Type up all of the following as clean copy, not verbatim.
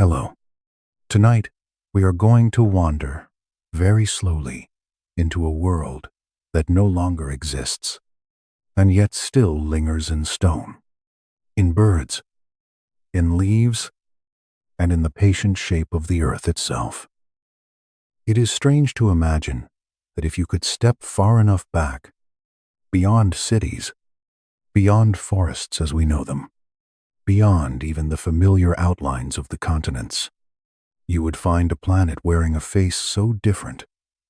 Hello. Tonight, we are going to wander, very slowly, into a world that no longer exists, and yet still lingers in stone, in birds, in leaves, and in the patient shape of the earth itself. It is strange to imagine that if you could step far enough back, beyond cities, beyond forests as we know them, beyond even the familiar outlines of the continents, you would find a planet wearing a face so different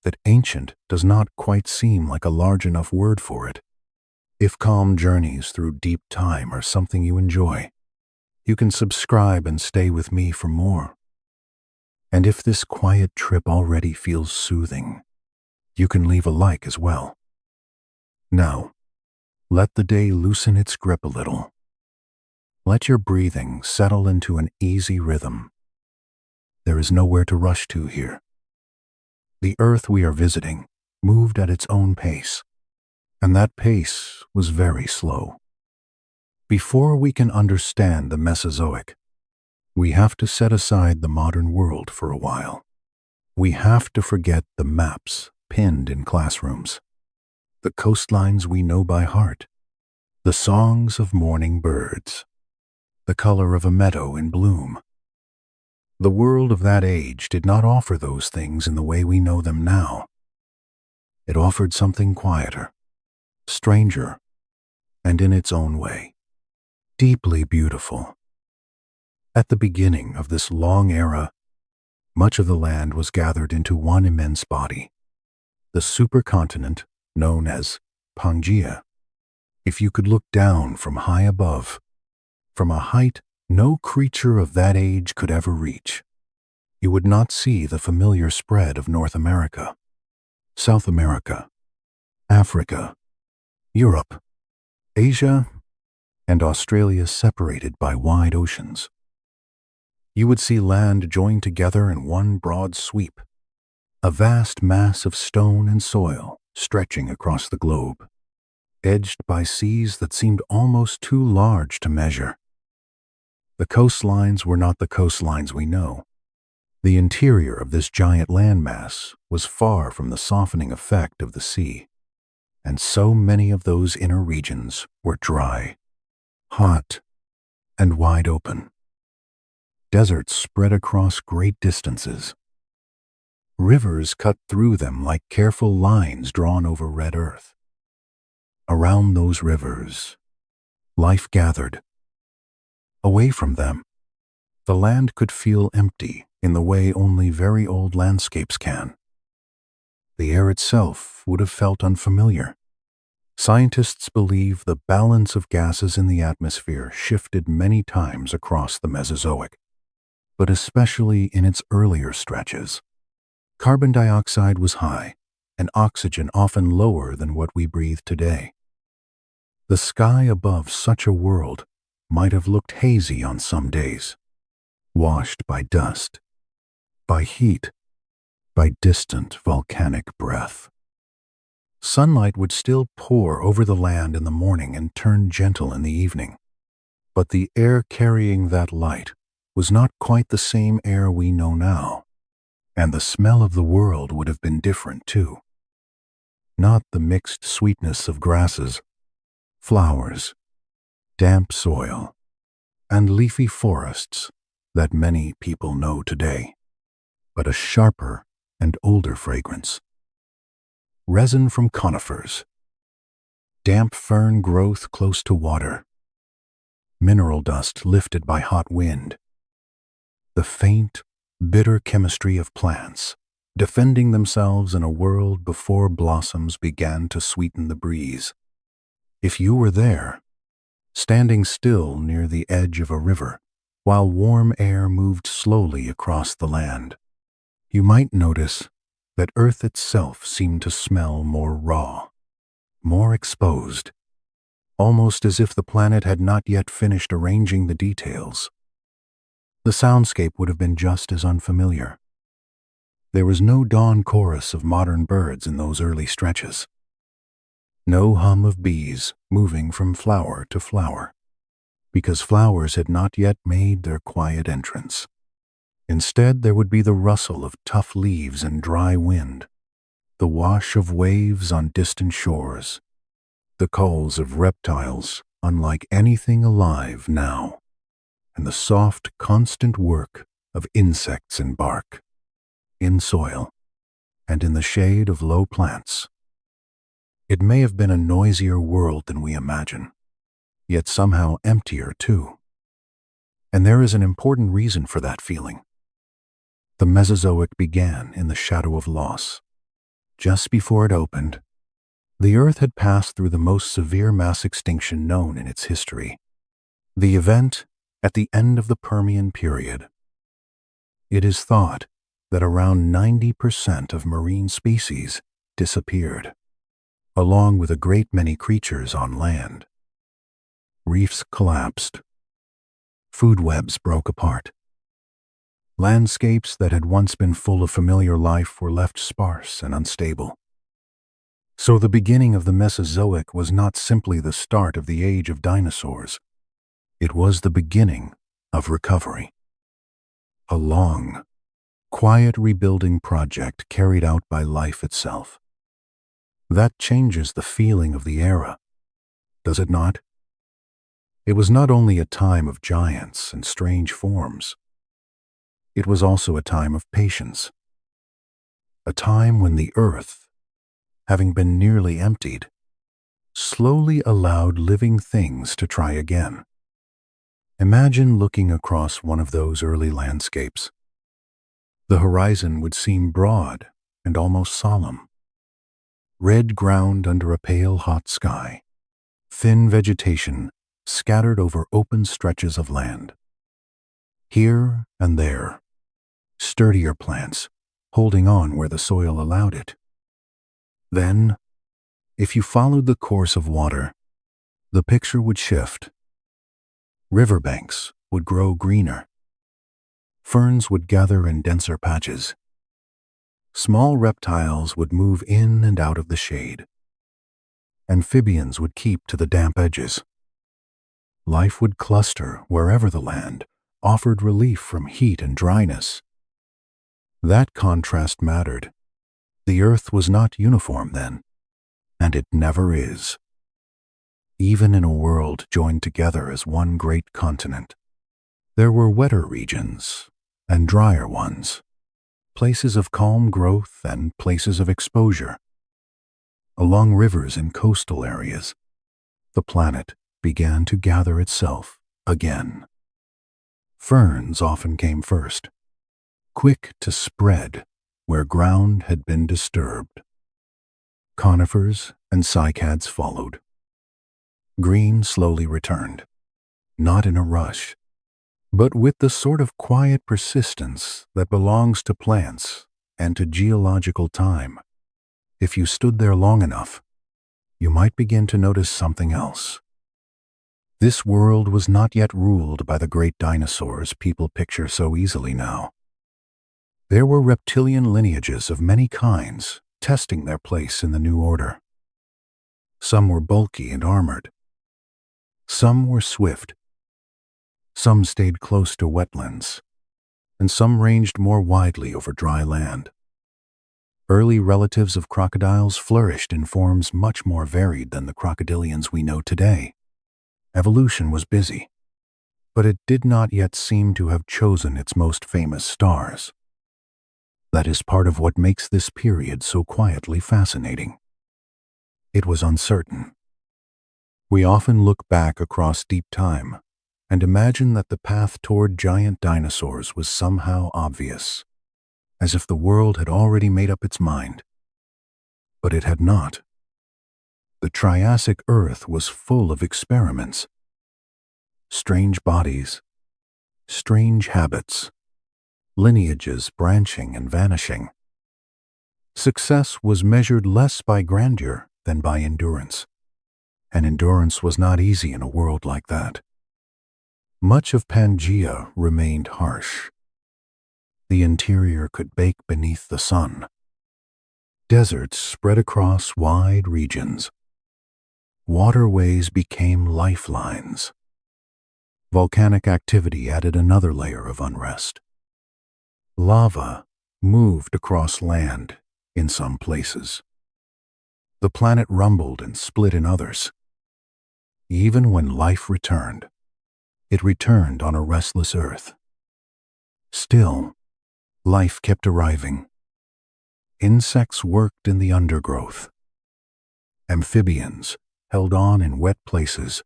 that ancient does not quite seem like a large enough word for it. If calm journeys through deep time are something you enjoy, you can subscribe and stay with me for more. And if this quiet trip already feels soothing, you can leave a like as well. Now, let the day loosen its grip a little. Let your breathing settle into an easy rhythm. There is nowhere to rush to here. The earth we are visiting moved at its own pace, and that pace was very slow. Before we can understand the Mesozoic, we have to set aside the modern world for a while. We have to forget the maps pinned in classrooms, the coastlines we know by heart, the songs of morning birds, the color of a meadow in bloom. The world of that age did not offer those things in the way we know them now. It offered something quieter, stranger, and in its own way, deeply beautiful. At the beginning of this long era, much of the land was gathered into one immense body, the supercontinent known as Pangaea. If you could look down from high above, from a height no creature of that age could ever reach, you would not see the familiar spread of North America, South America, Africa, Europe, Asia, and Australia separated by wide oceans. You would see land joined together in one broad sweep, a vast mass of stone and soil stretching across the globe, edged by seas that seemed almost too large to measure. The coastlines were not the coastlines we know. The interior of this giant landmass was far from the softening effect of the sea, and so many of those inner regions were dry, hot, and wide open. Deserts spread across great distances. Rivers cut through them like careful lines drawn over red earth. Around those rivers, life gathered. Away from them, the land could feel empty in the way only very old landscapes can. The air itself would have felt unfamiliar. Scientists believe the balance of gases in the atmosphere shifted many times across the Mesozoic, but especially in its earlier stretches. Carbon dioxide was high, and oxygen often lower than what we breathe today. The sky above such a world might have looked hazy on some days, washed by dust, by heat, by distant volcanic breath. Sunlight would still pour over the land in the morning and turn gentle in the evening, but the air carrying that light was not quite the same air we know now, and the smell of the world would have been different too. Not the mixed sweetness of grasses, flowers, damp soil, and leafy forests that many people know today, but a sharper and older fragrance. Resin from conifers, damp fern growth close to water, mineral dust lifted by hot wind, the faint, bitter chemistry of plants defending themselves in a world before blossoms began to sweeten the breeze. If you were there, standing still near the edge of a river, while warm air moved slowly across the land, you might notice that Earth itself seemed to smell more raw, more exposed, almost as if the planet had not yet finished arranging the details. The soundscape would have been just as unfamiliar. There was no dawn chorus of modern birds in those early stretches. No hum of bees moving from flower to flower, because flowers had not yet made their quiet entrance. Instead, there would be the rustle of tough leaves and dry wind, the wash of waves on distant shores, the calls of reptiles unlike anything alive now, and the soft, constant work of insects in bark, in soil, and in the shade of low plants. It may have been a noisier world than we imagine, yet somehow emptier too. And there is an important reason for that feeling. The Mesozoic began in the shadow of loss. Just before it opened, the Earth had passed through the most severe mass extinction known in its history. The event at the end of the Permian period. It is thought that around 90% of marine species disappeared, along with a great many creatures on land. Reefs collapsed. Food webs broke apart. Landscapes that had once been full of familiar life were left sparse and unstable. So the beginning of the Mesozoic was not simply the start of the age of dinosaurs. It was the beginning of recovery. A long, quiet rebuilding project carried out by life itself. That changes the feeling of the era, does it not? It was not only a time of giants and strange forms. It was also a time of patience. A time when the Earth, having been nearly emptied, slowly allowed living things to try again. Imagine looking across one of those early landscapes. The horizon would seem broad and almost solemn. Red ground under a pale hot sky, thin vegetation scattered over open stretches of land. Here and there, sturdier plants holding on where the soil allowed it. Then, if you followed the course of water, the picture would shift. Riverbanks would grow greener. Ferns would gather in denser patches. Small reptiles would move in and out of the shade. Amphibians would keep to the damp edges. Life would cluster wherever the land offered relief from heat and dryness. That contrast mattered. The Earth was not uniform then, and it never is. Even in a world joined together as one great continent, there were wetter regions and drier ones, places of calm growth and places of exposure. Along rivers and coastal areas, the planet began to gather itself again. Ferns often came first, quick to spread where ground had been disturbed. Conifers and cycads followed. Green slowly returned, not in a rush, but with the sort of quiet persistence that belongs to plants and to geological time. If you stood there long enough, you might begin to notice something else. This world was not yet ruled by the great dinosaurs people picture so easily now. There were reptilian lineages of many kinds testing their place in the new order. Some were bulky and armored. Some were swift. Some stayed close to wetlands, and some ranged more widely over dry land. Early relatives of crocodiles flourished in forms much more varied than the crocodilians we know today. Evolution was busy, but it did not yet seem to have chosen its most famous stars. That is part of what makes this period so quietly fascinating. It was uncertain. We often look back across deep time and imagine that the path toward giant dinosaurs was somehow obvious, as if the world had already made up its mind. But it had not. The Triassic Earth was full of experiments. Strange bodies, strange habits, lineages branching and vanishing. Success was measured less by grandeur than by endurance, and endurance was not easy in a world like that. Much of Pangaea remained harsh. The interior could bake beneath the sun. Deserts spread across wide regions. Waterways became lifelines. Volcanic activity added another layer of unrest. Lava moved across land in some places. The planet rumbled and split in others. Even when life returned, it returned on a restless earth. Still, life kept arriving. Insects worked in the undergrowth. Amphibians held on in wet places.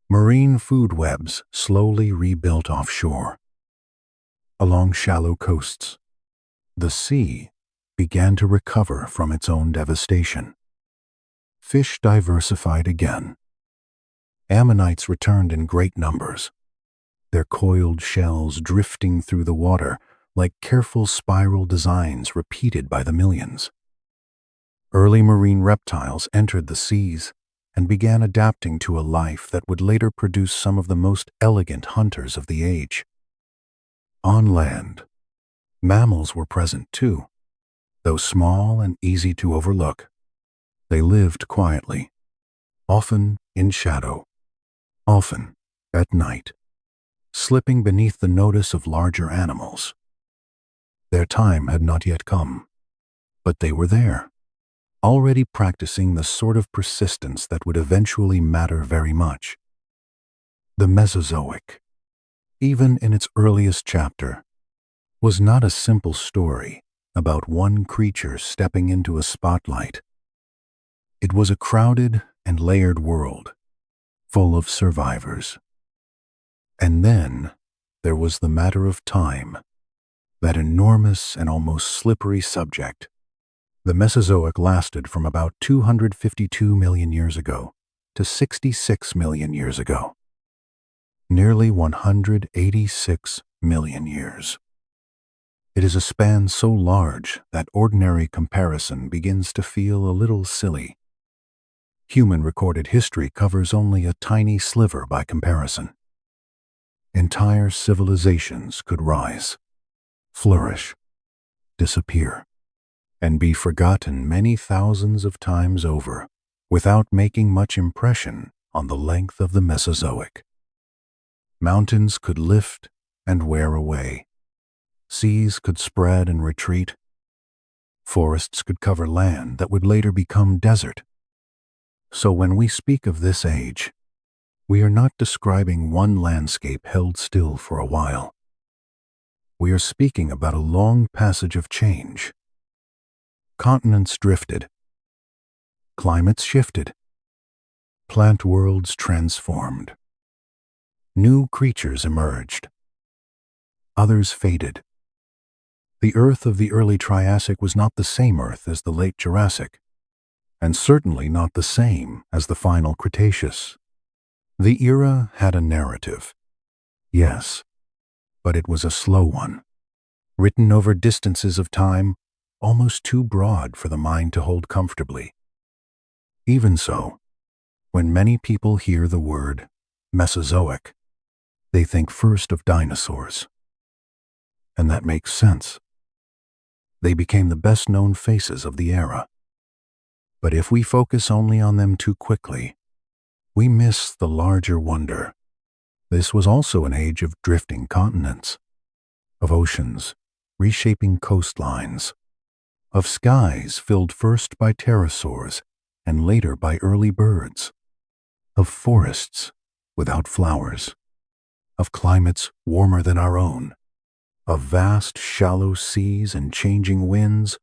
Marine food webs slowly rebuilt offshore. Along shallow coasts, the sea began to recover from its own devastation. Fish diversified again. Ammonites returned in great numbers, their coiled shells drifting through the water like careful spiral designs repeated by the millions. Early marine reptiles entered the seas and began adapting to a life that would later produce some of the most elegant hunters of the age. On land, mammals were present too. Though small and easy to overlook, they lived quietly, often in shadow, often at night, slipping beneath the notice of larger animals. Their time had not yet come, but they were there, already practicing the sort of persistence that would eventually matter very much. The Mesozoic, even in its earliest chapter, was not a simple story about one creature stepping into a spotlight. It was a crowded and layered world, full of survivors. And then there was the matter of time, that enormous and almost slippery subject. The Mesozoic lasted from about 252 million years ago to 66 million years ago. Nearly 186 million years. It is a span so large that ordinary comparison begins to feel a little silly. Human recorded history covers only a tiny sliver by comparison. Entire civilizations could rise, flourish, disappear, and be forgotten many thousands of times over without making much impression on the length of the Mesozoic. Mountains could lift and wear away. Seas could spread and retreat. Forests could cover land that would later become desert. So when we speak of this age, we are not describing one landscape held still for a while. We are speaking about a long passage of change. Continents drifted. Climates shifted. Plant worlds transformed. New creatures emerged. Others faded. The Earth of the early Triassic was not the same Earth as the late Jurassic, and certainly not the same as the final Cretaceous. The era had a narrative, yes, but it was a slow one, written over distances of time almost too broad for the mind to hold comfortably. Even so, when many people hear the word Mesozoic, they think first of dinosaurs. And that makes sense. They became the best-known faces of the era. But if we focus only on them too quickly, we miss the larger wonder. This was also an age of drifting continents, of oceans reshaping coastlines, of skies filled first by pterosaurs and later by early birds, of forests without flowers, of climates warmer than our own, of vast shallow seas and changing winds.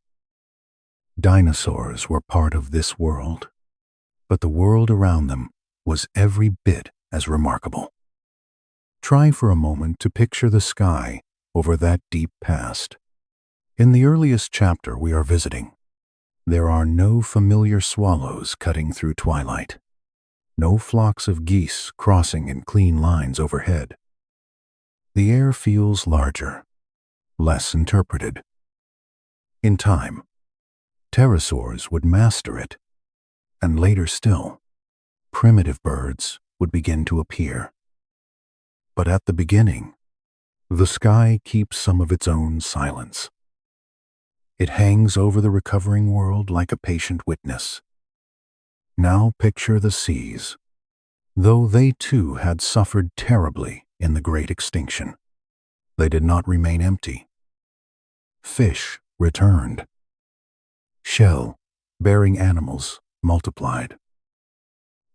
Dinosaurs were part of this world, but the world around them was every bit as remarkable. Try for a moment to picture the sky over that deep past. In the earliest chapter we are visiting, there are no familiar swallows cutting through twilight, no flocks of geese crossing in clean lines overhead. The air feels larger, less interpreted. In time, pterosaurs would master it, and later still, primitive birds would begin to appear. But at the beginning, the sky keeps some of its own silence. It hangs over the recovering world like a patient witness. Now picture the seas, though they too had suffered terribly in the great extinction. They did not remain empty. Fish returned. Shell-bearing animals multiplied.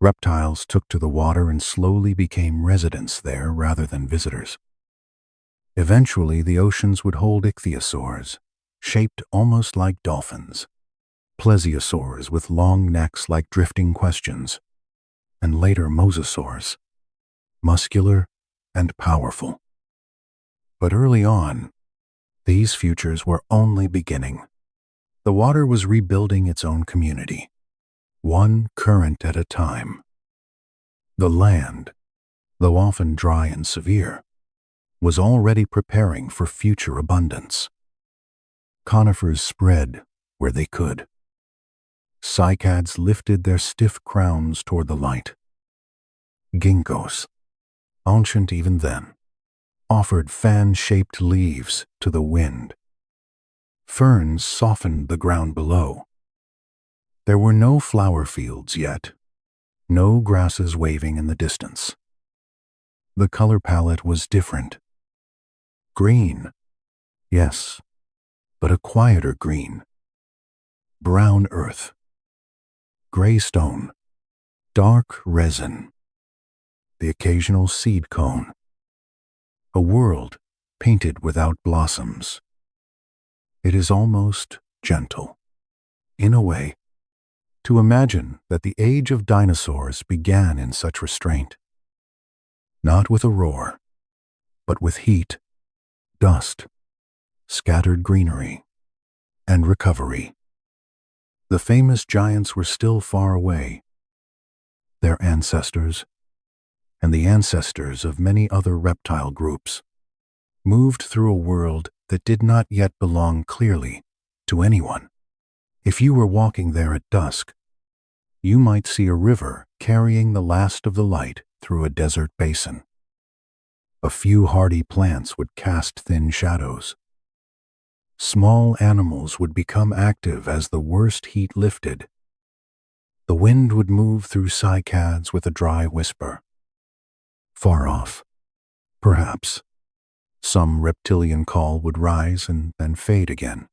Reptiles took to the water and slowly became residents there rather than visitors. Eventually, the oceans would hold ichthyosaurs, shaped almost like dolphins, plesiosaurs with long necks like drifting questions, and later mosasaurs, muscular and powerful. But early on, these futures were only beginning. The water was rebuilding its own community, one current at a time. The land, though often dry and severe, was already preparing for future abundance. Conifers spread where they could. Cycads lifted their stiff crowns toward the light. Ginkgos, ancient even then, offered fan-shaped leaves to the wind. Ferns softened the ground below. There were no flower fields yet, no grasses waving in the distance. The color palette was different. Green, yes, but a quieter green. Brown earth, gray stone, dark resin, the occasional seed cone. A world painted without blossoms. It is almost gentle, in a way, to imagine that the age of dinosaurs began in such restraint. Not with a roar, but with heat, dust, scattered greenery, and recovery. The famous giants were still far away. Their ancestors, and the ancestors of many other reptile groups, moved through a world that did not yet belong clearly to anyone. If you were walking there at dusk, you might see a river carrying the last of the light through a desert basin. A few hardy plants would cast thin shadows. Small animals would become active as the worst heat lifted. The wind would move through cycads with a dry whisper. Far off, perhaps, some reptilian call would rise and then fade again.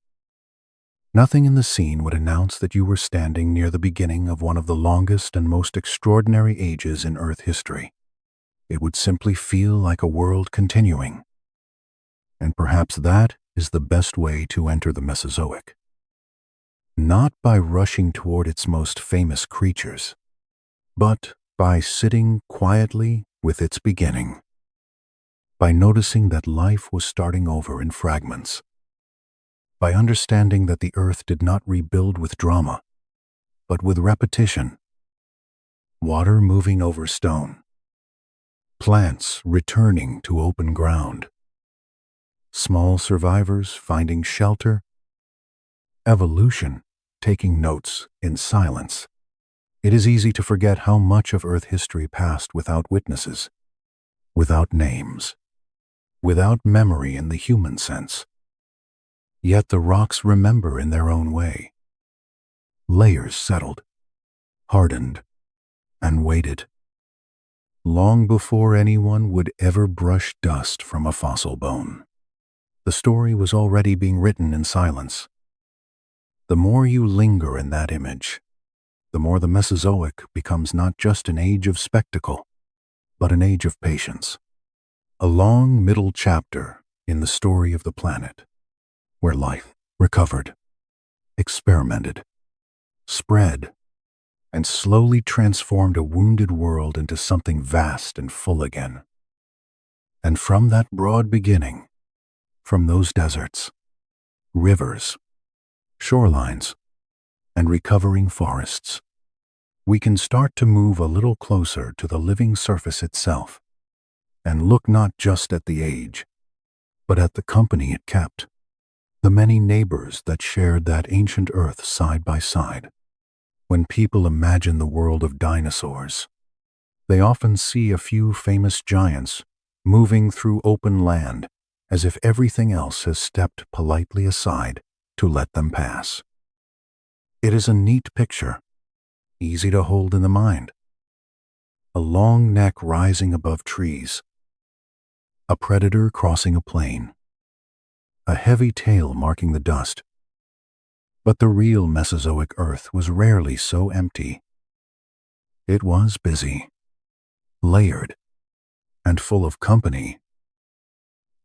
Nothing in the scene would announce that you were standing near the beginning of one of the longest and most extraordinary ages in Earth history. It would simply feel like a world continuing. And perhaps that is the best way to enter the Mesozoic. Not by rushing toward its most famous creatures, but by sitting quietly with its beginning. By noticing that life was starting over in fragments. By understanding that the earth did not rebuild with drama, but with repetition. Water moving over stone. Plants returning to open ground. Small survivors finding shelter. Evolution taking notes in silence. It is easy to forget how much of Earth history passed without witnesses, without names, without memory in the human sense. Yet the rocks remember in their own way. Layers settled, hardened, and waited. Long before anyone would ever brush dust from a fossil bone. The story was already being written in silence. The more you linger in that image, the more the Mesozoic becomes not just an age of spectacle, but an age of patience. A long middle chapter in the story of the planet, where life recovered, experimented, spread, and slowly transformed a wounded world into something vast and full again. And from that broad beginning, from those deserts, rivers, shorelines, and recovering forests, we can start to move a little closer to the living surface itself, and look not just at the age, but at the company it kept, the many neighbors that shared that ancient earth side by side. When people imagine the world of dinosaurs, they often see a few famous giants moving through open land as if everything else has stepped politely aside to let them pass. It is a neat picture, easy to hold in the mind. A long neck rising above trees, a predator crossing a plain, a heavy tail marking the dust. But the real Mesozoic Earth was rarely so empty. It was busy, layered, and full of company.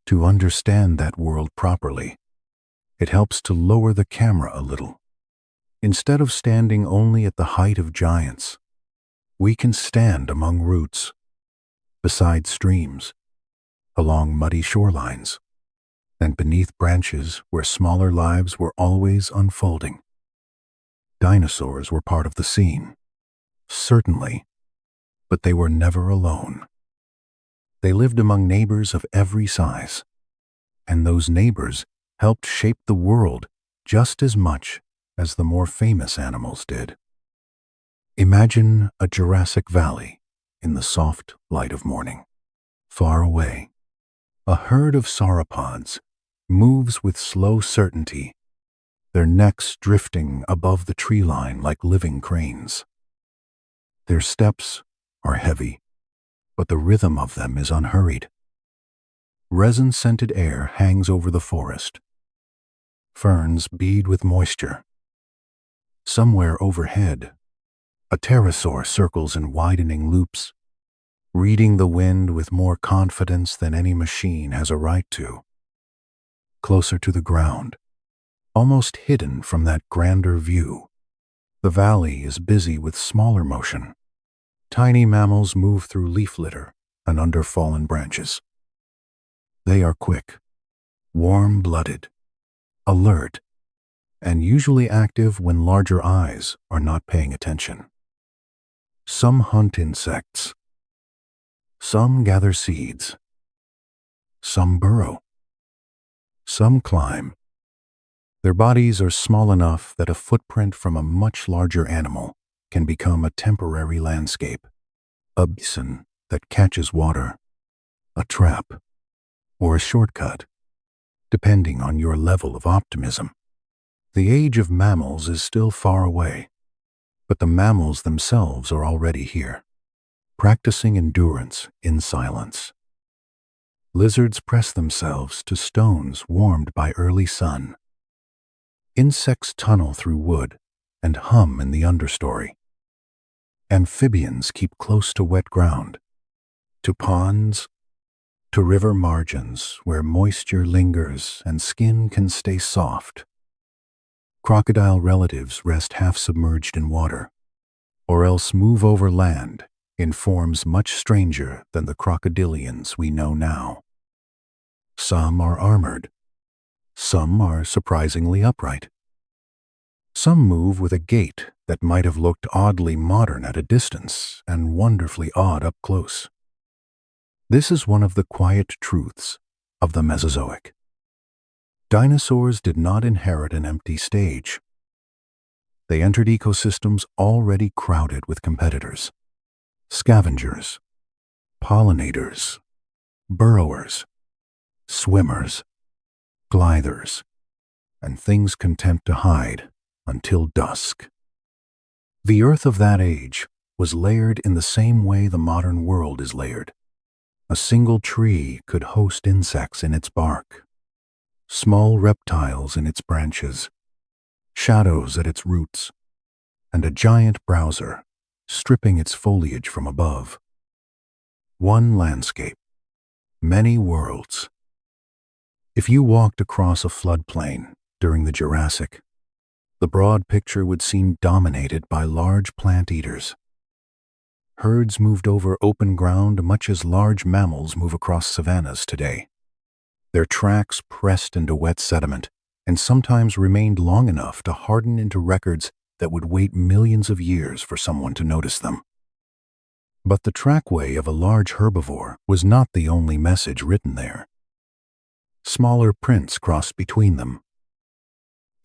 To understand that world properly, it helps to lower the camera a little. Instead of standing only at the height of giants, we can stand among roots, beside streams, along muddy shorelines, and beneath branches where smaller lives were always unfolding. Dinosaurs were part of the scene, certainly, but they were never alone. They lived among neighbors of every size, and those neighbors helped shape the world just as much as the more famous animals did. Imagine a Jurassic Valley in the soft light of morning. Far away, a herd of sauropods moves with slow certainty, their necks drifting above the tree line like living cranes. Their steps are heavy, but the rhythm of them is unhurried. Resin-scented air hangs over the forest. Ferns bead with moisture. Somewhere overhead, a pterosaur circles in widening loops, reading the wind with more confidence than any machine has a right to. Closer to the ground, almost hidden from that grander view, the valley is busy with smaller motion. Tiny mammals move through leaf litter and under fallen branches. They are quick, warm-blooded, alert, and usually active when larger eyes are not paying attention. Some hunt insects. Some gather seeds. Some burrow. Some climb. Their bodies are small enough that a footprint from a much larger animal can become a temporary landscape, a basin that catches water, a trap, or a shortcut, depending on your level of optimism. The age of mammals is still far away, but the mammals themselves are already here, practicing endurance in silence. Lizards press themselves to stones warmed by early sun. Insects tunnel through wood and hum in the understory. Amphibians keep close to wet ground, to ponds, to river margins where moisture lingers and skin can stay soft. Crocodile relatives rest half submerged in water, or else move over land in forms much stranger than the crocodilians we know now. Some are armored. Some are surprisingly upright. Some move with a gait that might have looked oddly modern at a distance and wonderfully odd up close. This is one of the quiet truths of the Mesozoic. Dinosaurs did not inherit an empty stage. They entered ecosystems already crowded with competitors, scavengers, pollinators, burrowers, swimmers, gliders, and things content to hide until dusk. The earth of that age was layered in the same way the modern world is layered. A single tree could host insects in its bark, small reptiles in its branches, shadows at its roots, and a giant browser stripping its foliage from above. One landscape, many worlds. If you walked across a floodplain during the Jurassic, the broad picture would seem dominated by large plant eaters. Herds moved over open ground much as large mammals move across savannas today. Their tracks pressed into wet sediment and sometimes remained long enough to harden into records that would wait millions of years for someone to notice them. But the trackway of a large herbivore was not the only message written there. Smaller prints crossed between them.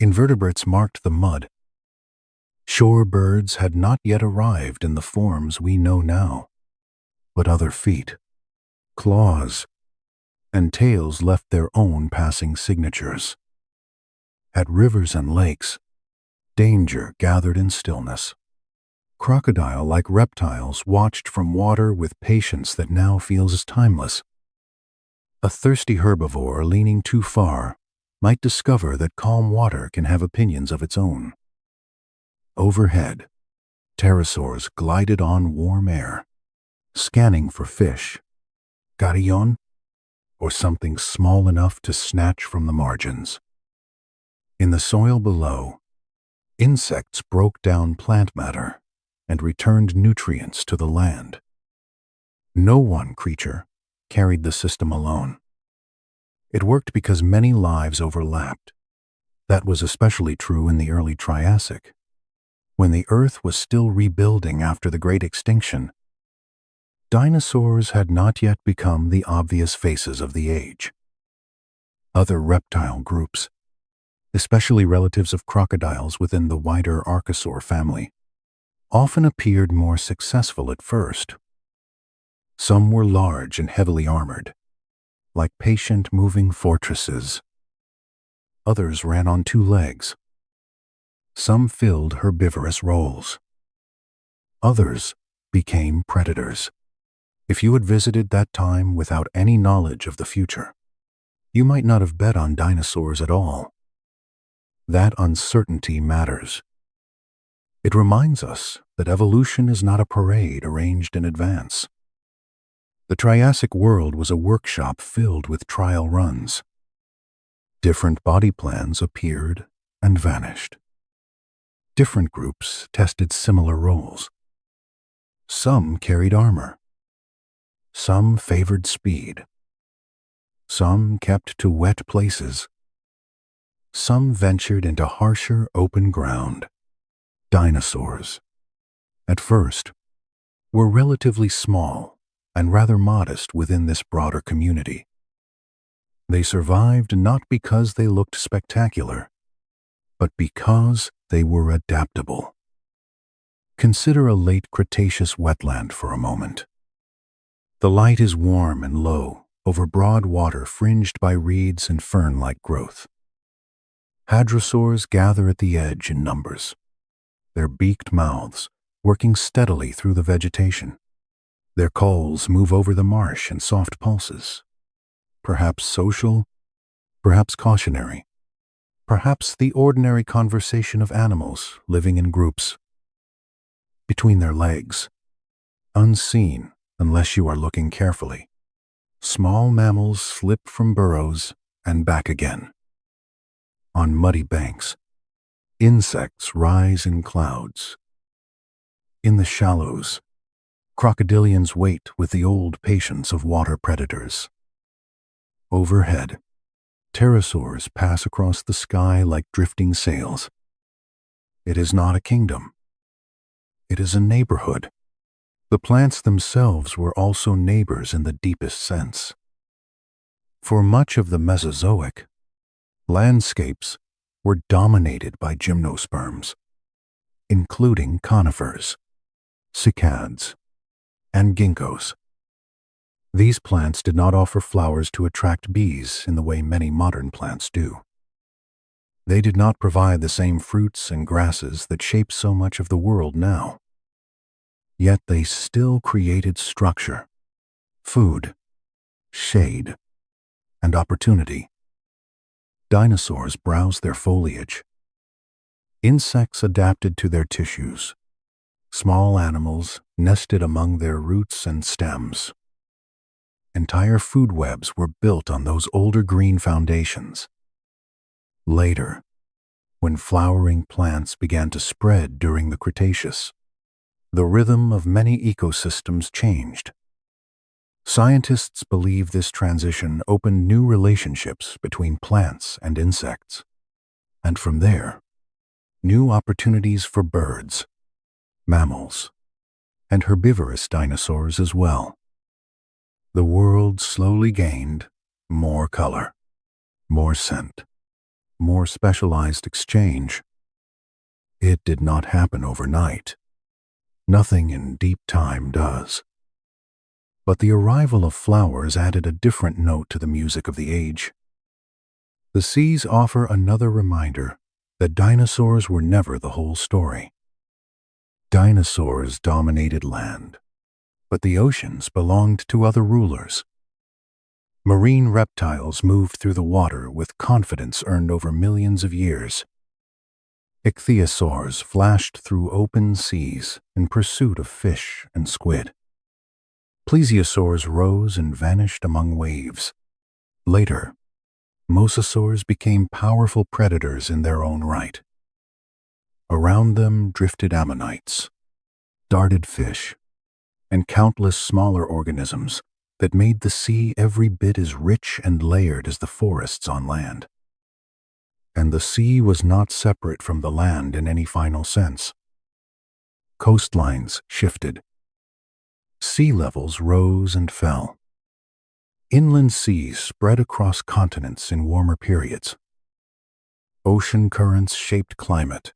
Invertebrates marked the mud. Shore birds had not yet arrived in the forms we know now, but other feet, claws, and tails left their own passing signatures. At rivers and lakes, danger gathered in stillness. Crocodile-like reptiles watched from water with patience that now feels timeless. A thirsty herbivore leaning too far might discover that calm water can have opinions of its own. Overhead, pterosaurs glided on warm air, scanning for fish, carillon, or something small enough to snatch from the margins. In the soil below, insects broke down plant matter and returned nutrients to the land. No one creature carried the system alone. It worked because many lives overlapped. That was especially true in the early Triassic, when the Earth was still rebuilding after the Great Extinction. Dinosaurs had not yet become the obvious faces of the age. Other reptile groups, especially relatives of crocodiles within the wider Archosaur family, often appeared more successful at first. Some were large and heavily armored, like patient moving fortresses. Others ran on two legs. Some filled herbivorous roles. Others became predators. If you had visited that time without any knowledge of the future, you might not have bet on dinosaurs at all. That uncertainty matters. It reminds us that evolution is not a parade arranged in advance. The Triassic world was a workshop filled with trial runs. Different body plans appeared and vanished. Different groups tested similar roles. Some carried armor. Some favored speed. Some kept to wet places. Some ventured into harsher open ground. Dinosaurs, at first, were relatively small and rather modest within this broader community. They survived not because they looked spectacular, but because they were adaptable. Consider a late Cretaceous wetland for a moment. The light is warm and low over broad water fringed by reeds and fern-like growth. Hadrosaurs gather at the edge in numbers, their beaked mouths working steadily through the vegetation. Their calls move over the marsh in soft pulses, perhaps social, perhaps cautionary, perhaps the ordinary conversation of animals living in groups. Between their legs, unseen unless you are looking carefully, small mammals slip from burrows and back again. On muddy banks, insects rise in clouds. In the shallows, crocodilians wait with the old patience of water predators. Overhead, pterosaurs pass across the sky like drifting sails. It is not a kingdom. It is a neighborhood. The plants themselves were also neighbors in the deepest sense. For much of the Mesozoic, landscapes were dominated by gymnosperms, including conifers, cycads, and ginkgos. These plants did not offer flowers to attract bees in the way many modern plants do. They did not provide the same fruits and grasses that shape so much of the world now. Yet they still created structure, food, shade, and opportunity. Dinosaurs browsed their foliage. Insects adapted to their tissues. Small animals nested among their roots and stems. Entire food webs were built on those older green foundations. Later, when flowering plants began to spread during the Cretaceous, the rhythm of many ecosystems changed. Scientists believe this transition opened new relationships between plants and insects, and from there, new opportunities for birds, mammals, and herbivorous dinosaurs as well. The world slowly gained more color, more scent, more specialized exchange. It did not happen overnight. Nothing in deep time does. But the arrival of flowers added a different note to the music of the age. The seas offer another reminder that dinosaurs were never the whole story. Dinosaurs dominated land, but the oceans belonged to other rulers. Marine reptiles moved through the water with confidence earned over millions of years. Ichthyosaurs flashed through open seas in pursuit of fish and squid. Plesiosaurs rose and vanished among waves. Later, mosasaurs became powerful predators in their own right. Around them drifted ammonites, darted fish, and countless smaller organisms that made the sea every bit as rich and layered as the forests on land. And the sea was not separate from the land in any final sense. Coastlines shifted. Sea levels rose and fell. Inland seas spread across continents in warmer periods. Ocean currents shaped climate.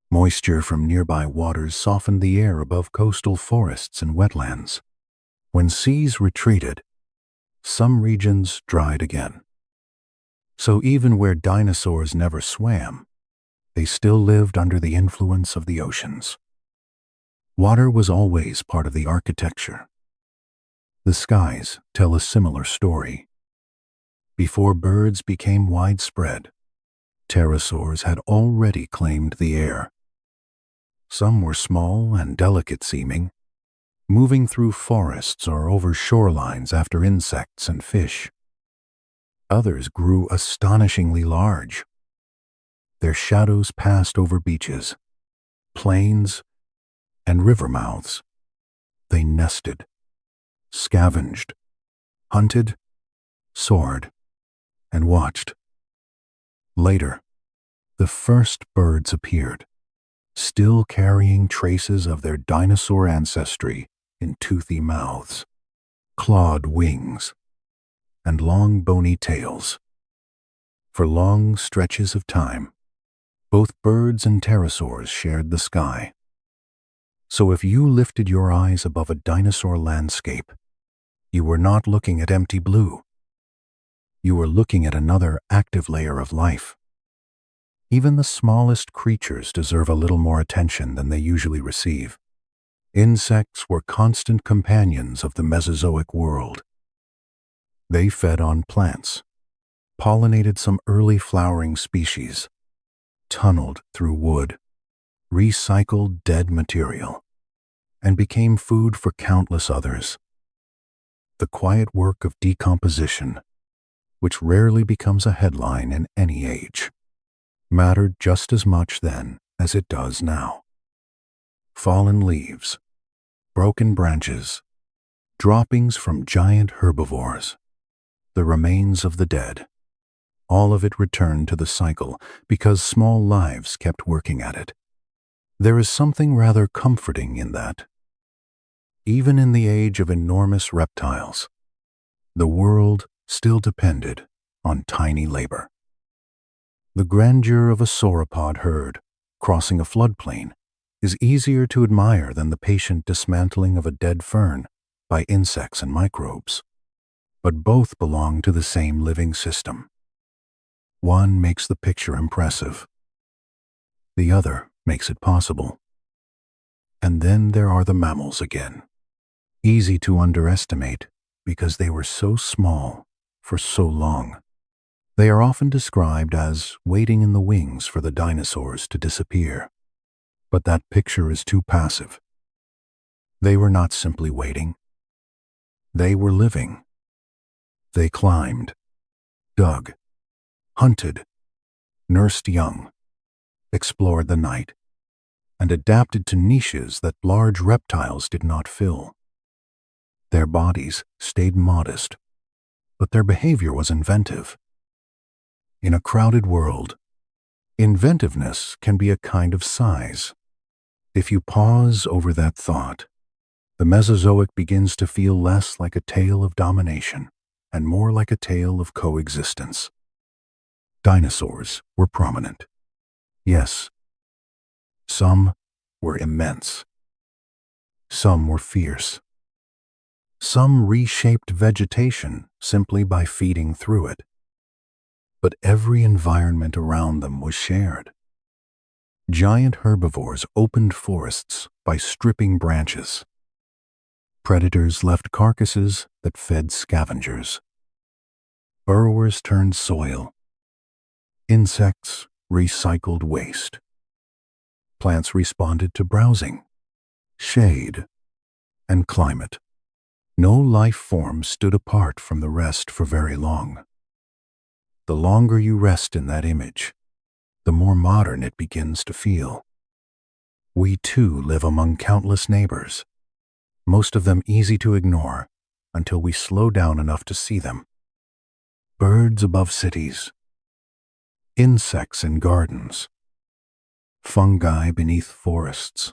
Moisture from nearby waters softened the air above coastal forests and wetlands. When seas retreated, some regions dried again. So even where dinosaurs never swam, they still lived under the influence of the oceans. Water was always part of the architecture. The skies tell a similar story. Before birds became widespread, pterosaurs had already claimed the air. Some were small and delicate-seeming, moving through forests or over shorelines after insects and fish. Others grew astonishingly large. Their shadows passed over beaches, plains, and river mouths. They nested, scavenged, hunted, soared, and watched. Later, the first birds appeared, still carrying traces of their dinosaur ancestry in toothy mouths, clawed wings, and long bony tails. For long stretches of time, both birds and pterosaurs shared the sky. So if you lifted your eyes above a dinosaur landscape, you were not looking at empty blue. You were looking at another active layer of life. Even the smallest creatures deserve a little more attention than they usually receive. Insects were constant companions of the Mesozoic world. They fed on plants, pollinated some early flowering species, tunneled through wood, recycled dead material, and became food for countless others. The quiet work of decomposition, which rarely becomes a headline in any age, mattered just as much then as it does now. Fallen leaves, broken branches, droppings from giant herbivores, the remains of the dead, all of it returned to the cycle because small lives kept working at it. There is something rather comforting in that. Even in the age of enormous reptiles, the world still depended on tiny labor. The grandeur of a sauropod herd crossing a floodplain is easier to admire than the patient dismantling of a dead fern by insects and microbes. But both belong to the same living system. One makes the picture impressive. The other makes it possible. And then there are the mammals again. Easy to underestimate because they were so small for so long. They are often described as waiting in the wings for the dinosaurs to disappear. But that picture is too passive. They were not simply waiting. They were living. They climbed, dug, hunted, nursed young, explored the night, and adapted to niches that large reptiles did not fill. Their bodies stayed modest, but their behavior was inventive. In a crowded world, inventiveness can be a kind of size. If you pause over that thought, the Mesozoic begins to feel less like a tale of domination and more like a tale of coexistence. Dinosaurs were prominent. Yes, some were immense. Some were fierce. Some reshaped vegetation simply by feeding through it. But every environment around them was shared. Giant herbivores opened forests by stripping branches. Predators left carcasses that fed scavengers. Burrowers turned soil. Insects recycled waste. Plants responded to browsing, shade, and climate. No life form stood apart from the rest for very long. The longer you rest in that image, the more modern it begins to feel. We too live among countless neighbors, most of them easy to ignore until we slow down enough to see them. Birds above cities, insects in gardens, fungi beneath forests,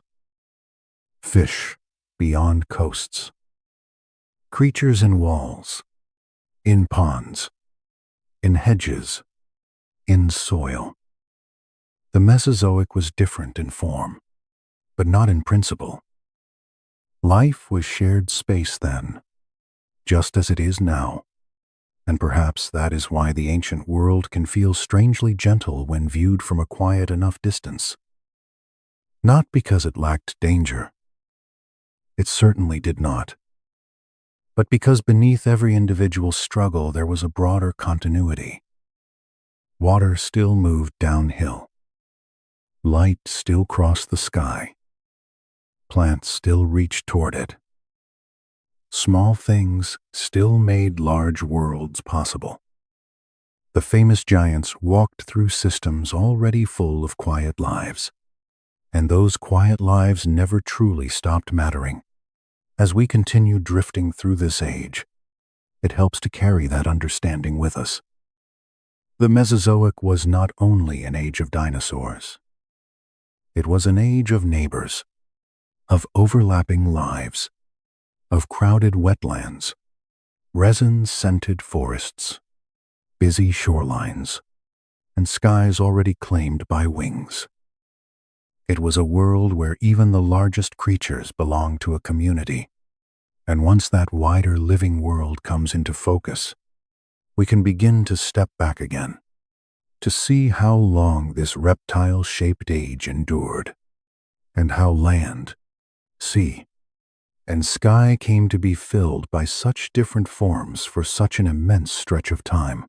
fish beyond coasts, creatures in walls, in ponds, in hedges, in soil. The Mesozoic was different in form, but not in principle. Life was shared space then, just as it is now, and perhaps that is why the ancient world can feel strangely gentle when viewed from a quiet enough distance. Not because it lacked danger. It certainly did not. But because beneath every individual struggle there was a broader continuity. Water still moved downhill. Light still crossed the sky. Plants still reached toward it. Small things still made large worlds possible. The famous giants walked through systems already full of quiet lives. And those quiet lives never truly stopped mattering. As we continue drifting through this age, it helps to carry that understanding with us. The Mesozoic was not only an age of dinosaurs. It was an age of neighbors, of overlapping lives, of crowded wetlands, resin-scented forests, busy shorelines, and skies already claimed by wings. It was a world where even the largest creatures belonged to a community, and once that wider living world comes into focus, we can begin to step back again, to see how long this reptile-shaped age endured, and how land, sea, and sky came to be filled by such different forms for such an immense stretch of time.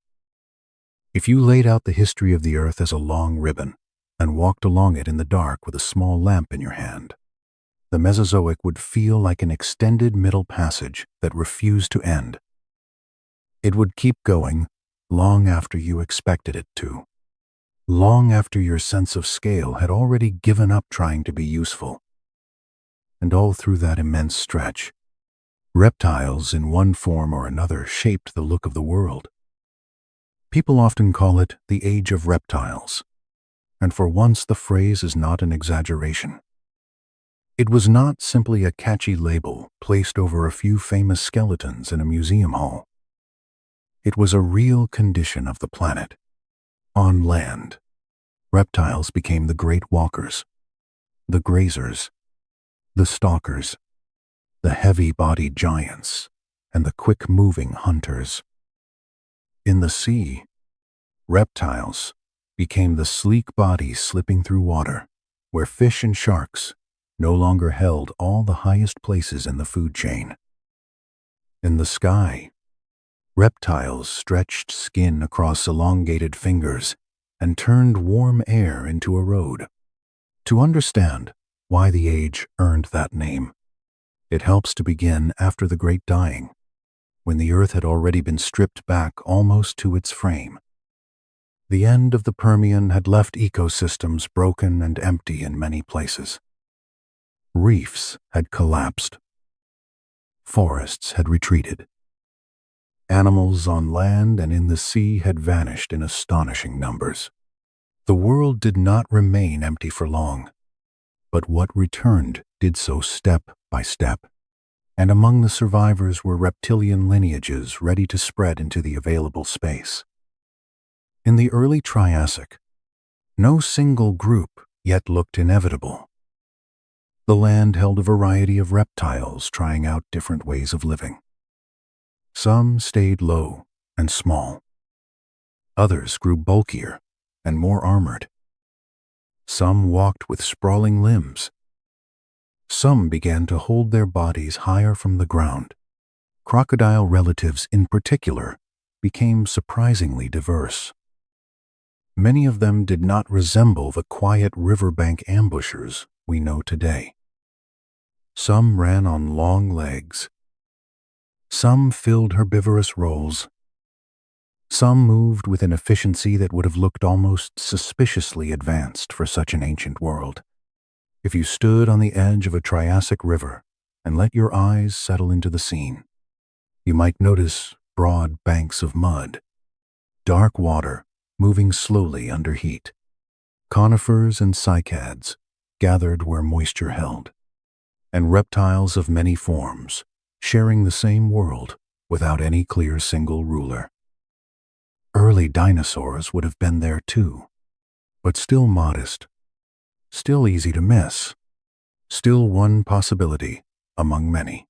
If you laid out the history of the earth as a long ribbon and walked along it in the dark with a small lamp in your hand, the Mesozoic would feel like an extended middle passage that refused to end. It would keep going long after you expected it to, long after your sense of scale had already given up trying to be useful. And all through that immense stretch, reptiles in one form or another shaped the look of the world. People often call it the Age of Reptiles, and for once the phrase is not an exaggeration. It was not simply a catchy label placed over a few famous skeletons in a museum hall. It was a real condition of the planet. On land, reptiles became the great walkers, the grazers, the stalkers, the heavy-bodied giants, and the quick-moving hunters. In the sea, reptiles became the sleek bodies slipping through water, where fish and sharks no longer held all the highest places in the food chain. In the sky, reptiles stretched skin across elongated fingers and turned warm air into a road. To understand why the age earned that name, it helps to begin after the Great Dying, when the earth had already been stripped back almost to its frame. The end of the Permian had left ecosystems broken and empty in many places. Reefs had collapsed. Forests had retreated. Animals on land and in the sea had vanished in astonishing numbers. The world did not remain empty for long, but what returned did so step by step, and among the survivors were reptilian lineages ready to spread into the available space. In the early Triassic, no single group yet looked inevitable. The land held a variety of reptiles trying out different ways of living. Some stayed low and small. Others grew bulkier and more armored. Some walked with sprawling limbs. Some began to hold their bodies higher from the ground. Crocodile relatives in particular became surprisingly diverse. Many of them did not resemble the quiet riverbank ambushers we know today. Some ran on long legs. Some filled herbivorous roles. Some moved with an efficiency that would have looked almost suspiciously advanced for such an ancient world. If you stood on the edge of a Triassic river and let your eyes settle into the scene, you might notice broad banks of mud, dark water moving slowly under heat, conifers and cycads gathered where moisture held, and reptiles of many forms sharing the same world without any clear single ruler. Early dinosaurs would have been there too, but still modest, still easy to miss, still one possibility among many.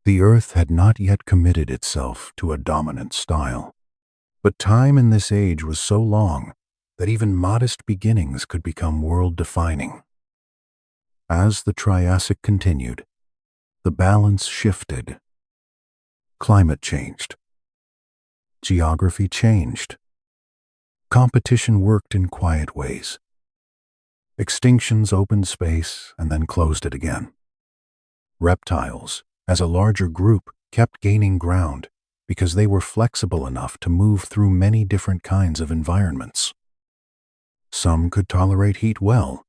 The Earth had not yet committed itself to a dominant style, but time in this age was so long that even modest beginnings could become world-defining. As the Triassic continued, the balance shifted. Climate changed. Geography changed. Competition worked in quiet ways. Extinctions opened space and then closed it again. Reptiles, as a larger group, kept gaining ground because they were flexible enough to move through many different kinds of environments. Some could tolerate heat well.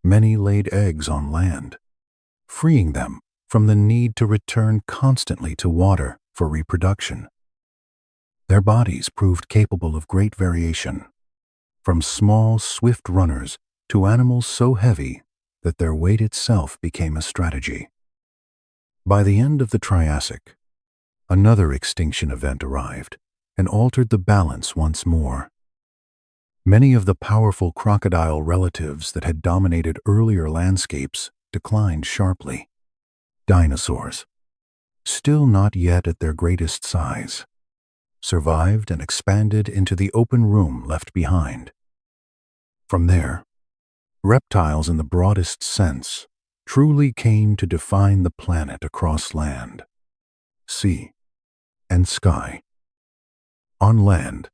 Many laid eggs on land, freeing them from the need to return constantly to water for reproduction. Their bodies proved capable of great variation, from small, swift runners to animals so heavy that their weight itself became a strategy. By the end of the Triassic, another extinction event arrived and altered the balance once more. Many of the powerful crocodile relatives that had dominated earlier landscapes declined sharply. Dinosaurs, still not yet at their greatest size, survived and expanded into the open room left behind. From there, reptiles in the broadest sense truly came to define the planet across land, sea, and sky. On land,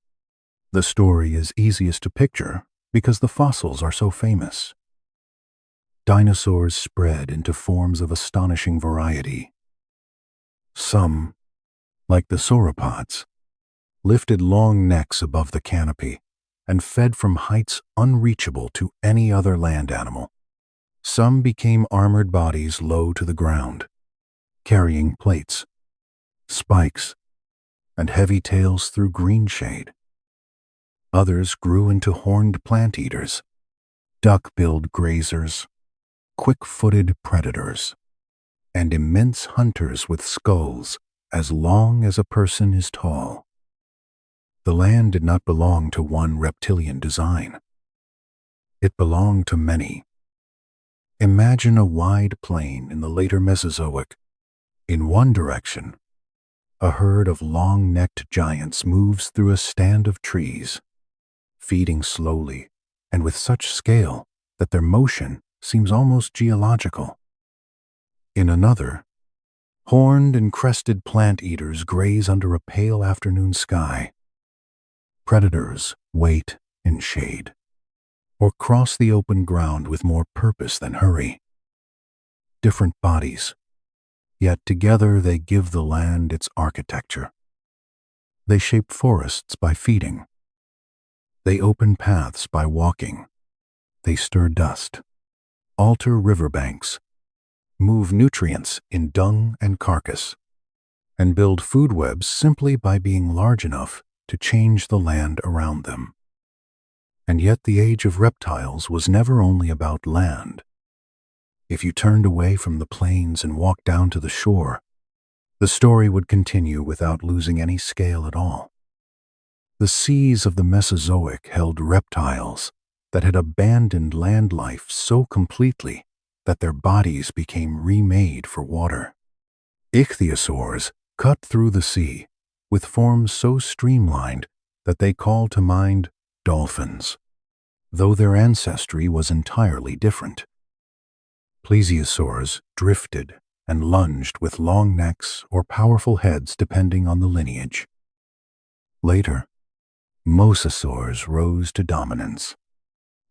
the story is easiest to picture because the fossils are so famous. Dinosaurs spread into forms of astonishing variety. Some, like the sauropods, lifted long necks above the canopy and fed from heights unreachable to any other land animal. Some became armored bodies low to the ground, carrying plates, spikes, and heavy tails through green shade. Others grew into horned plant eaters, duck-billed grazers, quick-footed predators, and immense hunters with skulls as long as a person is tall. The land did not belong to one reptilian design. It belonged to many. Imagine a wide plain in the later Mesozoic. In one direction, a herd of long-necked giants moves through a stand of trees, feeding slowly and with such scale that their motion seems almost geological. In another, horned and crested plant eaters graze under a pale afternoon sky. Predators wait in shade, or cross the open ground with more purpose than hurry. Different bodies, yet together they give the land its architecture. They shape forests by feeding. They open paths by walking. They stir dust, alter riverbanks, move nutrients in dung and carcass, and build food webs simply by being large enough to change the land around them. And yet the age of reptiles was never only about land. If you turned away from the plains and walked down to the shore, the story would continue without losing any scale at all. The seas of the Mesozoic held reptiles that had abandoned land life so completely that their bodies became remade for water. Ichthyosaurs cut through the sea with forms so streamlined that they call to mind dolphins, though their ancestry was entirely different. Plesiosaurs drifted and lunged with long necks or powerful heads depending on the lineage. Later, mosasaurs rose to dominance.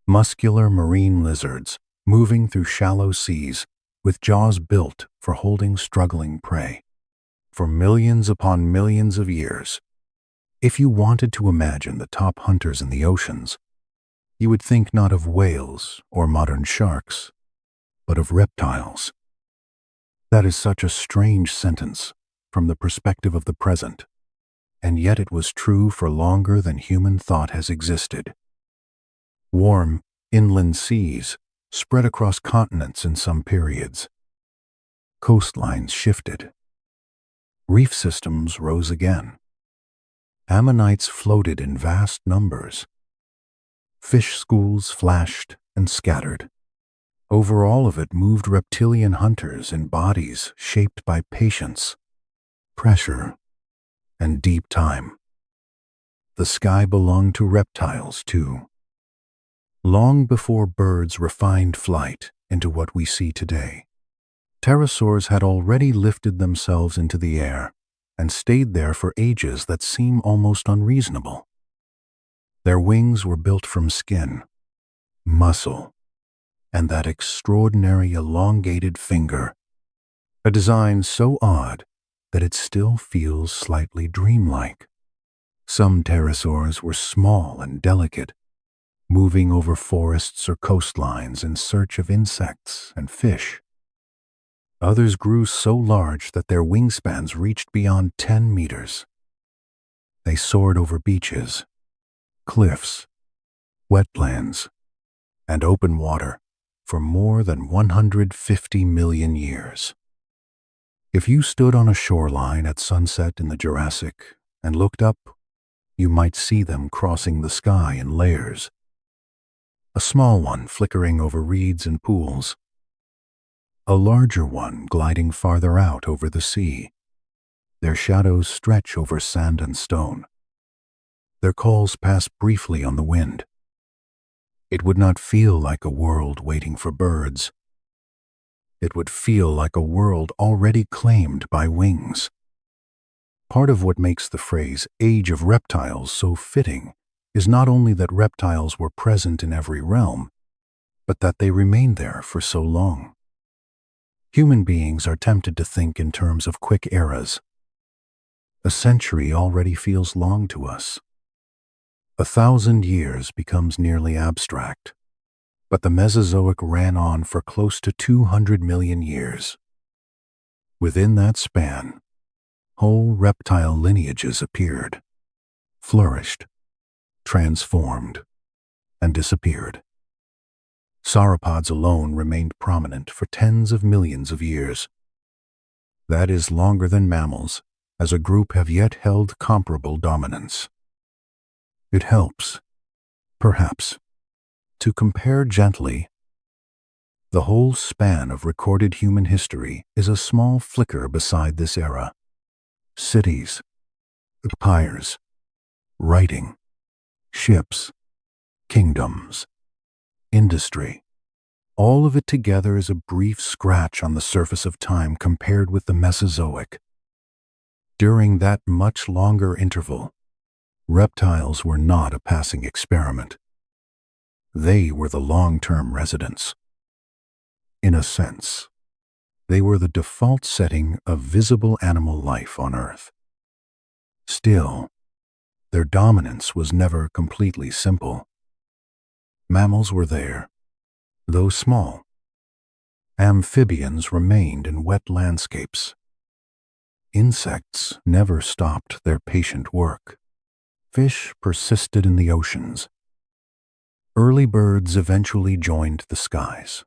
Muscular marine lizards moving through shallow seas with jaws built for holding struggling prey. For millions upon millions of years, if you wanted to imagine the top hunters in the oceans, you would think not of whales or modern sharks, but of reptiles. That is such a strange sentence from the perspective of the present, and yet it was true for longer than human thought has existed. Warm, inland seas spread across continents in some periods. Coastlines shifted. Reef systems rose again. Ammonites floated in vast numbers. Fish schools flashed and scattered. Over all of it moved reptilian hunters in bodies shaped by patience, pressure, and deep time. The sky belonged to reptiles, too. Long before birds refined flight into what we see today, pterosaurs had already lifted themselves into the air and stayed there for ages that seem almost unreasonable. Their wings were built from skin, muscle, and that extraordinary elongated finger, a design so odd that it still feels slightly dreamlike. Some pterosaurs were small and delicate, moving over forests or coastlines in search of insects and fish. Others grew so large that their wingspans reached beyond 10 meters. They soared over beaches, cliffs, wetlands, and open water for more than 150 million years. If you stood on a shoreline at sunset in the Jurassic and looked up, you might see them crossing the sky in layers. A small one flickering over reeds and pools, a larger one gliding farther out over the sea. Their shadows stretch over sand and stone. Their calls pass briefly on the wind. It would not feel like a world waiting for birds. It would feel like a world already claimed by wings. Part of what makes the phrase "age of reptiles" so fitting is not only that reptiles were present in every realm, but that they remained there for so long. Human beings are tempted to think in terms of quick eras. A century already feels long to us. 1,000 years becomes nearly abstract, but the Mesozoic ran on for close to 200 million years. Within that span, whole reptile lineages appeared, flourished, transformed, and disappeared. Sauropods alone remained prominent for tens of millions of years. That is longer than mammals, as a group have yet held comparable dominance. It helps, perhaps, to compare gently. The whole span of recorded human history is a small flicker beside this era. Cities, empires, writing, ships, kingdoms, industry. All of it together is a brief scratch on the surface of time compared with the Mesozoic. During that much longer interval, reptiles were not a passing experiment. They were the long-term residents. In a sense, they were the default setting of visible animal life on Earth. Still, their dominance was never completely simple. Mammals were there, though small. Amphibians remained in wet landscapes. Insects never stopped their patient work. Fish persisted in the oceans. Early birds eventually joined the skies.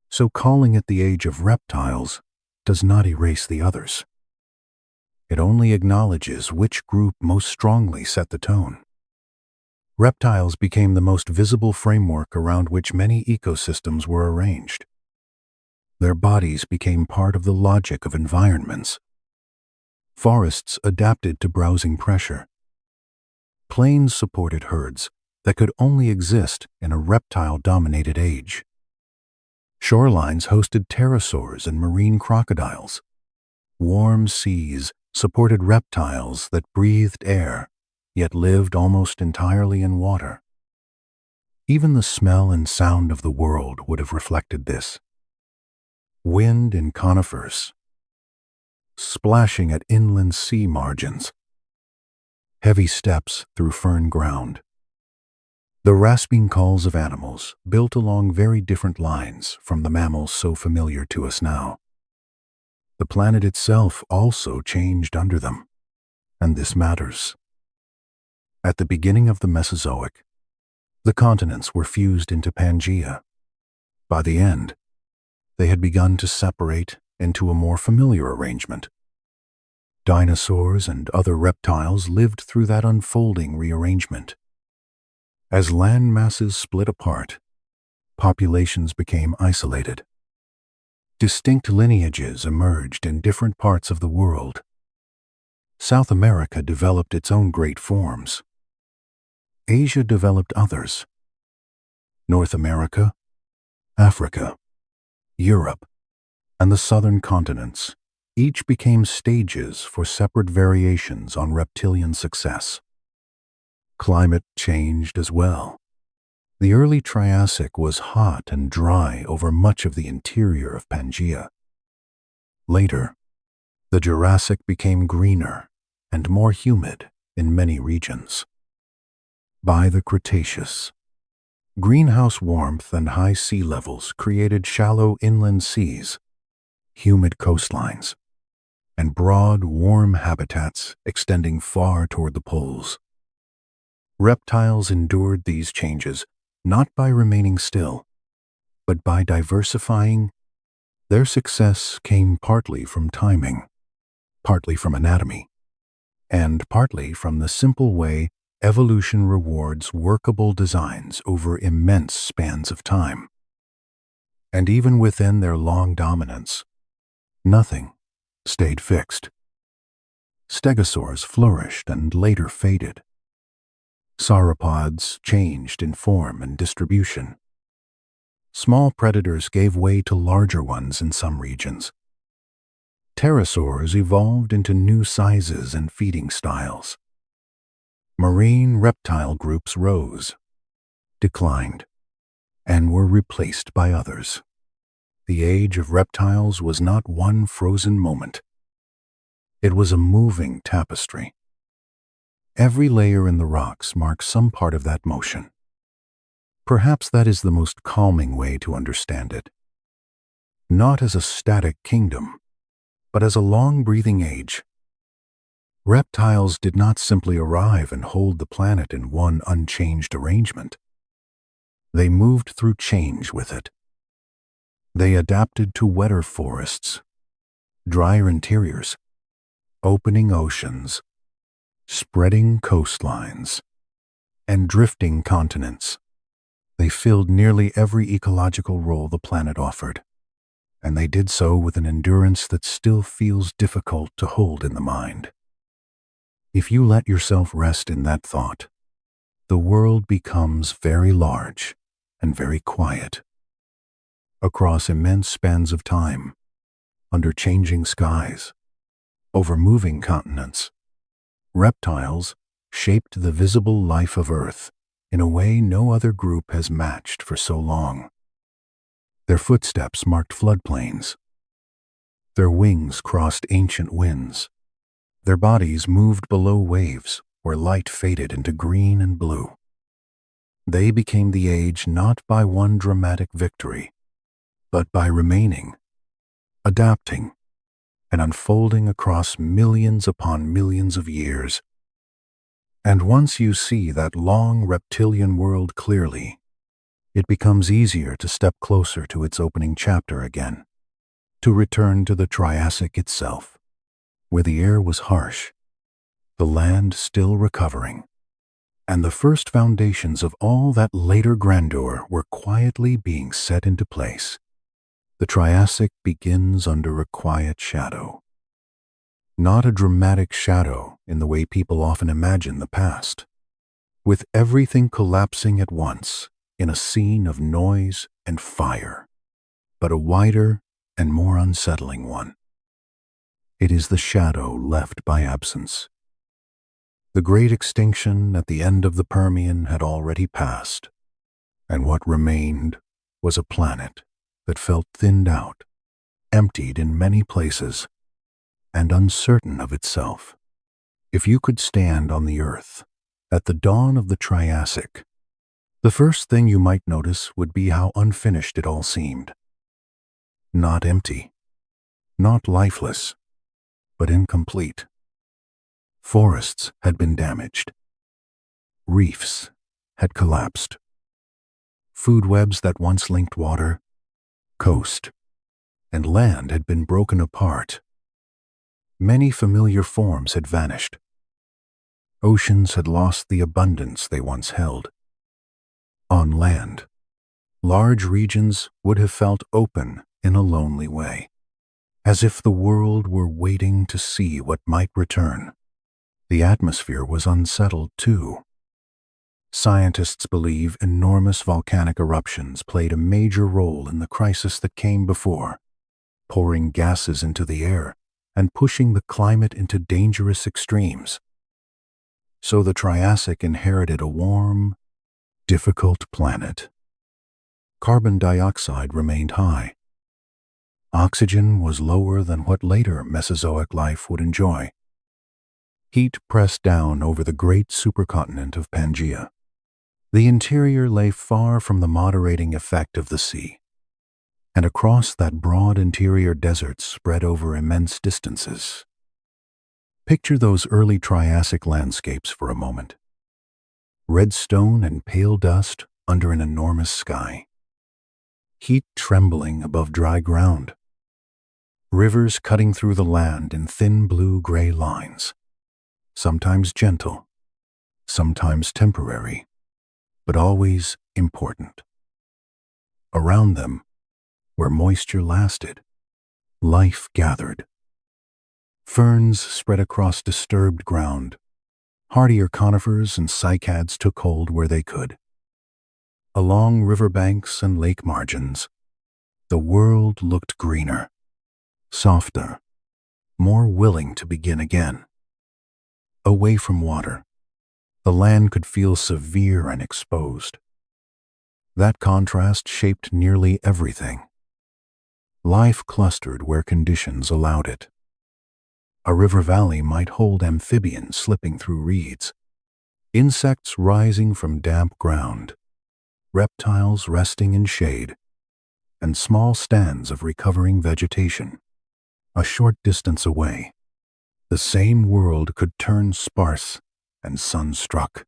So calling it the age of reptiles does not erase the others. It only acknowledges which group most strongly set the tone. Reptiles became the most visible framework around which many ecosystems were arranged. Their bodies became part of the logic of environments. Forests adapted to browsing pressure. Plains supported herds that could only exist in a reptile-dominated age. Shorelines hosted pterosaurs and marine crocodiles. Warm seas supported reptiles that breathed air, yet lived almost entirely in water. Even the smell and sound of the world would have reflected this. Wind in conifers, splashing at inland sea margins, heavy steps through fern ground. The rasping calls of animals built along very different lines from the mammals so familiar to us now. The planet itself also changed under them, and this matters. At the beginning of the Mesozoic, the continents were fused into Pangaea. By the end, they had begun to separate into a more familiar arrangement. Dinosaurs and other reptiles lived through that unfolding rearrangement. As land masses split apart, populations became isolated. Distinct lineages emerged in different parts of the world. South America developed its own great forms. Asia developed others. North America, Africa, Europe, and the southern continents each became stages for separate variations on reptilian success. Climate changed as well. The early Triassic was hot and dry over much of the interior of Pangaea. Later, the Jurassic became greener and more humid in many regions. By the Cretaceous, greenhouse warmth and high sea levels created shallow inland seas, humid coastlines, and broad, warm habitats extending far toward the poles. Reptiles endured these changes not by remaining still, but by diversifying. Their success came partly from timing, partly from anatomy, and partly from the simple way evolution rewards workable designs over immense spans of time. And even within their long dominance, nothing stayed fixed. Stegosaurs flourished and later faded. Sauropods changed in form and distribution. Small predators gave way to larger ones in some regions. Pterosaurs evolved into new sizes and feeding styles. Marine reptile groups rose, declined, and were replaced by others. The age of reptiles was not one frozen moment. It was a moving tapestry. Every layer in the rocks marks some part of that motion. Perhaps that is the most calming way to understand it. Not as a static kingdom, but as a long-breathing age. Reptiles did not simply arrive and hold the planet in one unchanged arrangement. They moved through change with it. They adapted to wetter forests, drier interiors, opening oceans, spreading coastlines, and drifting continents. They filled nearly every ecological role the planet offered, and they did so with an endurance that still feels difficult to hold in the mind. If you let yourself rest in that thought, the world becomes very large and very quiet. Across immense spans of time, under changing skies, over moving continents, reptiles shaped the visible life of Earth in a way no other group has matched for so long. Their footsteps marked floodplains. Their wings crossed ancient winds. Their bodies moved below waves where light faded into green and blue. They became the age not by one dramatic victory, but by remaining, adapting, and unfolding across millions upon millions of years. And once you see that long reptilian world clearly, it becomes easier to step closer to its opening chapter again, to return to the Triassic itself, where the air was harsh, the land still recovering, and the first foundations of all that later grandeur were quietly being set into place. The Triassic begins under a quiet shadow. Not a dramatic shadow in the way people often imagine the past, with everything collapsing at once in a scene of noise and fire, but a wider and more unsettling one. It is the shadow left by absence. The great extinction at the end of the Permian had already passed, and what remained was a planet that felt thinned out, emptied in many places, and uncertain of itself. If you could stand on the Earth at the dawn of the Triassic, the first thing you might notice would be how unfinished it all seemed. Not empty, not lifeless, but incomplete. Forests had been damaged. Reefs had collapsed. Food webs that once linked water, coast, and land had been broken apart. Many familiar forms had vanished. Oceans had lost the abundance they once held. On land, large regions would have felt open in a lonely way, as if the world were waiting to see what might return. The atmosphere was unsettled too. Scientists believe enormous volcanic eruptions played a major role in the crisis that came before, pouring gases into the air and pushing the climate into dangerous extremes. So the Triassic inherited a warm, difficult planet. Carbon dioxide remained high. Oxygen was lower than what later Mesozoic life would enjoy. Heat pressed down over the great supercontinent of Pangaea. The interior lay far from the moderating effect of the sea, and across that broad interior desert spread over immense distances. Picture those early Triassic landscapes for a moment. Red stone and pale dust under an enormous sky. Heat trembling above dry ground. Rivers cutting through the land in thin blue-gray lines, sometimes gentle, sometimes temporary, but always important. Around them, where moisture lasted, life gathered. Ferns spread across disturbed ground. Hardier conifers and cycads took hold where they could. Along riverbanks and lake margins, the world looked greener, softer, more willing to begin again. Away from water, the land could feel severe and exposed. That contrast shaped nearly everything. Life clustered where conditions allowed it. A river valley might hold amphibians slipping through reeds, insects rising from damp ground, reptiles resting in shade, and small stands of recovering vegetation. A short distance away, the same world could turn sparse and sun-struck,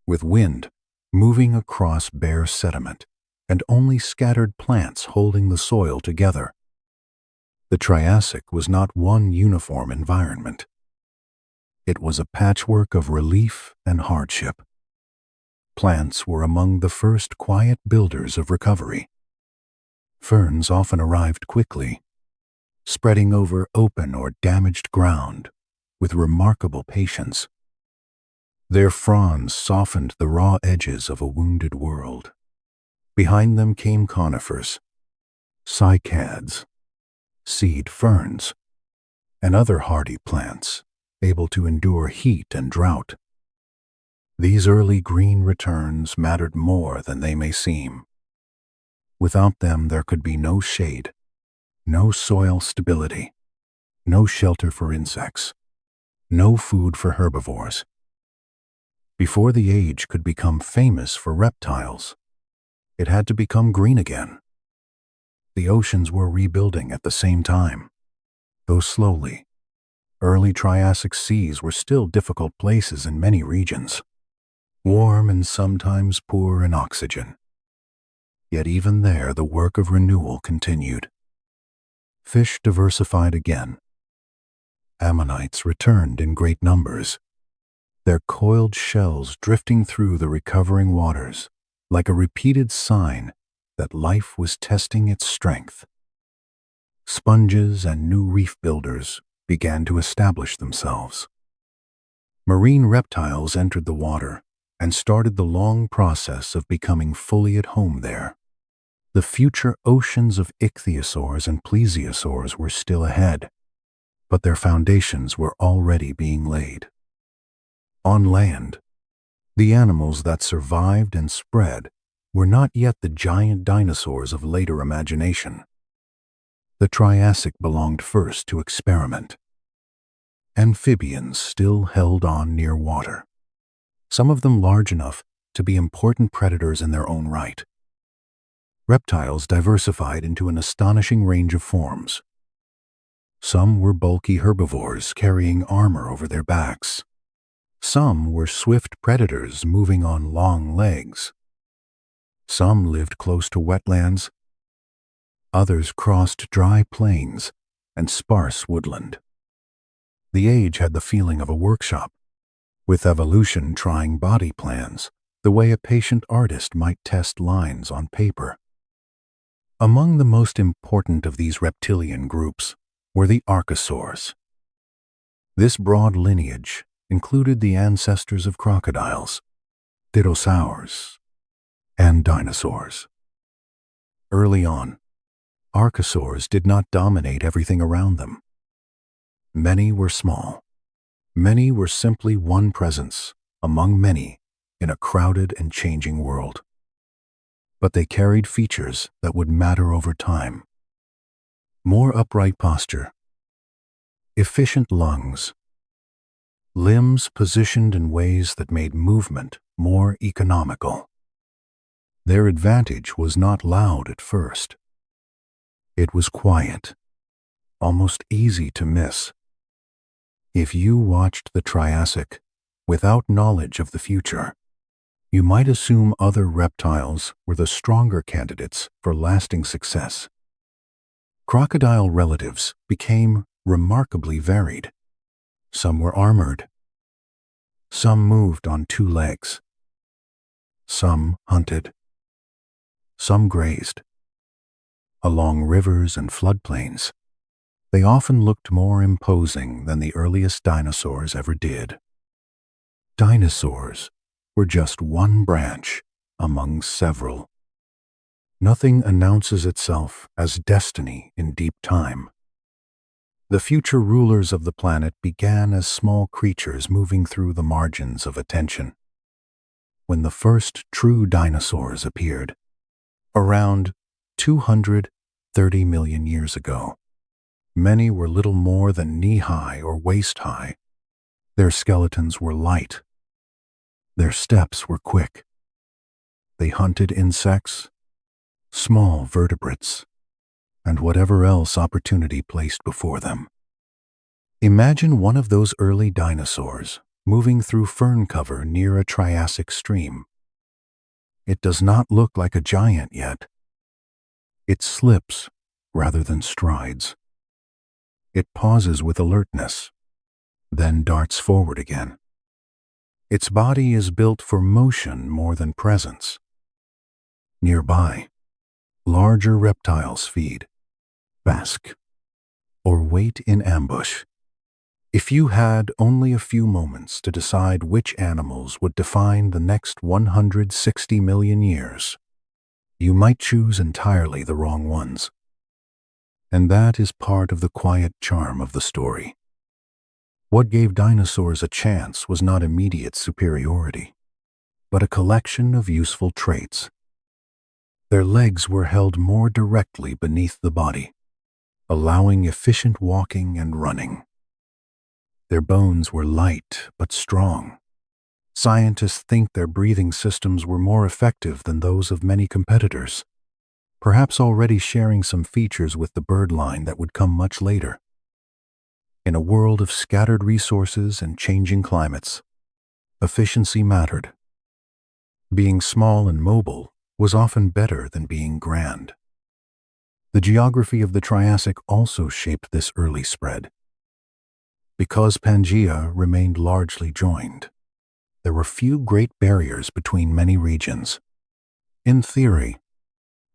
with wind moving across bare sediment and only scattered plants holding the soil together. The Triassic was not one uniform environment. It was a patchwork of relief and hardship. Plants were among the first quiet builders of recovery. Ferns often arrived quickly, spreading over open or damaged ground with remarkable patience. Their fronds softened the raw edges of a wounded world. Behind them came conifers, cycads, seed ferns, and other hardy plants able to endure heat and drought. These early green returns mattered more than they may seem. Without them, there could be no shade, no soil stability, no shelter for insects, no food for herbivores. Before the age could become famous for reptiles, it had to become green again. The oceans were rebuilding at the same time, though slowly. Early Triassic seas were still difficult places in many regions, warm and sometimes poor in oxygen. Yet even there the work of renewal continued. Fish diversified again. Ammonites returned in great numbers, their coiled shells drifting through the recovering waters like a repeated sign that life was testing its strength. Sponges and new reef builders began to establish themselves. Marine reptiles entered the water and started the long process of becoming fully at home there. The future oceans of ichthyosaurs and plesiosaurs were still ahead, but their foundations were already being laid. On land, the animals that survived and spread were not yet the giant dinosaurs of later imagination. The Triassic belonged first to experiment. Amphibians still held on near water, some of them large enough to be important predators in their own right. Reptiles diversified into an astonishing range of forms. Some were bulky herbivores carrying armor over their backs. Some were swift predators moving on long legs. Some lived close to wetlands. Others crossed dry plains and sparse woodland. The age had the feeling of a workshop, with evolution trying body plans the way a patient artist might test lines on paper. Among the most important of these reptilian groups were the archosaurs. This broad lineage included the ancestors of crocodiles, pterosaurs, and dinosaurs. Early on, archosaurs did not dominate everything around them. Many were small. Many were simply one presence among many in a crowded and changing world. But they carried features that would matter over time. More upright posture, efficient lungs, limbs positioned in ways that made movement more economical. Their advantage was not loud at first. It was quiet, almost easy to miss. If you watched the Triassic without knowledge of the future, you might assume other reptiles were the stronger candidates for lasting success. Crocodile relatives became remarkably varied. Some were armored. Some moved on two legs. Some hunted. Some grazed. Along rivers and floodplains, they often looked more imposing than the earliest dinosaurs ever did. Dinosaurs were just one branch among several. Nothing announces itself as destiny in deep time. The future rulers of the planet began as small creatures moving through the margins of attention. When the first true dinosaurs appeared, around 230 million years ago, many were little more than knee-high or waist-high. Their skeletons were light. Their steps were quick. They hunted insects, small vertebrates, and whatever else opportunity placed before them. Imagine one of those early dinosaurs moving through fern cover near a Triassic stream. It does not look like a giant yet. It slips rather than strides. It pauses with alertness, then darts forward again. Its body is built for motion more than presence. Nearby, larger reptiles feed, bask, or wait in ambush. If you had only a few moments to decide which animals would define the next 160 million years, you might choose entirely the wrong ones. And that is part of the quiet charm of the story. What gave dinosaurs a chance was not immediate superiority, but a collection of useful traits. Their legs were held more directly beneath the body, allowing efficient walking and running. Their bones were light but strong. Scientists think their breathing systems were more effective than those of many competitors, perhaps already sharing some features with the bird line that would come much later. In a world of scattered resources and changing climates, efficiency mattered. Being small and mobile was often better than being grand. The geography of the Triassic also shaped this early spread. Because Pangaea remained largely joined, there were few great barriers between many regions. In theory,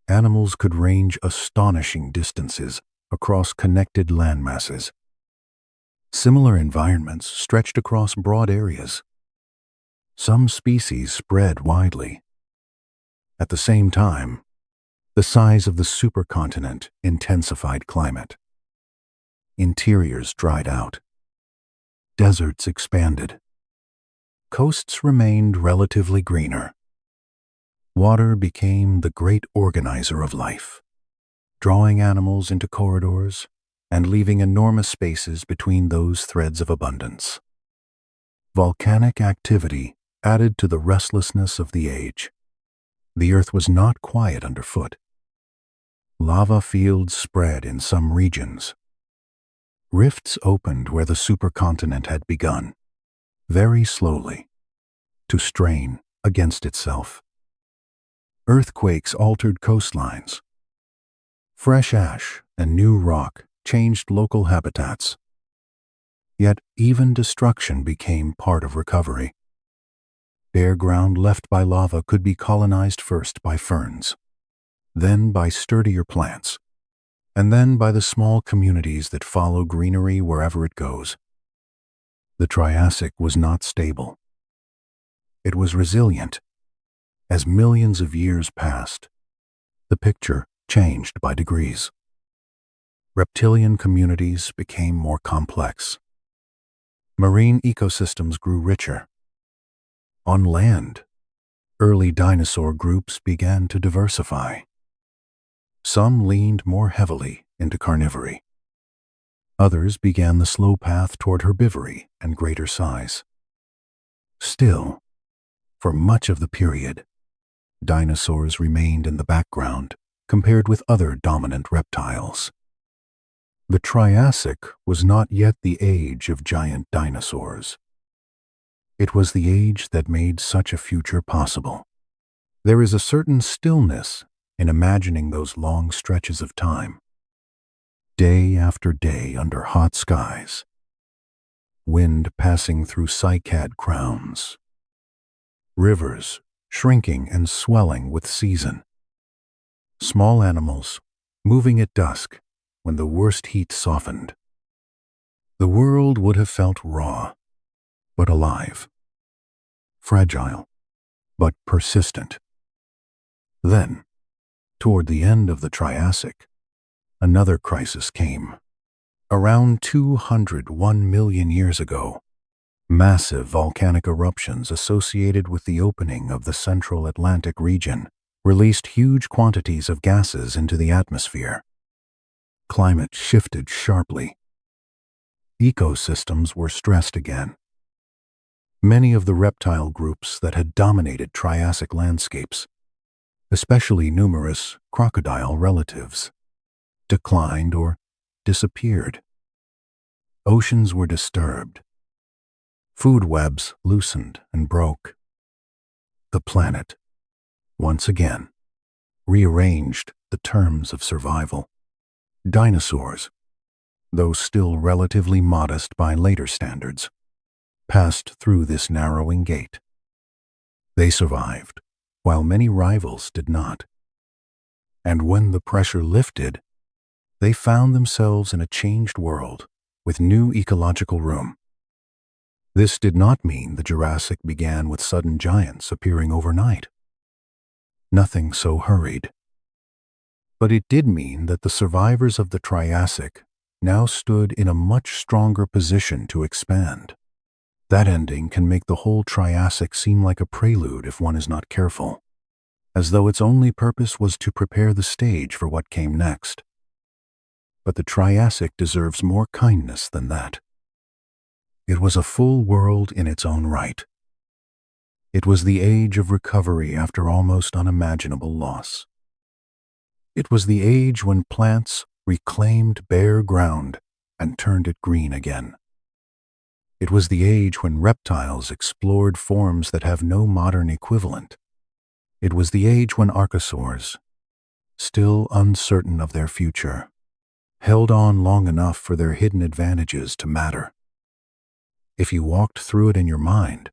animals could range astonishing distances across connected landmasses. Similar environments stretched across broad areas. Some species spread widely. At the same time, the size of the supercontinent intensified climate. Interiors dried out. Deserts expanded. Coasts remained relatively greener. Water became the great organizer of life, drawing animals into corridors and leaving enormous spaces between those threads of abundance. Volcanic activity added to the restlessness of the age. The earth was not quiet underfoot. Lava fields spread in some regions. Rifts opened where the supercontinent had begun, very slowly, to strain against itself. Earthquakes altered coastlines. Fresh ash and new rock changed local habitats. Yet even destruction became part of recovery. Bare ground left by lava could be colonized first by ferns, then by sturdier plants, and then by the small communities that follow greenery wherever it goes. The Triassic was not stable. It was resilient. As millions of years passed, the picture changed by degrees. Reptilian communities became more complex. Marine ecosystems grew richer. On land, early dinosaur groups began to diversify. Some leaned more heavily into carnivory. Others began the slow path toward herbivory and greater size. Still, for much of the period, dinosaurs remained in the background compared with other dominant reptiles. The Triassic was not yet the age of giant dinosaurs. It was the age that made such a future possible. There is a certain stillness in imagining those long stretches of time. Day after day under hot skies. Wind passing through cycad crowns. Rivers shrinking and swelling with season. Small animals moving at dusk when the worst heat softened. The world would have felt raw, but alive. Fragile, but persistent. Then, toward the end of the Triassic, another crisis came. Around 201 million years ago, massive volcanic eruptions associated with the opening of the central Atlantic region released huge quantities of gases into the atmosphere. Climate shifted sharply. Ecosystems were stressed again. Many of the reptile groups that had dominated Triassic landscapes, especially numerous crocodile relatives, declined or disappeared. Oceans were disturbed. Food webs loosened and broke. The planet, once again, rearranged the terms of survival. Dinosaurs, though still relatively modest by later standards, passed through this narrowing gate. They survived, while many rivals did not. And when the pressure lifted, they found themselves in a changed world with new ecological room. This did not mean the Jurassic began with sudden giants appearing overnight. Nothing so hurried. But it did mean that the survivors of the Triassic now stood in a much stronger position to expand. That ending can make the whole Triassic seem like a prelude if one is not careful, as though its only purpose was to prepare the stage for what came next. But the Triassic deserves more kindness than that. It was a full world in its own right. It was the age of recovery after almost unimaginable loss. It was the age when plants reclaimed bare ground and turned it green again. It was the age when reptiles explored forms that have no modern equivalent. It was the age when archosaurs, still uncertain of their future, held on long enough for their hidden advantages to matter. If you walked through it in your mind,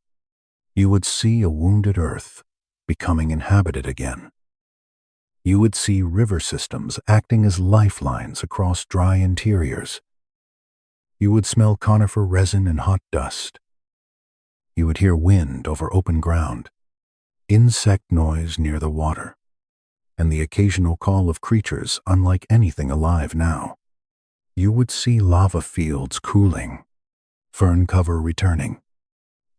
you would see a wounded earth becoming inhabited again. You would see river systems acting as lifelines across dry interiors. You would smell conifer resin and hot dust. You would hear wind over open ground, insect noise near the water, and the occasional call of creatures unlike anything alive now. You would see lava fields cooling, fern cover returning,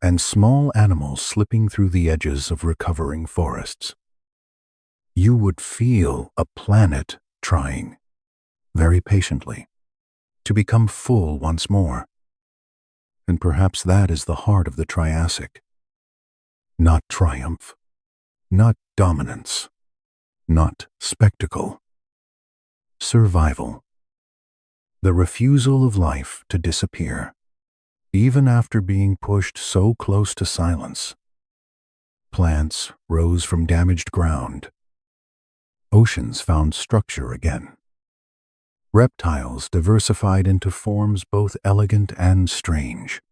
and small animals slipping through the edges of recovering forests. You would feel a planet trying, very patiently, to become full once more. And perhaps that is the heart of the Triassic. Not triumph, not dominance, not spectacle. Survival. The refusal of life to disappear, even after being pushed so close to silence. Plants rose from damaged ground. Oceans found structure again. Reptiles diversified into forms both elegant and strange.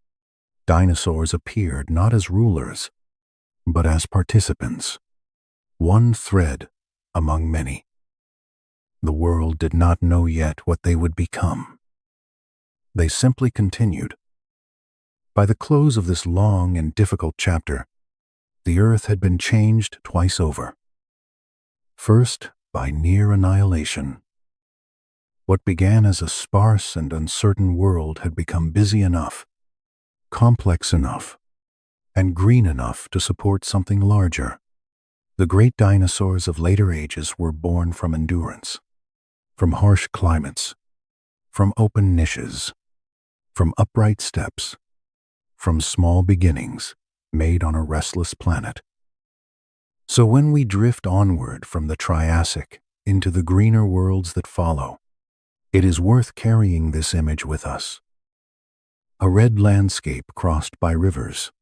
Dinosaurs appeared not as rulers, but as participants, one thread among many. The world did not know yet what they would become. They simply continued. By the close of this long and difficult chapter, the Earth had been changed twice over. First, by near annihilation. What began as a sparse and uncertain world had become busy enough, complex enough, and green enough to support something larger. The great dinosaurs of later ages were born from endurance, from harsh climates, from open niches, from upright steps, from small beginnings made on a restless planet. So when we drift onward from the Triassic into the greener worlds that follow, it is worth carrying this image with us. A red landscape crossed by rivers,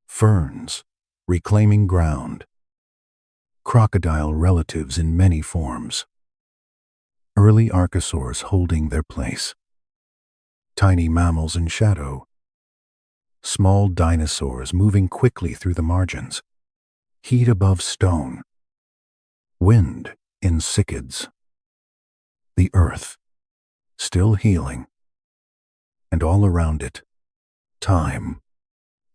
ferns reclaiming ground, crocodile relatives in many forms, early archosaurs holding their place, tiny mammals in shadow, small dinosaurs moving quickly through the margins, heat above stone, wind in cycads, the earth still healing, and all around it, time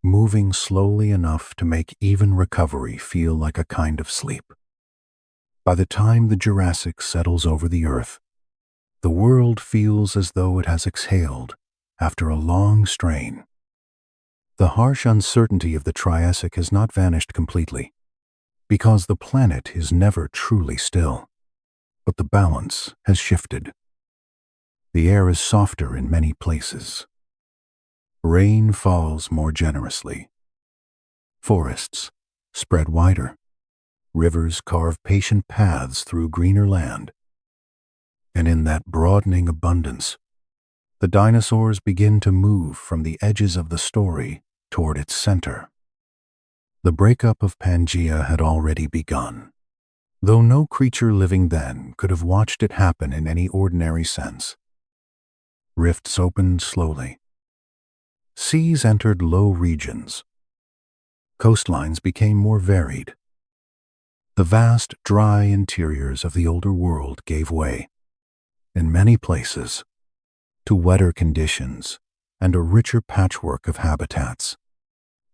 moving slowly enough to make even recovery feel like a kind of sleep. By the time the Jurassic settles over the Earth, the world feels as though it has exhaled after a long strain. The harsh uncertainty of the Triassic has not vanished completely, because the planet is never truly still, but the balance has shifted. The air is softer in many places. Rain falls more generously. Forests spread wider. Rivers carve patient paths through greener land. And in that broadening abundance, the dinosaurs begin to move from the edges of the story toward its center. The breakup of Pangaea had already begun, though no creature living then could have watched it happen in any ordinary sense. Rifts opened slowly. Seas entered low regions. Coastlines became more varied. The vast, dry interiors of the older world gave way, in many places, to wetter conditions and a richer patchwork of habitats.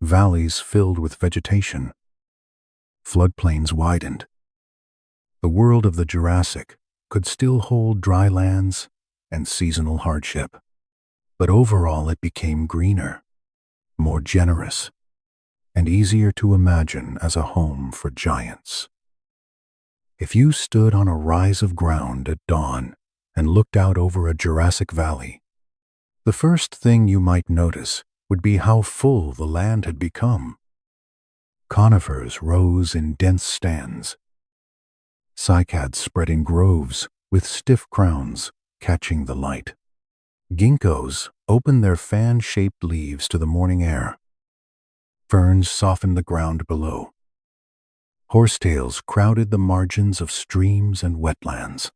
Valleys filled with vegetation. Floodplains widened. The world of the Jurassic could still hold dry lands and seasonal hardship, but overall it became greener, more generous, and easier to imagine as a home for giants. If you stood on a rise of ground at dawn and looked out over a Jurassic valley, the first thing you might notice would be how full the land had become. Conifers rose in dense stands. Cycads spread in groves with stiff crowns catching the light. Ginkgos opened their fan-shaped leaves to the morning air. Ferns softened the ground below. Horsetails crowded the margins of streams and wetlands.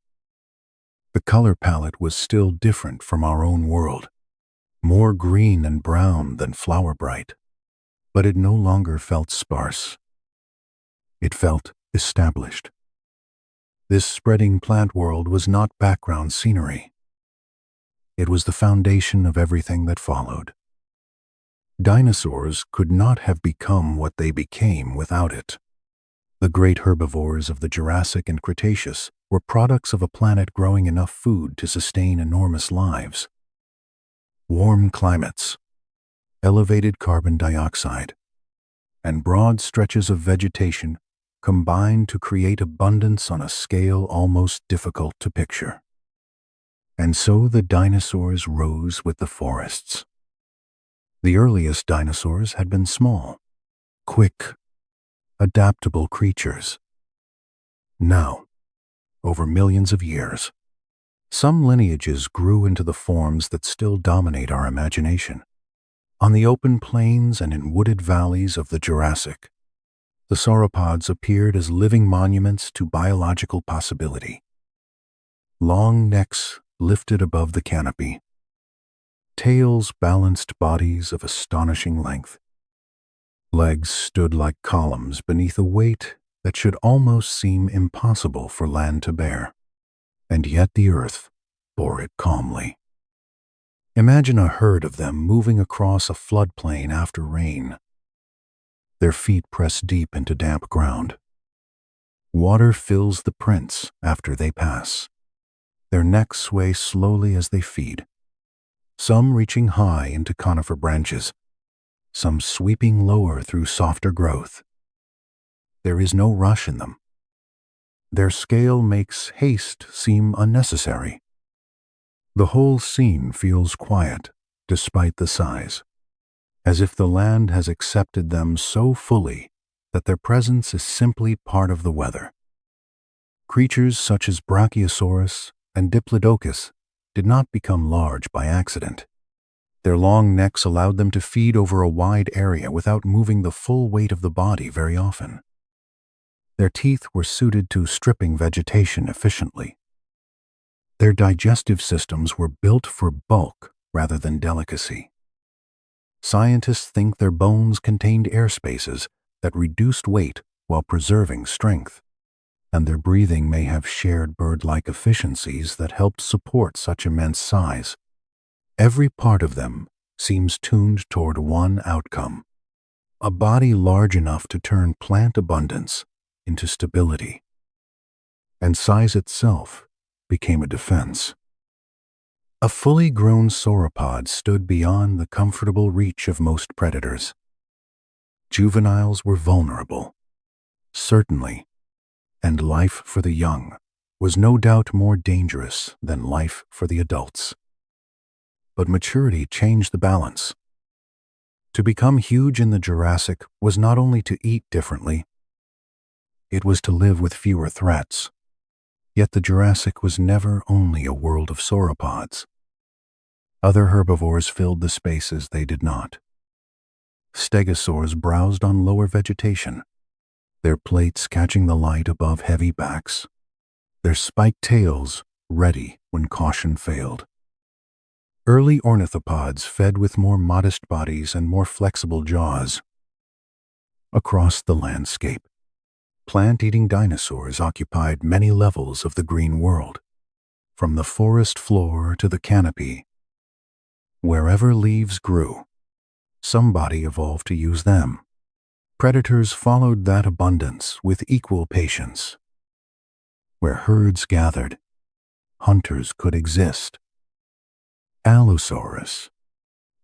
The color palette was still different from our own world, more green and brown than flower bright, but it no longer felt sparse. It felt established. This spreading plant world was not background scenery. It was the foundation of everything that followed. Dinosaurs could not have become what they became without it. The great herbivores of the Jurassic and Cretaceous were products of a planet growing enough food to sustain enormous lives. Warm climates, elevated carbon dioxide, and broad stretches of vegetation combined to create abundance on a scale almost difficult to picture. And so the dinosaurs rose with the forests. The earliest dinosaurs had been small, quick, adaptable creatures. Now, over millions of years, some lineages grew into the forms that still dominate our imagination. On the open plains and in wooded valleys of the Jurassic, the sauropods appeared as living monuments to biological possibility. Long necks lifted above the canopy, tails balanced bodies of astonishing length. Legs stood like columns beneath a weight that should almost seem impossible for land to bear, and yet the earth bore it calmly. Imagine a herd of them moving across a floodplain after rain. Their feet press deep into damp ground. Water fills the prints after they pass. Their necks sway slowly as they feed, some reaching high into conifer branches, some sweeping lower through softer growth. There is no rush in them. Their scale makes haste seem unnecessary. The whole scene feels quiet, despite the size, as if the land has accepted them so fully that their presence is simply part of the weather. Creatures such as Brachiosaurus and Diplodocus did not become large by accident. Their long necks allowed them to feed over a wide area without moving the full weight of the body very often. Their teeth were suited to stripping vegetation efficiently. Their digestive systems were built for bulk rather than delicacy. Scientists think their bones contained air spaces that reduced weight while preserving strength, and their breathing may have shared bird-like efficiencies that helped support such immense size. Every part of them seems tuned toward one outcome: a body large enough to turn plant abundance into stability. And size itself became a defense. A fully grown sauropod stood beyond the comfortable reach of most predators. Juveniles were vulnerable, certainly, and life for the young was no doubt more dangerous than life for the adults. But maturity changed the balance. To become huge in the Jurassic was not only to eat differently, it was to live with fewer threats. Yet the Jurassic was never only a world of sauropods. Other herbivores filled the spaces they did not. Stegosaurs browsed on lower vegetation, their plates catching the light above heavy backs, their spiked tails ready when caution failed. Early ornithopods fed with more modest bodies and more flexible jaws. Across the landscape, plant-eating dinosaurs occupied many levels of the green world, from the forest floor to the canopy. Wherever leaves grew, somebody evolved to use them. Predators followed that abundance with equal patience. Where herds gathered, hunters could exist. Allosaurus,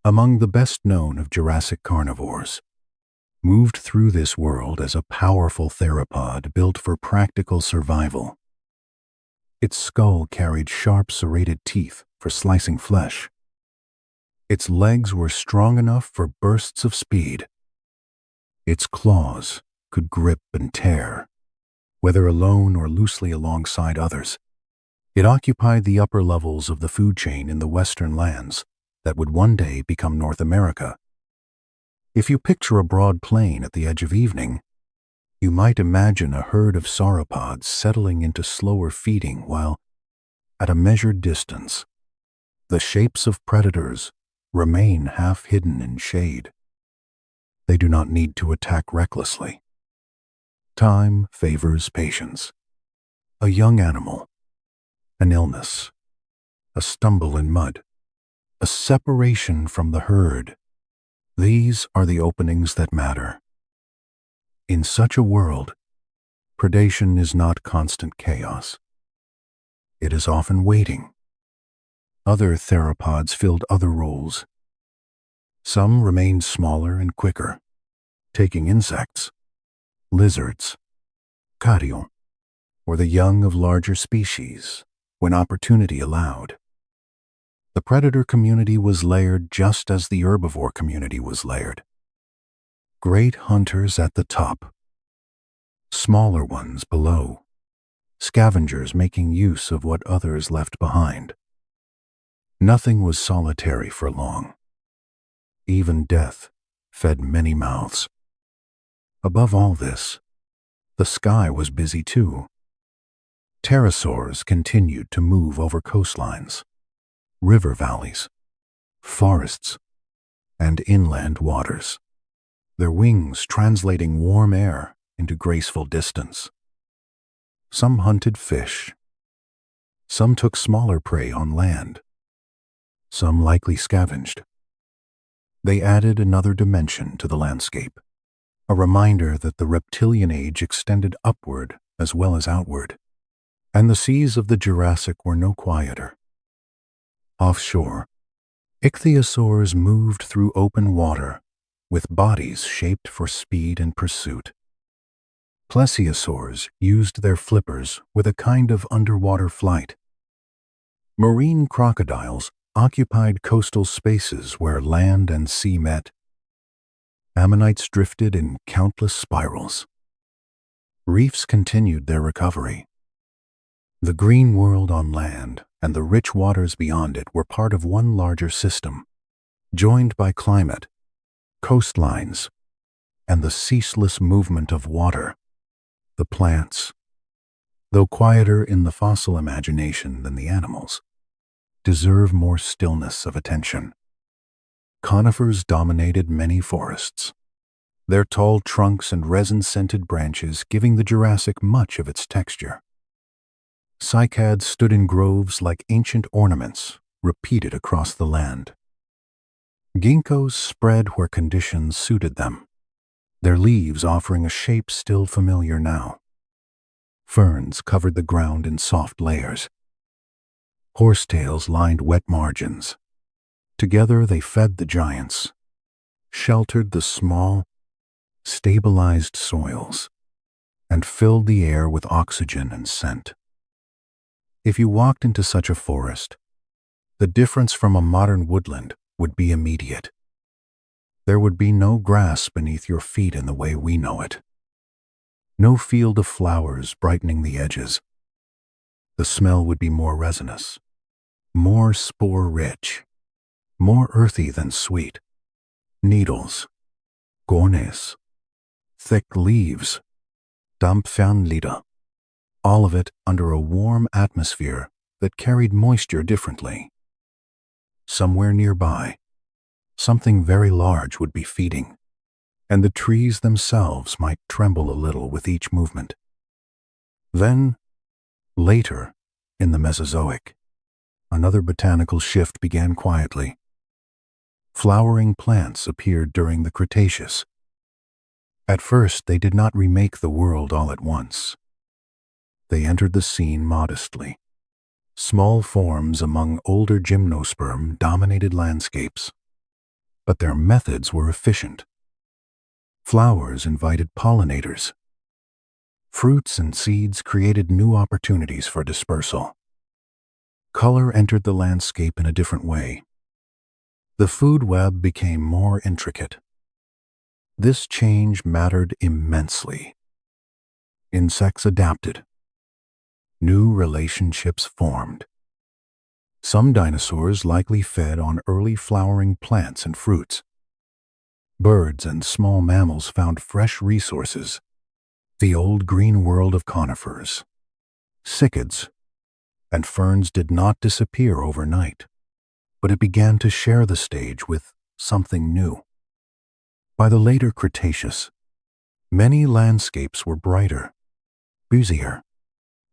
among the best known of Jurassic carnivores, moved through this world as a powerful theropod built for practical survival. Its skull carried sharp serrated teeth for slicing flesh. Its legs were strong enough for bursts of speed. Its claws could grip and tear, whether alone or loosely alongside others. It occupied the upper levels of the food chain in the western lands that would one day become North America. If you picture a broad plain at the edge of evening, you might imagine a herd of sauropods settling into slower feeding while, at a measured distance, the shapes of predators remain half hidden in shade. They do not need to attack recklessly. Time favors patience. A young animal, an illness, a stumble in mud, a separation from the herd. These are the openings that matter. In such a world, Predation is not constant chaos. It is often waiting. Other theropods filled other roles. Some remained smaller and quicker, taking insects, lizards, carrion, or the young of larger species when opportunity allowed. The predator community was layered just as the herbivore community was layered. Great hunters at the top, smaller ones below, scavengers making use of what others left behind. Nothing was solitary for long. Even death fed many mouths. Above all this, the sky was busy too. Pterosaurs continued to move over coastlines, river valleys, forests, and inland waters, their wings translating warm air into graceful distance. Some hunted fish. Some took smaller prey on land. Some likely scavenged. They added another dimension to the landscape, a reminder that the reptilian age extended upward as well as outward, and the seas of the Jurassic were no quieter. Offshore, ichthyosaurs moved through open water with bodies shaped for speed and pursuit. Plesiosaurs used their flippers with a kind of underwater flight. Marine crocodiles occupied coastal spaces where land and sea met. Ammonites drifted in countless spirals. Reefs continued their recovery. The green world on land and the rich waters beyond it were part of one larger system, joined by climate, coastlines, and the ceaseless movement of water. The plants, though quieter in the fossil imagination than the animals, deserve more stillness of attention. Conifers dominated many forests, their tall trunks and resin-scented branches giving the Jurassic much of its texture. Cycads stood in groves like ancient ornaments, repeated across the land. Ginkgos spread where conditions suited them, their leaves offering a shape still familiar now. Ferns covered the ground in soft layers. Horsetails lined wet margins. Together they fed the giants, sheltered the small, stabilized soils, and filled the air with oxygen and scent. If you walked into such a forest, the difference from a modern woodland would be immediate. There would be no grass beneath your feet in the way we know it. No field of flowers brightening the edges. The smell would be more resinous, more spore-rich, more earthy than sweet. Needles, gornes, thick leaves, dampfernlieder, all of it under a warm atmosphere that carried moisture differently. Somewhere nearby, something very large would be feeding, and the trees themselves might tremble a little with each movement. Then, later, in the Mesozoic, another botanical shift began quietly. Flowering plants appeared during the Cretaceous. At first, they did not remake the world all at once. They entered the scene modestly. Small forms among older gymnosperm dominated landscapes, but their methods were efficient. Flowers invited pollinators. Fruits and seeds created new opportunities for dispersal. Color entered the landscape in a different way. The food web became more intricate. This change mattered immensely. Insects adapted. New relationships formed. Some dinosaurs likely fed on early flowering plants and fruits. Birds and small mammals found fresh resources. The old green world of conifers, cycads, and ferns did not disappear overnight, but it began to share the stage with something new. By the later Cretaceous, many landscapes were brighter, busier,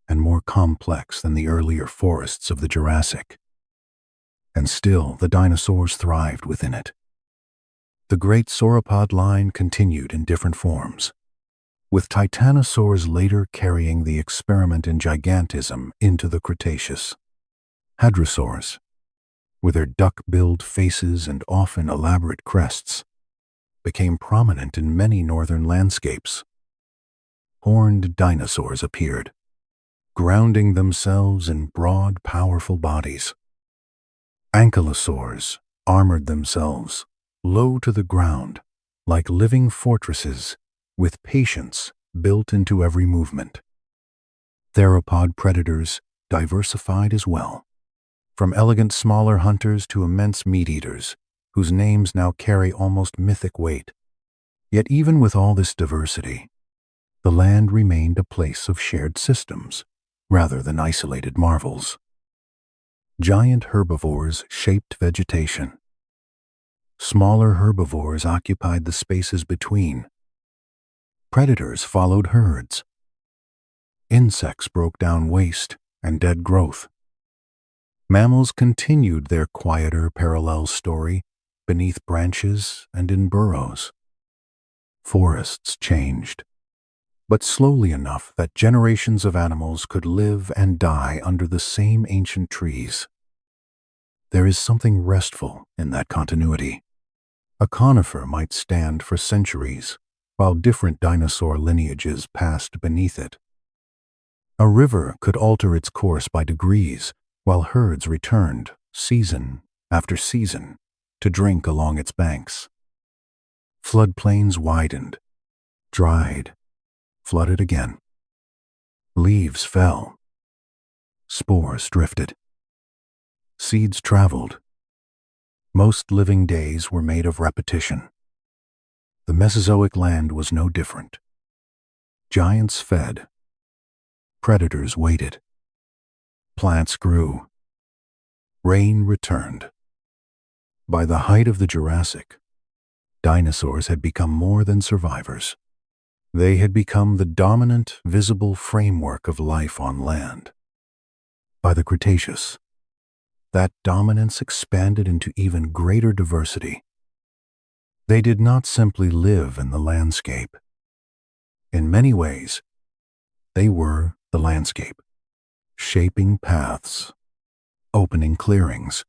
and more complex than the earlier forests of the Jurassic. And still the dinosaurs thrived within it. The great sauropod line continued in different forms. with titanosaurs later carrying the experiment in gigantism into the Cretaceous. Hadrosaurs, with their duck-billed faces and often elaborate crests, became prominent in many northern landscapes. Horned dinosaurs appeared, grounding themselves in broad, powerful bodies. Ankylosaurs armored themselves, low to the ground, like living fortresses, with patience built into every movement. Theropod predators diversified as well, from elegant smaller hunters to immense meat-eaters, whose names now carry almost mythic weight. Yet even with all this diversity, the land remained a place of shared systems, rather than isolated marvels. Giant herbivores shaped vegetation. Smaller herbivores occupied the spaces between. Predators followed herds. Insects broke down waste and dead growth. Mammals continued their quieter parallel story beneath branches and in burrows. Forests changed, but slowly enough that generations of animals could live and die under the same ancient trees. There is something restful in that continuity. A conifer might stand for centuries, while different dinosaur lineages passed beneath it. A river could alter its course by degrees, while herds returned, season after season, to drink along its banks. Floodplains widened, dried, flooded again. Leaves fell. Spores drifted. Seeds traveled. Most living days were made of repetition. The Mesozoic land was no different. Giants fed. Predators waited. Plants grew. Rain returned. By the height of the Jurassic, dinosaurs had become more than survivors. They had become the dominant, visible framework of life on land. By the Cretaceous, that dominance expanded into even greater diversity. They did not simply live in the landscape. In many ways, they were the landscape, shaping paths, opening clearings,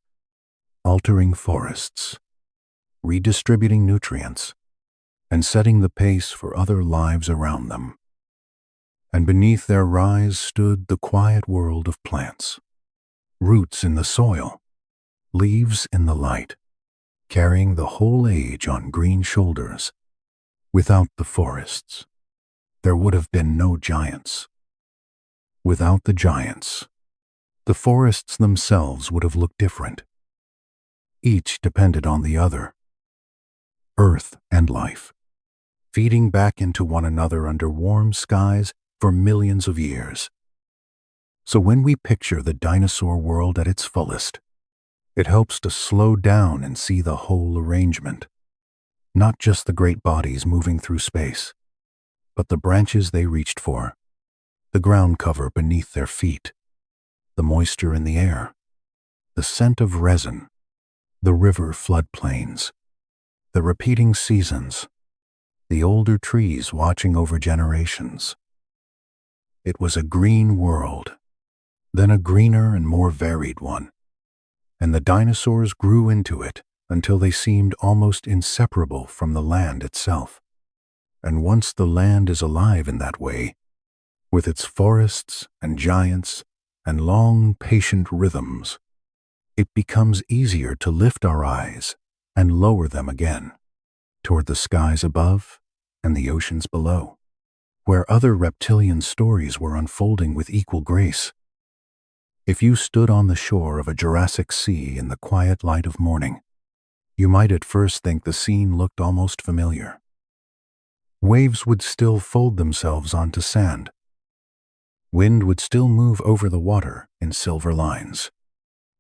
altering forests, redistributing nutrients, and setting the pace for other lives around them. And beneath their rise stood the quiet world of plants, roots in the soil, leaves in the light, carrying the whole age on green shoulders. Without the forests, there would have been no giants. Without the giants, the forests themselves would have looked different. Each depended on the other. Earth and life, feeding back into one another under warm skies for millions of years. So when we picture the dinosaur world at its fullest, it helps to slow down and see the whole arrangement. Not just the great bodies moving through space, but the branches they reached for, the ground cover beneath their feet, the moisture in the air, the scent of resin, the river floodplains, the repeating seasons, the older trees watching over generations. It was a green world, then a greener and more varied one, and the dinosaurs grew into it until they seemed almost inseparable from the land itself. And once the land is alive in that way, with its forests and giants and long, patient rhythms, it becomes easier to lift our eyes and lower them again, toward the skies above and the oceans below, where other reptilian stories were unfolding with equal grace. If you stood on the shore of a Jurassic sea in the quiet light of morning, you might at first think the scene looked almost familiar. Waves would still fold themselves onto sand. Wind would still move over the water in silver lines.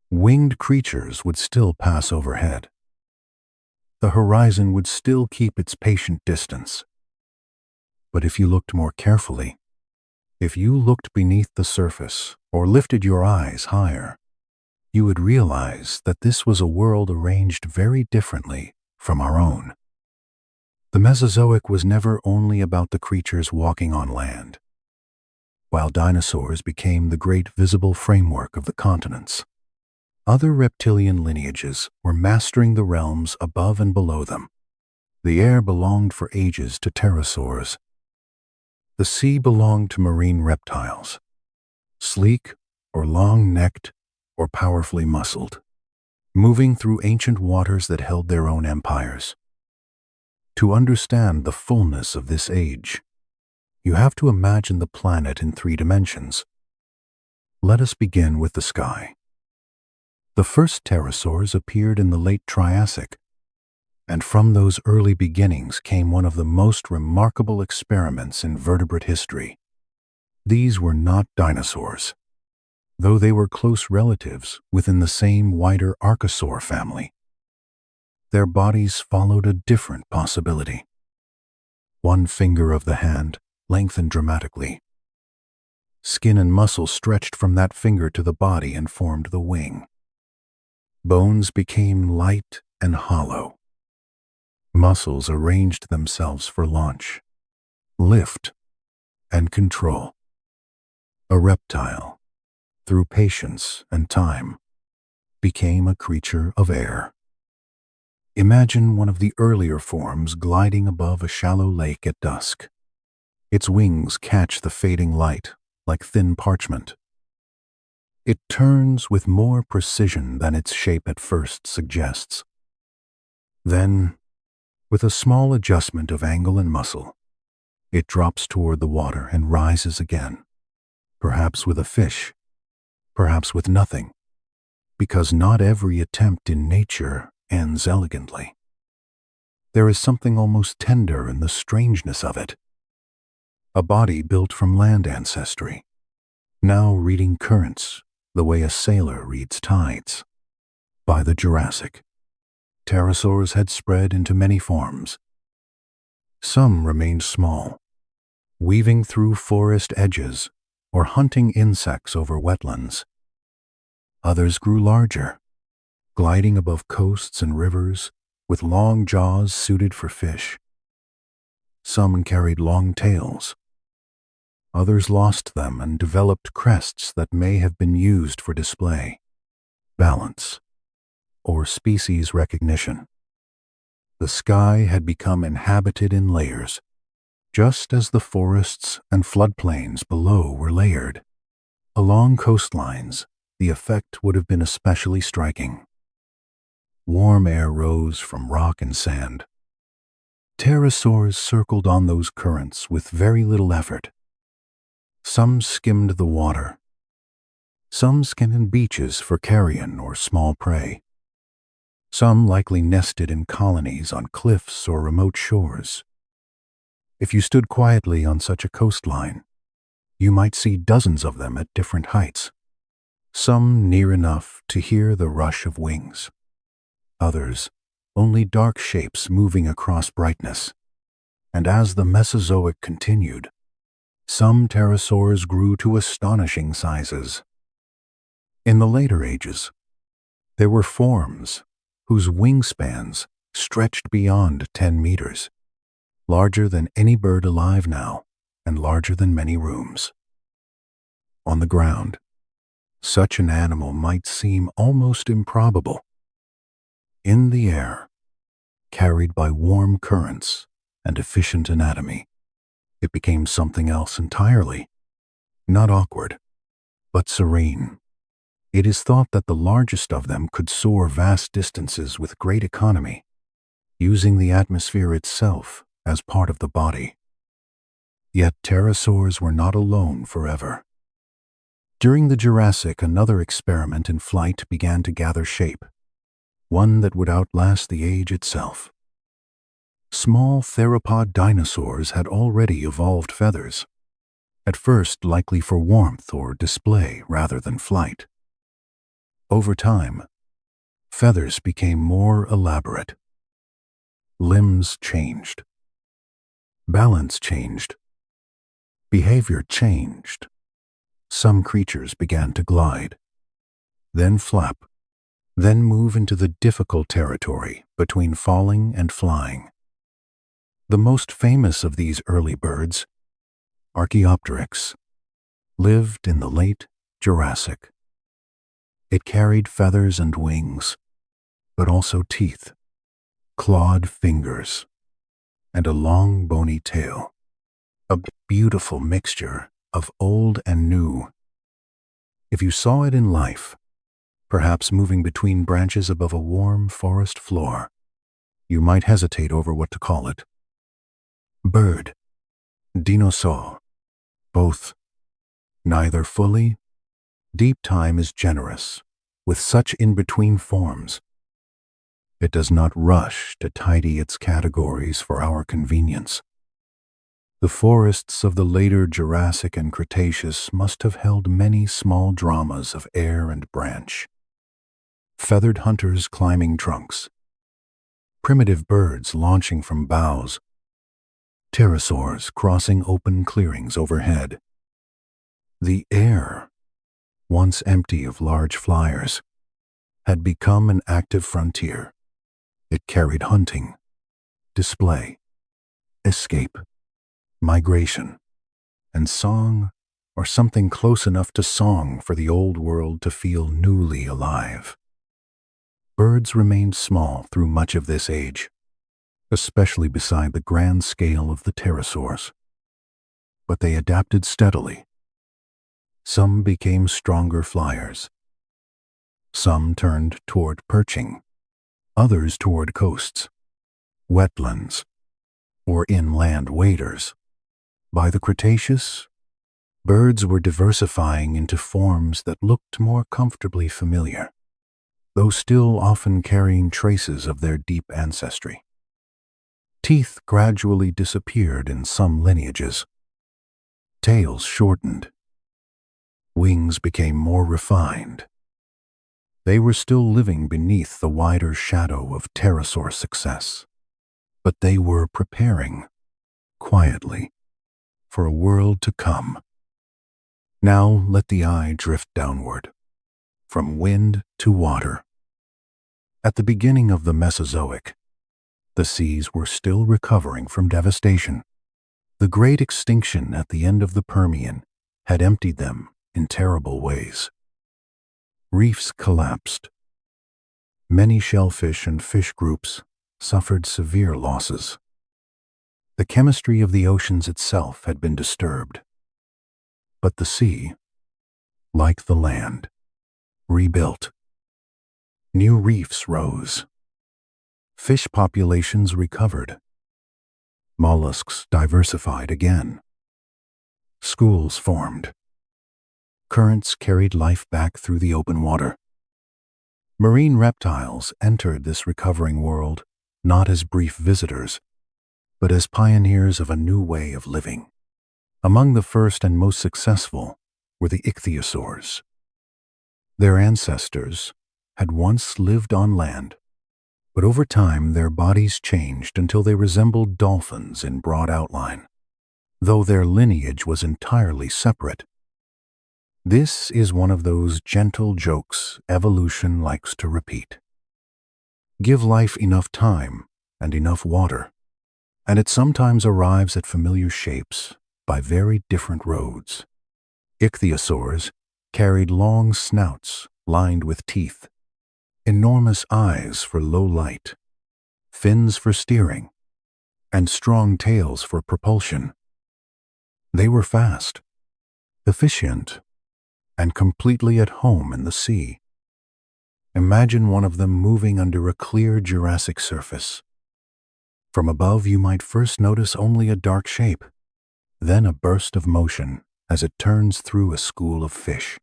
Winged creatures would still pass overhead. The horizon would still keep its patient distance. But if you looked more carefully, if you looked beneath the surface or lifted your eyes higher, you would realize that this was a world arranged very differently from our own. The Mesozoic was never only about the creatures walking on land. While dinosaurs became the great visible framework of the continents, other reptilian lineages were mastering the realms above and below them. The air belonged for ages to pterosaurs. The sea belonged to marine reptiles, sleek or long-necked or powerfully muscled, moving through ancient waters that held their own empires. To understand the fullness of this age, you have to imagine the planet in 3 dimensions. Let us begin with the sky. The first pterosaurs appeared in the late Triassic, and from those early beginnings came one of the most remarkable experiments in vertebrate history. These were not dinosaurs, though they were close relatives within the same wider archosaur family. Their bodies followed a different possibility. One finger of the hand lengthened dramatically. Skin and muscle stretched from that finger to the body and formed the wing. Bones became light and hollow. Muscles arranged themselves for launch, lift, and control. A reptile, through patience and time, became a creature of air. Imagine one of the earlier forms gliding above a shallow lake at dusk. Its wings catch the fading light like thin parchment. It turns with more precision than its shape at first suggests. Then, with a small adjustment of angle and muscle, it drops toward the water and rises again, perhaps with a fish, perhaps with nothing, because not every attempt in nature ends elegantly. There is something almost tender in the strangeness of it. A body built from land ancestry, now reading currents the way a sailor reads tides. By the Jurassic, pterosaurs had spread into many forms. Some remained small, weaving through forest edges or hunting insects over wetlands. Others grew larger, gliding above coasts and rivers with long jaws suited for fish. Some carried long tails. Others lost them and developed crests that may have been used for display, balance, or species recognition. The sky had become inhabited in layers, just as the forests and floodplains below were layered. Along coastlines, the effect would have been especially striking. Warm air rose from rock and sand. Pterosaurs circled on those currents with very little effort. Some skimmed the water. Some scanned beaches for carrion or small prey. Some likely nested in colonies on cliffs or remote shores. If you stood quietly on such a coastline, you might see dozens of them at different heights, some near enough to hear the rush of wings. Others, only dark shapes moving across brightness. And as the Mesozoic continued, some pterosaurs grew to astonishing sizes. In the later ages, there were forms whose wingspans stretched beyond 10 meters, larger than any bird alive now, and larger than many rooms. On the ground, such an animal might seem almost improbable. In the air, carried by warm currents and efficient anatomy, it became something else entirely, not awkward, but serene. It is thought that the largest of them could soar vast distances with great economy, using the atmosphere itself as part of the body. Yet pterosaurs were not alone forever. During the Jurassic, another experiment in flight began to gather shape, one that would outlast the age itself. Small theropod dinosaurs had already evolved feathers, at first likely for warmth or display rather than flight. Over time, feathers became more elaborate. Limbs changed. Balance changed. Behavior changed. Some creatures began to glide, then flap, then move into the difficult territory between falling and flying. The most famous of these early birds, Archaeopteryx, lived in the late Jurassic. It carried feathers and wings, but also teeth, clawed fingers, and a long bony tail. A beautiful mixture of old and new. If you saw it in life, perhaps moving between branches above a warm forest floor, you might hesitate over what to call it. Bird, dinosaur, both. Neither fully. Deep time is generous, with such in-between forms. It does not rush to tidy its categories for our convenience. The forests of the later Jurassic and Cretaceous must have held many small dramas of air and branch. Feathered hunters climbing trunks, primitive birds launching from boughs, pterosaurs crossing open clearings overhead. The air, once empty of large flyers, had become an active frontier. It carried hunting, display, escape, migration, and song, or something close enough to song for the old world to feel newly alive. Birds remained small through much of this age, especially beside the grand scale of the pterosaurs. But they adapted steadily. Some became stronger flyers. Some turned toward perching, others toward coasts, wetlands, or inland waders. By the Cretaceous, birds were diversifying into forms that looked more comfortably familiar, though still often carrying traces of their deep ancestry. Teeth gradually disappeared in some lineages. Tails shortened. Wings became more refined. They were still living beneath the wider shadow of pterosaur success, but they were preparing, quietly, for a world to come. Now let the eye drift downward, from wind to water. At the beginning of the Mesozoic, the seas were still recovering from devastation. The great extinction at the end of the Permian had emptied them in terrible ways. Reefs collapsed. Many shellfish and fish groups suffered severe losses. The chemistry of the oceans itself had been disturbed. But the sea, like the land, rebuilt. New reefs rose. Fish populations recovered. Mollusks diversified again. Schools formed. Currents carried life back through the open water. Marine reptiles entered this recovering world not as brief visitors, but as pioneers of a new way of living. Among the first and most successful were the ichthyosaurs. Their ancestors had once lived on land, but over time their bodies changed until they resembled dolphins in broad outline, though their lineage was entirely separate. This is one of those gentle jokes evolution likes to repeat. Give life enough time and enough water, and it sometimes arrives at familiar shapes by very different roads. Ichthyosaurs carried long snouts lined with teeth, enormous eyes for low light, fins for steering, and strong tails for propulsion. They were fast, efficient, and completely at home in the sea. Imagine one of them moving under a clear Jurassic surface. From above you might first notice only a dark shape, then a burst of motion as it turns through a school of fish.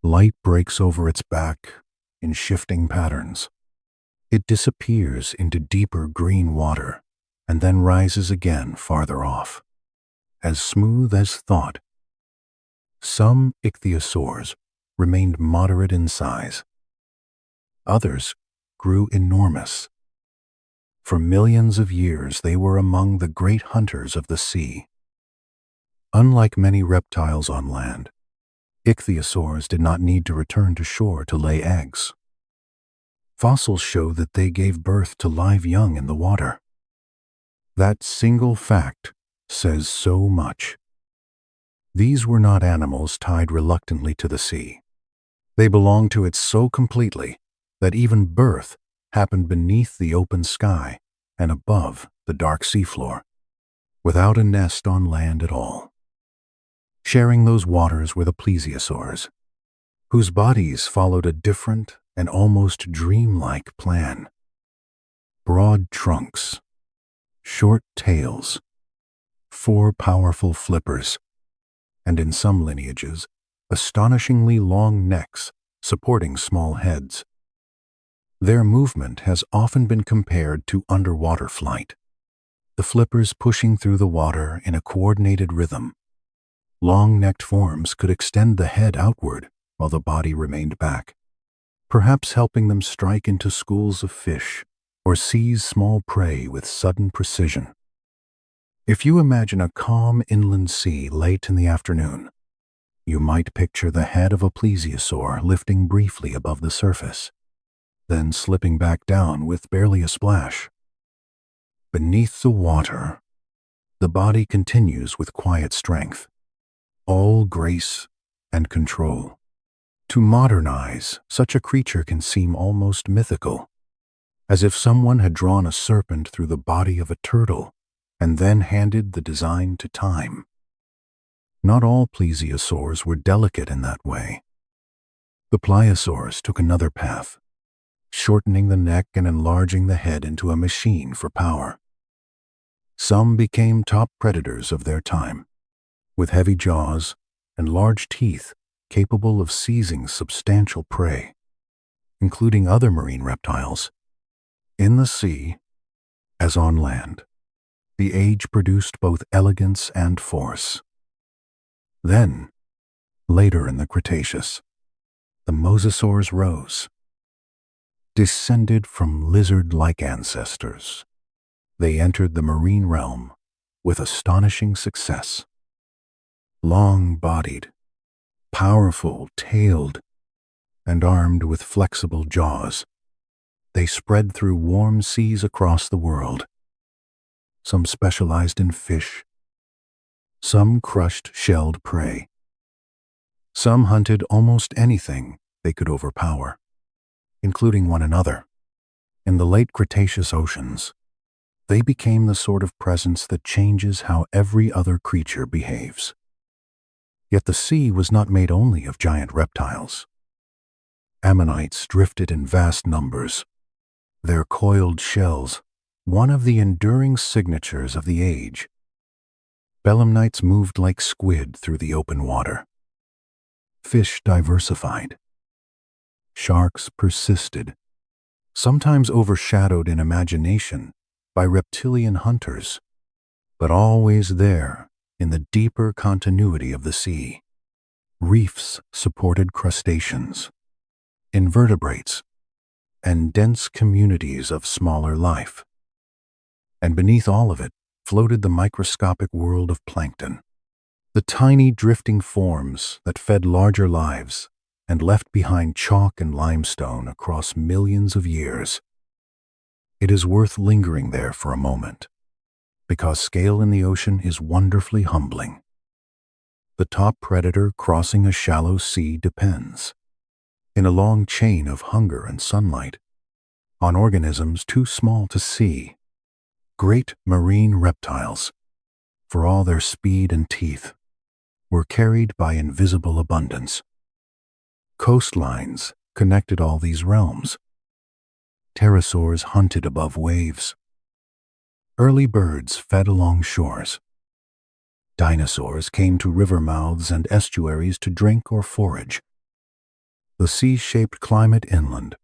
Light breaks over its back in shifting patterns. It disappears into deeper green water and then rises again farther off, as smooth as thought. Some ichthyosaurs remained moderate in size. Others grew enormous. For millions of years they were among the great hunters of the sea. Unlike many reptiles on land, ichthyosaurs did not need to return to shore to lay eggs. Fossils show that they gave birth to live young in the water. That single fact says so much. These were not animals tied reluctantly to the sea. They belonged to it so completely that even birth happened beneath the open sky and above the dark seafloor, without a nest on land at all. Sharing those waters were the plesiosaurs, whose bodies followed a different and almost dreamlike plan. Broad trunks, short tails, 4 powerful flippers, and in some lineages, astonishingly long necks supporting small heads. Their movement has often been compared to underwater flight, the flippers pushing through the water in a coordinated rhythm. Long-necked forms could extend the head outward while the body remained back, perhaps helping them strike into schools of fish or seize small prey with sudden precision. If you imagine a calm inland sea late in the afternoon, you might picture the head of a plesiosaur lifting briefly above the surface, then slipping back down with barely a splash. Beneath the water, the body continues with quiet strength, all grace and control. To modern eyes, such a creature can seem almost mythical, as if someone had drawn a serpent through the body of a turtle and then handed the design to time. Not all plesiosaurs were delicate in that way. The pliosaurs took another path, shortening the neck and enlarging the head into a machine for power. Some became top predators of their time, with heavy jaws and large teeth capable of seizing substantial prey, including other marine reptiles. In the sea, as on land, the age produced both elegance and force. Then, later in the Cretaceous, the mosasaurs rose. Descended from lizard-like ancestors, they entered the marine realm with astonishing success. Long-bodied, powerful, tailed, and armed with flexible jaws, they spread through warm seas across the world. Some specialized in fish, some crushed shelled prey. Some hunted almost anything they could overpower, including one another. In the late Cretaceous oceans, they became the sort of presence that changes how every other creature behaves. Yet the sea was not made only of giant reptiles. Ammonites drifted in vast numbers, their coiled shells one of the enduring signatures of the age. Belemnites moved like squid through the open water. Fish diversified. Sharks persisted, sometimes overshadowed in imagination by reptilian hunters, but always there in the deeper continuity of the sea. Reefs supported crustaceans, invertebrates, and dense communities of smaller life. And beneath all of it floated the microscopic world of plankton, the tiny drifting forms that fed larger lives and left behind chalk and limestone across millions of years. It is worth lingering there for a moment, because scale in the ocean is wonderfully humbling. The top predator crossing a shallow sea depends, in a long chain of hunger and sunlight, on organisms too small to see. Great marine reptiles, for all their speed and teeth, were carried by invisible abundance. Coastlines connected all these realms. Pterosaurs hunted above waves. Early birds fed along shores. Dinosaurs came to river mouths and estuaries to drink or forage. The sea shaped climate inland.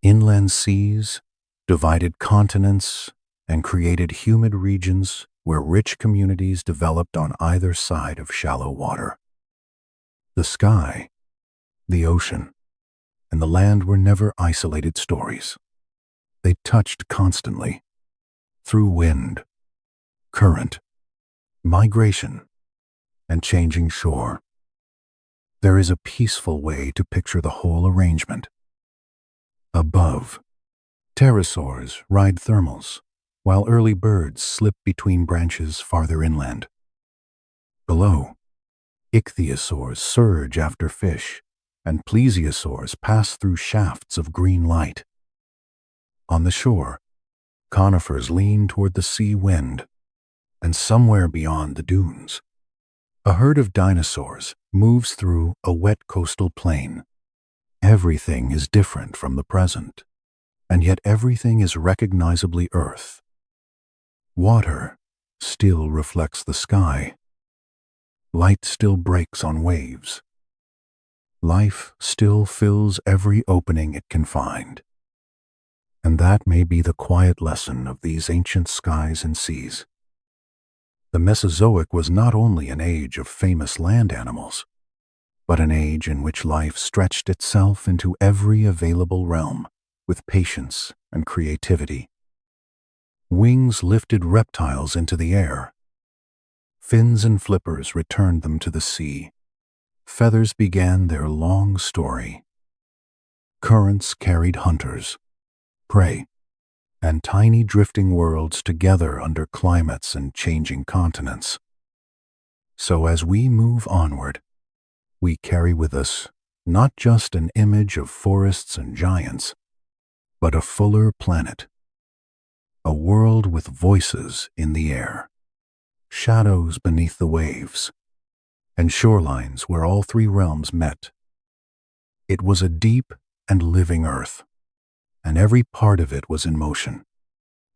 Inland seas divided continents and created humid regions where rich communities developed on either side of shallow water. The sky, the ocean, and the land were never isolated stories. They touched constantly, through wind, current, migration, and changing shore. There is a peaceful way to picture the whole arrangement. Above, pterosaurs ride thermals, while early birds slip between branches farther inland. Below, ichthyosaurs surge after fish, and plesiosaurs pass through shafts of green light. On the shore, conifers lean toward the sea wind, and somewhere beyond the dunes, a herd of dinosaurs moves through a wet coastal plain. Everything is different from the present, and yet everything is recognizably Earth. Water still reflects the sky. Light still breaks on waves. Life still fills every opening it can find. And that may be the quiet lesson of these ancient skies and seas. The Mesozoic was not only an age of famous land animals, but an age in which life stretched itself into every available realm with patience and creativity. Wings lifted reptiles into the air. Fins and flippers returned them to the sea. Feathers began their long story. Currents carried hunters, prey, and tiny drifting worlds together under climates and changing continents. So as we move onward, we carry with us not just an image of forests and giants, but a fuller planet, a world with voices in the air, shadows beneath the waves, and shorelines where all three realms met. It was a deep and living Earth, and every part of it was in motion,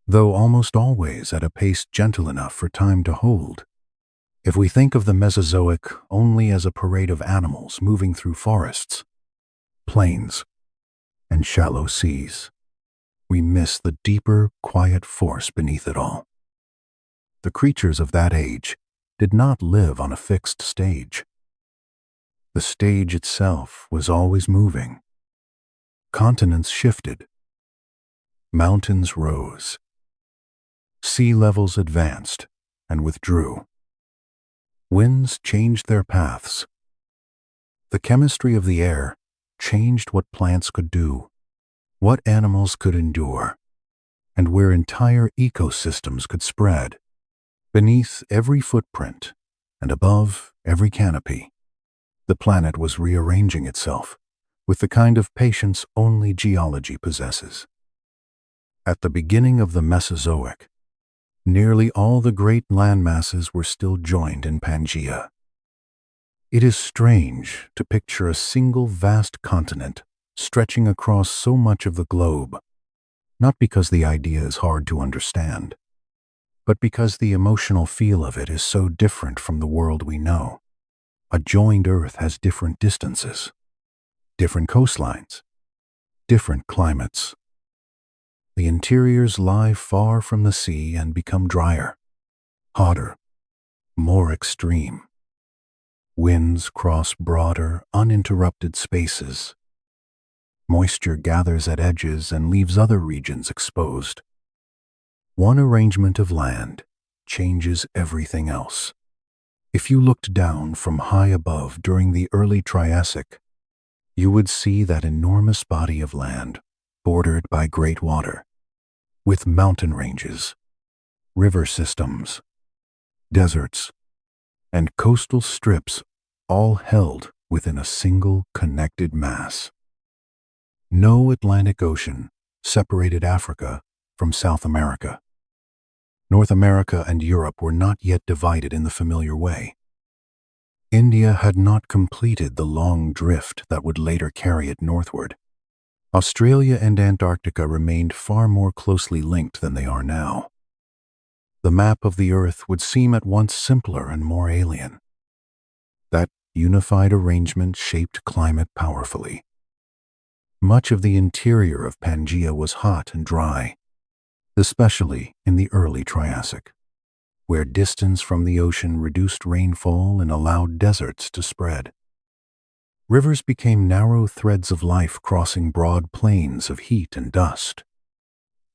though almost always at a pace gentle enough for time to hold. If we think of the Mesozoic only as a parade of animals moving through forests, plains, and shallow seas, we miss the deeper, quiet force beneath it all. The creatures of that age did not live on a fixed stage. The stage itself was always moving. Continents shifted. Mountains rose. Sea levels advanced and withdrew. Winds changed their paths. The chemistry of the air changed what plants could do, what animals could endure, and where entire ecosystems could spread. Beneath every footprint and above every canopy, the planet was rearranging itself with the kind of patience only geology possesses. At the beginning of the Mesozoic, nearly all the great landmasses were still joined in Pangaea. It is strange to picture a single vast continent stretching across so much of the globe, not because the idea is hard to understand, but because the emotional feel of it is so different from the world we know. A joined Earth has different distances, different coastlines, different climates. The interiors lie far from the sea and become drier, hotter, more extreme. Winds cross broader, uninterrupted spaces. Moisture gathers at edges and leaves other regions exposed. One arrangement of land changes everything else. If you looked down from high above during the early Triassic, you would see that enormous body of land bordered by great water, with mountain ranges, river systems, deserts, and coastal strips all held within a single connected mass. No Atlantic Ocean separated Africa from South America. North America and Europe were not yet divided in the familiar way. India had not completed the long drift that would later carry it northward. Australia and Antarctica remained far more closely linked than they are now. The map of the Earth would seem at once simpler and more alien. That unified arrangement shaped climate powerfully. Much of the interior of Pangaea was hot and dry, especially in the early Triassic, where distance from the ocean reduced rainfall and allowed deserts to spread. Rivers became narrow threads of life crossing broad plains of heat and dust.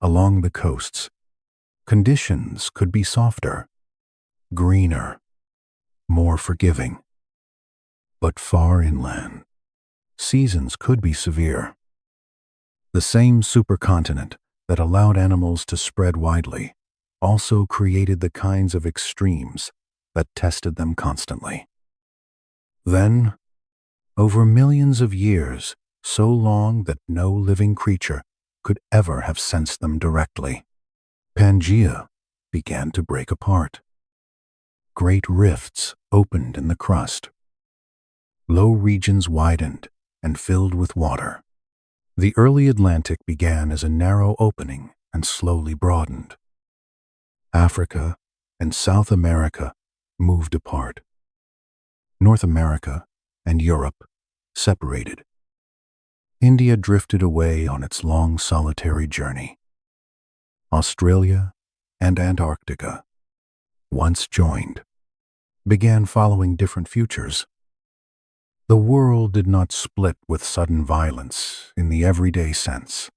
Along the coasts, conditions could be softer, greener, more forgiving. But far inland, seasons could be severe. The same supercontinent that allowed animals to spread widely also created the kinds of extremes that tested them constantly. Then, over millions of years, so long that no living creature could ever have sensed them directly, Pangaea began to break apart. Great rifts opened in the crust. Low regions widened and filled with water. The early Atlantic began as a narrow opening and slowly broadened. Africa and South America moved apart. North America and Europe separated. India drifted away on its long solitary journey. Australia and Antarctica, once joined, began following different futures. The world did not split with sudden violence in the everyday sense.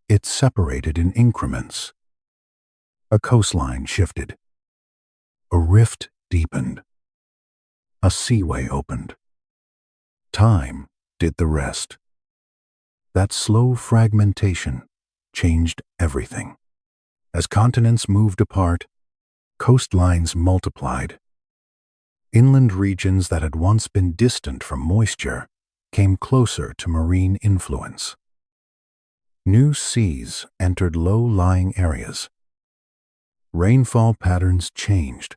It separated in increments. A coastline shifted. A rift deepened. A seaway opened. Time did the rest. That slow fragmentation changed everything. As continents moved apart, coastlines multiplied. Inland regions that had once been distant from moisture came closer to marine influence. New seas entered low-lying areas. Rainfall patterns changed.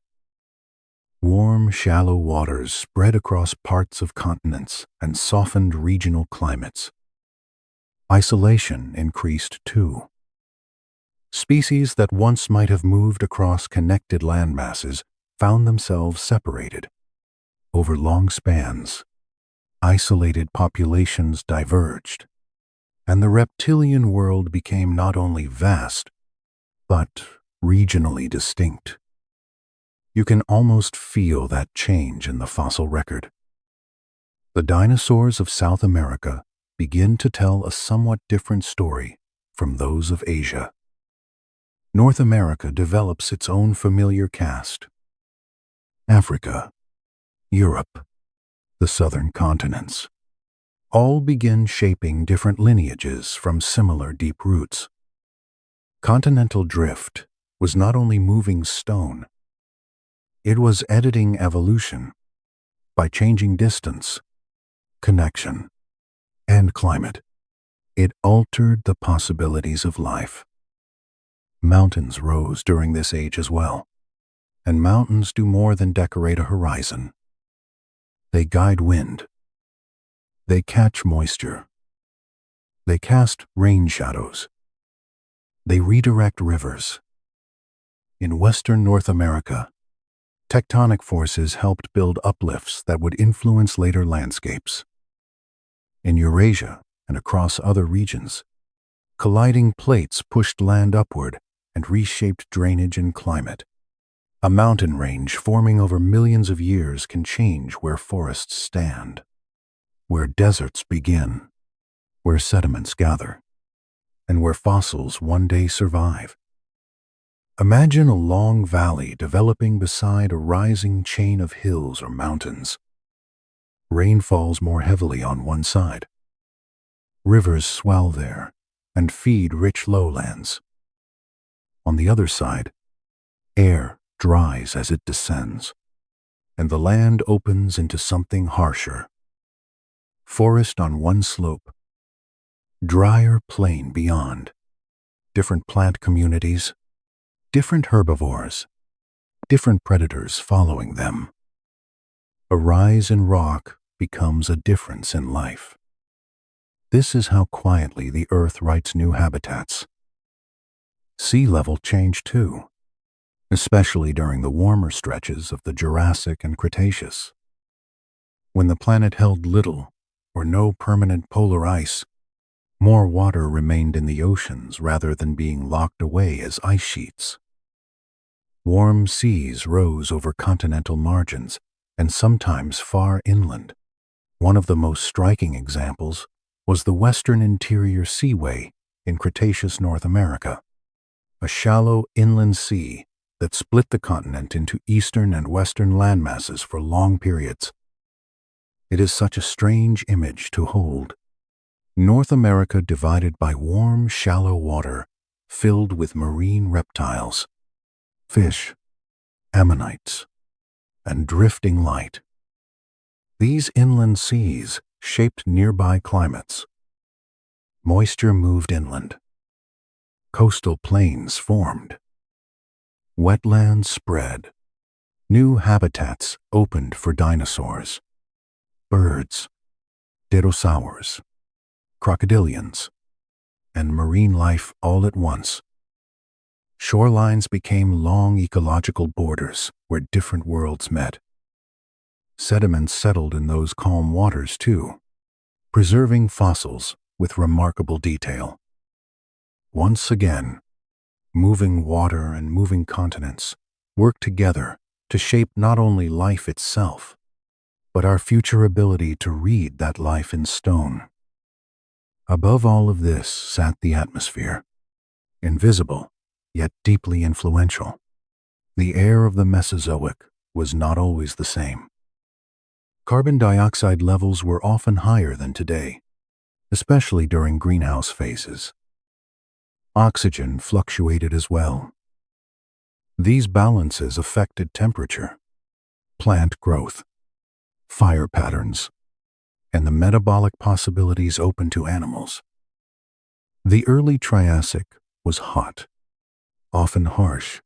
Warm, shallow waters spread across parts of continents and softened regional climates. Isolation increased too. Species that once might have moved across connected landmasses found themselves separated. Over long spans, isolated populations diverged, and the reptilian world became not only vast, but regionally distinct. You can almost feel that change in the fossil record. The dinosaurs of South America begin to tell a somewhat different story from those of Asia. North America develops its own familiar cast. Africa, Europe, the southern continents, all begin shaping different lineages from similar deep roots. Continental drift was not only moving stone, it was editing evolution by changing distance, connection, and climate. It altered the possibilities of life. Mountains rose during this age as well, and mountains do more than decorate a horizon. They guide wind. They catch moisture. They cast rain shadows. They redirect rivers. In western North America, tectonic forces helped build uplifts that would influence later landscapes. In Eurasia and across other regions, colliding plates pushed land upward and reshaped drainage and climate. A mountain range forming over millions of years can change where forests stand, where deserts begin, where sediments gather, and where fossils one day survive. Imagine a long valley developing beside a rising chain of hills or mountains. Rain falls more heavily on one side. Rivers swell there and feed rich lowlands. On the other side, air dries as it descends, and the land opens into something harsher. Forest on one slope, drier plain beyond, different plant communities, different herbivores, different predators following them. A rise in rock becomes a difference in life. This is how quietly the earth writes new habitats. Sea level change too, especially during the warmer stretches of the Jurassic and Cretaceous. When the planet held little or no permanent polar ice, more water remained in the oceans rather than being locked away as ice sheets. Warm seas rose over continental margins and sometimes far inland. One of the most striking examples was the Western Interior Seaway in Cretaceous North America, a shallow inland sea that split the continent into eastern and western landmasses for long periods. It is such a strange image to hold. North America divided by warm, shallow water filled with marine reptiles, fish, ammonites, and drifting light. These inland seas shaped nearby climates. Moisture moved inland. Coastal plains formed. Wetlands spread. New habitats opened for dinosaurs, birds, pterosaurs, crocodilians, and marine life all at once. Shorelines became long ecological borders where different worlds met. Sediments settled in those calm waters too, preserving fossils with remarkable detail. Once again, moving water and moving continents work together to shape not only life itself, but our future ability to read that life in stone. Above all of this sat the atmosphere, invisible, yet deeply influential. The air of the Mesozoic was not always the same. Carbon dioxide levels were often higher than today, especially during greenhouse phases. Oxygen fluctuated as well. These balances affected temperature, plant growth, fire patterns, and the metabolic possibilities open to animals. The early Triassic was hot, often harsh,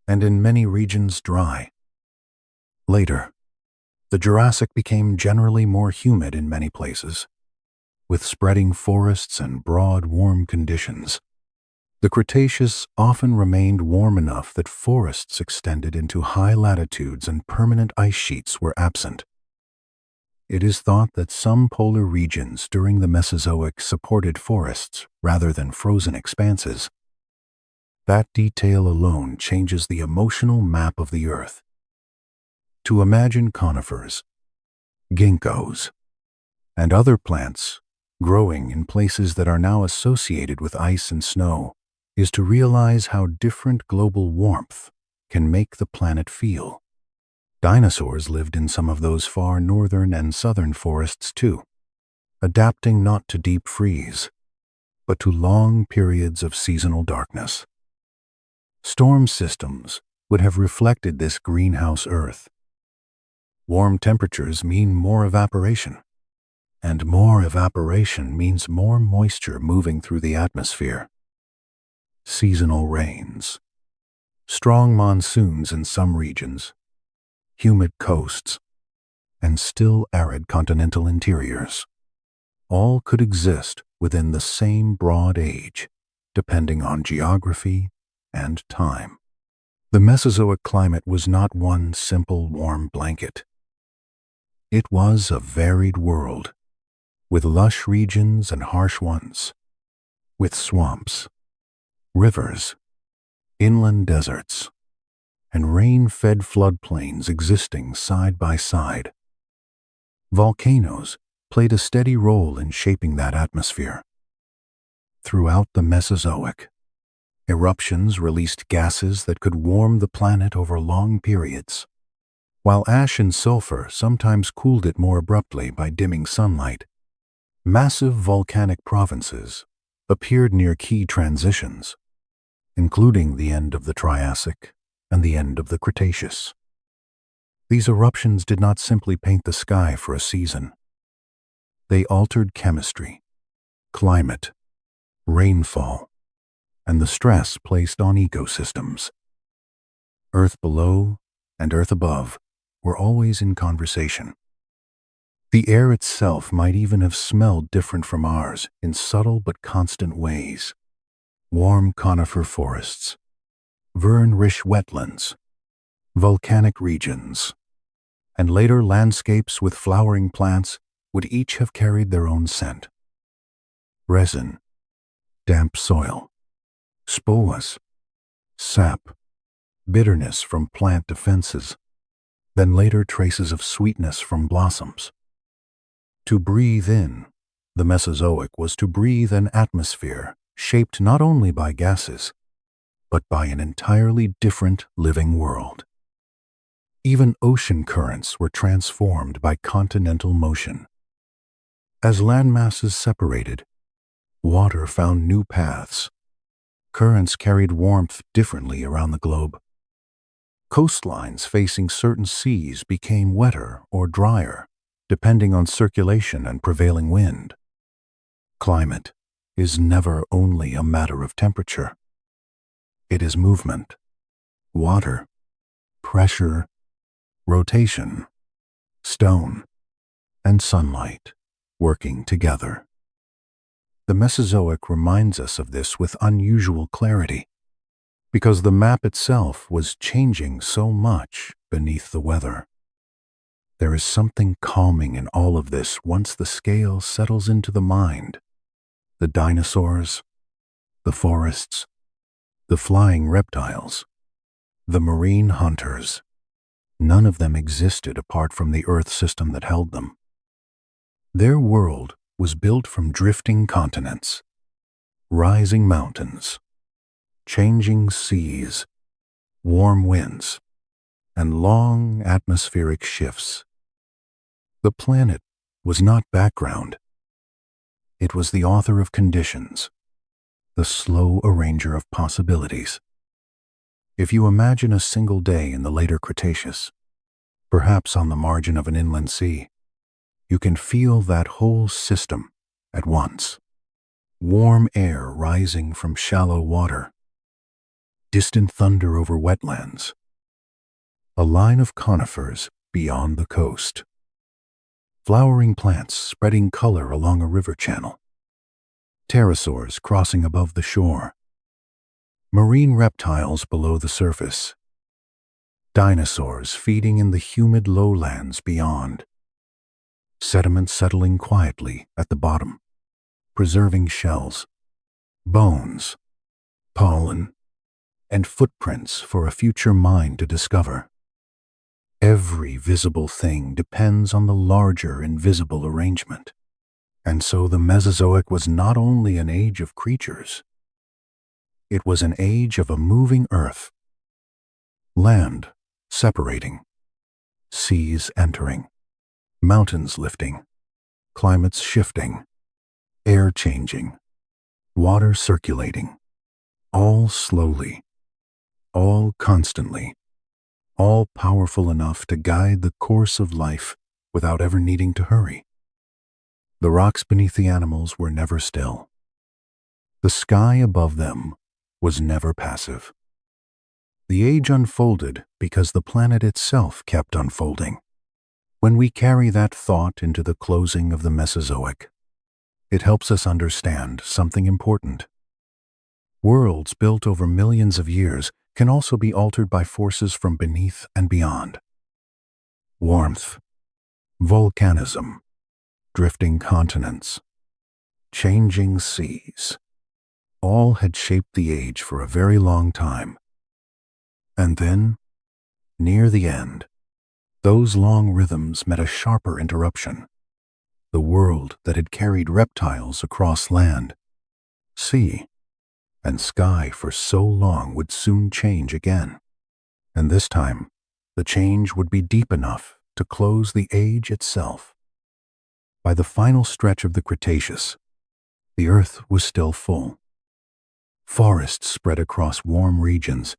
and in many regions dry. Later, the Jurassic became generally more humid in many places, with spreading forests and broad, warm conditions. The Cretaceous often remained warm enough that forests extended into high latitudes and permanent ice sheets were absent. It is thought that some polar regions during the Mesozoic supported forests rather than frozen expanses. That detail alone changes the emotional map of the Earth. To imagine conifers, ginkgos, and other plants growing in places that are now associated with ice and snow is to realize how different global warmth can make the planet feel. Dinosaurs lived in some of those far northern and southern forests too, adapting not to deep freeze, but to long periods of seasonal darkness. Storm systems would have reflected this greenhouse Earth. Warm temperatures mean more evaporation, and more evaporation means more moisture moving through the atmosphere. Seasonal rains, strong monsoons in some regions, humid coasts, and still arid continental interiors, all could exist within the same broad age, depending on geography and time. The Mesozoic climate was not one simple warm blanket. It was a varied world, with lush regions and harsh ones, with swamps, rivers, inland deserts, and rain-fed floodplains existing side by side. Volcanoes played a steady role in shaping that atmosphere. Throughout the Mesozoic, eruptions released gases that could warm the planet over long periods, while ash and sulfur sometimes cooled it more abruptly by dimming sunlight. Massive volcanic provinces appeared near key transitions, including the end of the Triassic and the end of the Cretaceous. These eruptions did not simply paint the sky for a season. They altered chemistry, climate, rainfall, and the stress placed on ecosystems. Earth below and Earth above were always in conversation. The air itself might even have smelled different from ours in subtle but constant ways. Warm conifer forests, verne-rich wetlands, volcanic regions, and later landscapes with flowering plants would each have carried their own scent. Resin, damp soil, spoas, sap, bitterness from plant defenses, then later traces of sweetness from blossoms. To breathe in, the Mesozoic was to breathe an atmosphere shaped not only by gases, but by an entirely different living world. Even ocean currents were transformed by continental motion. As land masses separated, water found new paths, Currents carried warmth differently around the globe. Coastlines facing certain seas became wetter or drier, depending on circulation and prevailing wind. Climate is never only a matter of temperature. It is movement, water, pressure, rotation, stone, and sunlight working together. The Mesozoic reminds us of this with unusual clarity, because the map itself was changing so much beneath the weather. There is something calming in all of this once the scale settles into the mind. The dinosaurs, the forests, the flying reptiles, the marine hunters, none of them existed apart from the Earth system that held them. Their world was built from drifting continents, rising mountains, changing seas, warm winds, and long atmospheric shifts. The planet was not background. It was the author of conditions, the slow arranger of possibilities. If you imagine a single day in the later Cretaceous, perhaps on the margin of an inland sea, you can feel that whole system at once. Warm air rising from shallow water, distant thunder over wetlands, a line of conifers beyond the coast, flowering plants spreading color along a river channel, pterosaurs crossing above the shore, marine reptiles below the surface, dinosaurs feeding in the humid lowlands beyond, sediment settling quietly at the bottom, preserving shells, bones, pollen, and footprints for a future mind to discover. Every visible thing depends on the larger invisible arrangement. And so the Mesozoic was not only an age of creatures, it was an age of a moving earth. Land separating, seas entering, mountains lifting, climates shifting, air changing, water circulating, all slowly, all constantly, all powerful enough to guide the course of life without ever needing to hurry. The rocks beneath the animals were never still. The sky above them was never passive. The age unfolded because the planet itself kept unfolding. When we carry that thought into the closing of the Mesozoic, it helps us understand something important. Worlds built over millions of years can also be altered by forces from beneath and beyond. Warmth, volcanism, drifting continents, changing seas, all had shaped the age for a very long time. And then, near the end, those long rhythms met a sharper interruption. The world that had carried reptiles across land, sea, and sky for so long would soon change again. And this time, the change would be deep enough to close the age itself. By the final stretch of the Cretaceous, the Earth was still full. Forests spread across warm regions.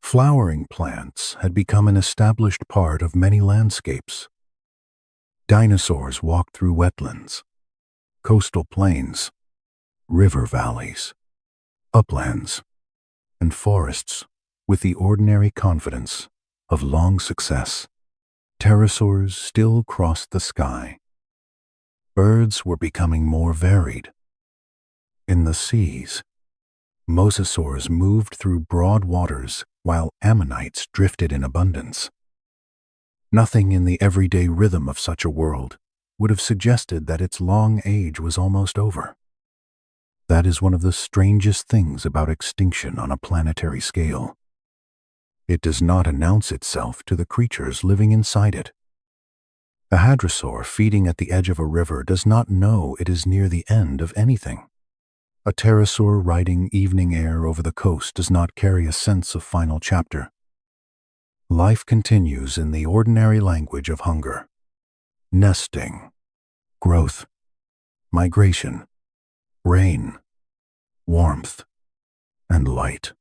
Flowering plants had become an established part of many landscapes. Dinosaurs walked through wetlands, coastal plains, river valleys, uplands, and forests with the ordinary confidence of long success. Pterosaurs still crossed the sky. Birds were becoming more varied. In the seas, mosasaurs moved through broad waters while ammonites drifted in abundance. Nothing in the everyday rhythm of such a world would have suggested that its long age was almost over. That is one of the strangest things about extinction on a planetary scale. It does not announce itself to the creatures living inside it. A hadrosaur feeding at the edge of a river does not know it is near the end of anything. A pterosaur riding evening air over the coast does not carry a sense of final chapter. Life continues in the ordinary language of hunger, nesting, growth, migration, rain, warmth, and light.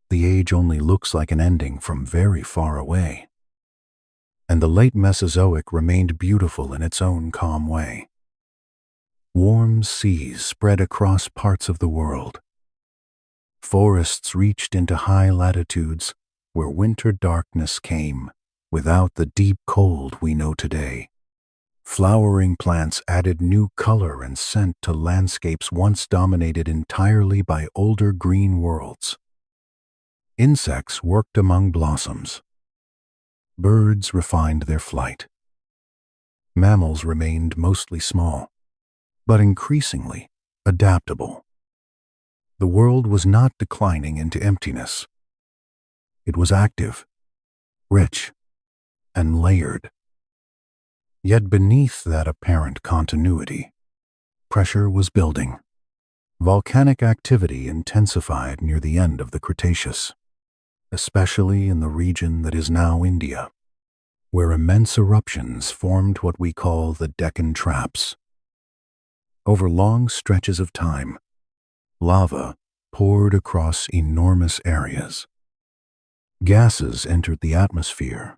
The age only looks like an ending from very far away. And the late Mesozoic remained beautiful in its own calm way. Warm seas spread across parts of the world. Forests reached into high latitudes where winter darkness came without the deep cold we know today. Flowering plants added new color and scent to landscapes once dominated entirely by older green worlds. Insects worked among blossoms. Birds refined their flight. Mammals remained mostly small, but increasingly adaptable. The world was not declining into emptiness. It was active, rich, and layered. Yet beneath that apparent continuity, pressure was building. Volcanic activity intensified near the end of the Cretaceous, especially in the region that is now India, where immense eruptions formed what we call the Deccan Traps. Over long stretches of time, lava poured across enormous areas. Gases entered the atmosphere.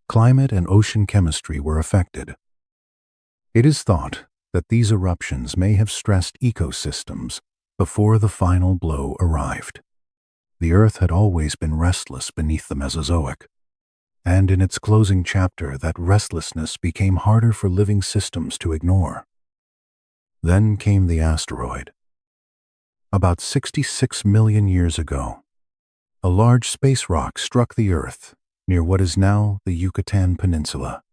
Climate and ocean chemistry were affected. It is thought that these eruptions may have stressed ecosystems before the final blow arrived. The Earth had always been restless beneath the Mesozoic, and in its closing chapter that restlessness became harder for living systems to ignore. Then came the asteroid. About 66 million years ago, a large space rock struck the Earth near what is now the Yucatan Peninsula.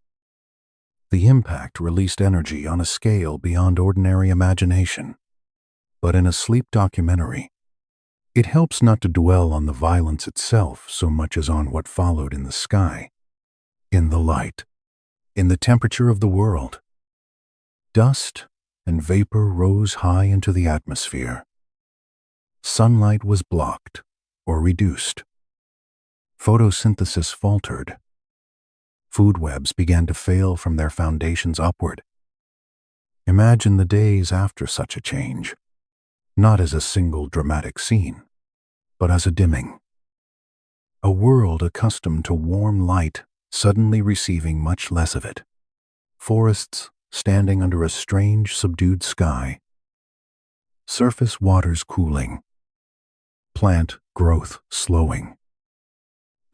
The impact released energy on a scale beyond ordinary imagination. But in a sleep documentary, it helps not to dwell on the violence itself so much as on what followed in the sky, in the light, in the temperature of the world. Dust and vapor rose high into the atmosphere. Sunlight was blocked or reduced. Photosynthesis faltered. Food webs began to fail from their foundations upward. Imagine the days after such a change, not as a single dramatic scene, but as a dimming. A world accustomed to warm light suddenly receiving much less of it. Forests standing under a strange, subdued sky. Surface waters cooling. Plant growth slowing.